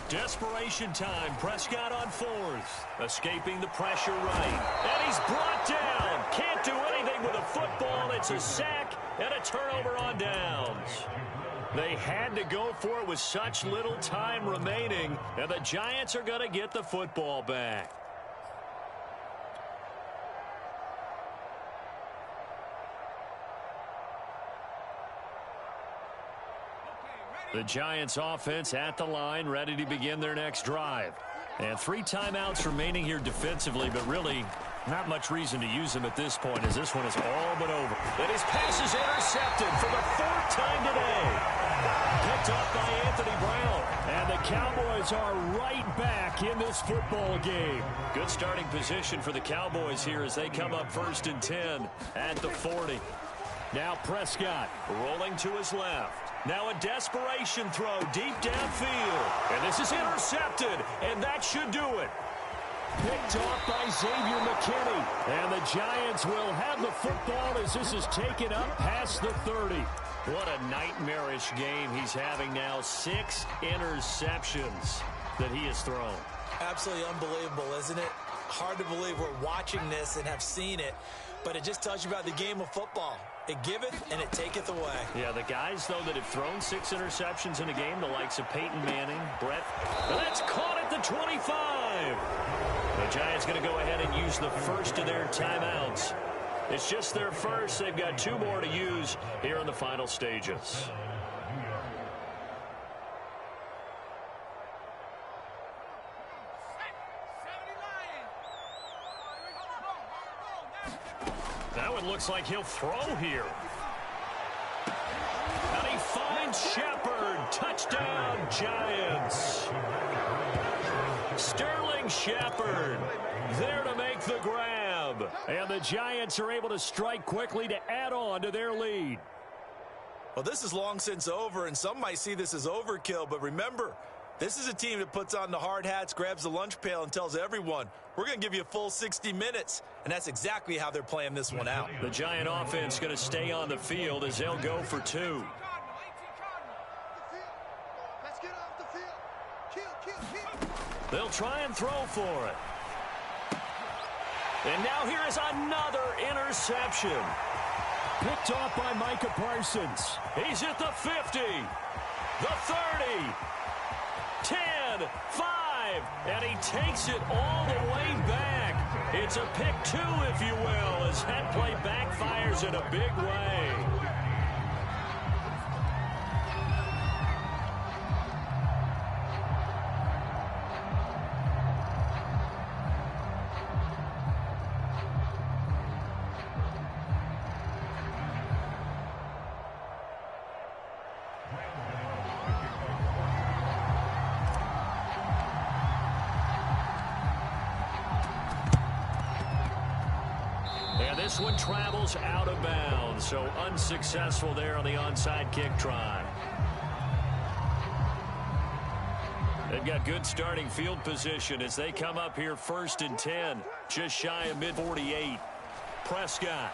Desperation time. Prescott on 4th. Escaping the pressure right. And he's brought down. Can't do anything with a football. It's a sack and a turnover on downs. They had to go for it with such little time remaining. And the Giants are going to get the football back. The Giants offense at the line, ready to begin their next drive. And 3 timeouts remaining here defensively, but really not much reason to use them at this point as this one is all but over. And his pass is intercepted for the 4th time today. Picked up by Anthony Brown. And the Cowboys are right back in this football game. Good starting position for the Cowboys here as they come up 1st and 10 at the 40. Now Prescott rolling to his left. Now a desperation throw deep downfield. And this is intercepted, and that should do it. Picked off by Xavier McKinney. And the Giants will have the football as this is taken up past the 30. What a nightmarish game he's having now. 6 interceptions that he has thrown. Absolutely unbelievable, isn't it? Hard to believe we're watching this and have seen it, but it just tells you about the game of football. It giveth and it taketh away. Yeah, the guys, though, that have thrown 6 interceptions in a game, the likes of Peyton Manning, Brett, that's caught at the 25. The Giants going to go ahead and use the first of their timeouts. It's just their first. They've got 2 more to use here in the final stages. That one looks like he'll throw here. And he finds Shepard. Touchdown, Giants. Sterling Shepard there to make the grab. And the Giants are able to strike quickly to add on to their lead. Well, this is long since over, and some might see this as overkill, but remember, this is a team that puts on the hard hats, grabs the lunch pail, and tells everyone, we're going to give you a full 60 minutes. And that's exactly how they're playing this one out. The Giant offense going to stay on the field as they'll go for 2. Let's get off the field. Kill. They'll try and throw for it. And now here is another interception. Picked off by Micah Parsons. He's at the 50, the 30. 10, 5, and he takes it all the way back. It's a pick 2, if you will, as that play backfires in a big way. This one travels out of bounds, so unsuccessful there on the onside kick try. They've got good starting field position as they come up here 1st and 10, just shy of mid-48. Prescott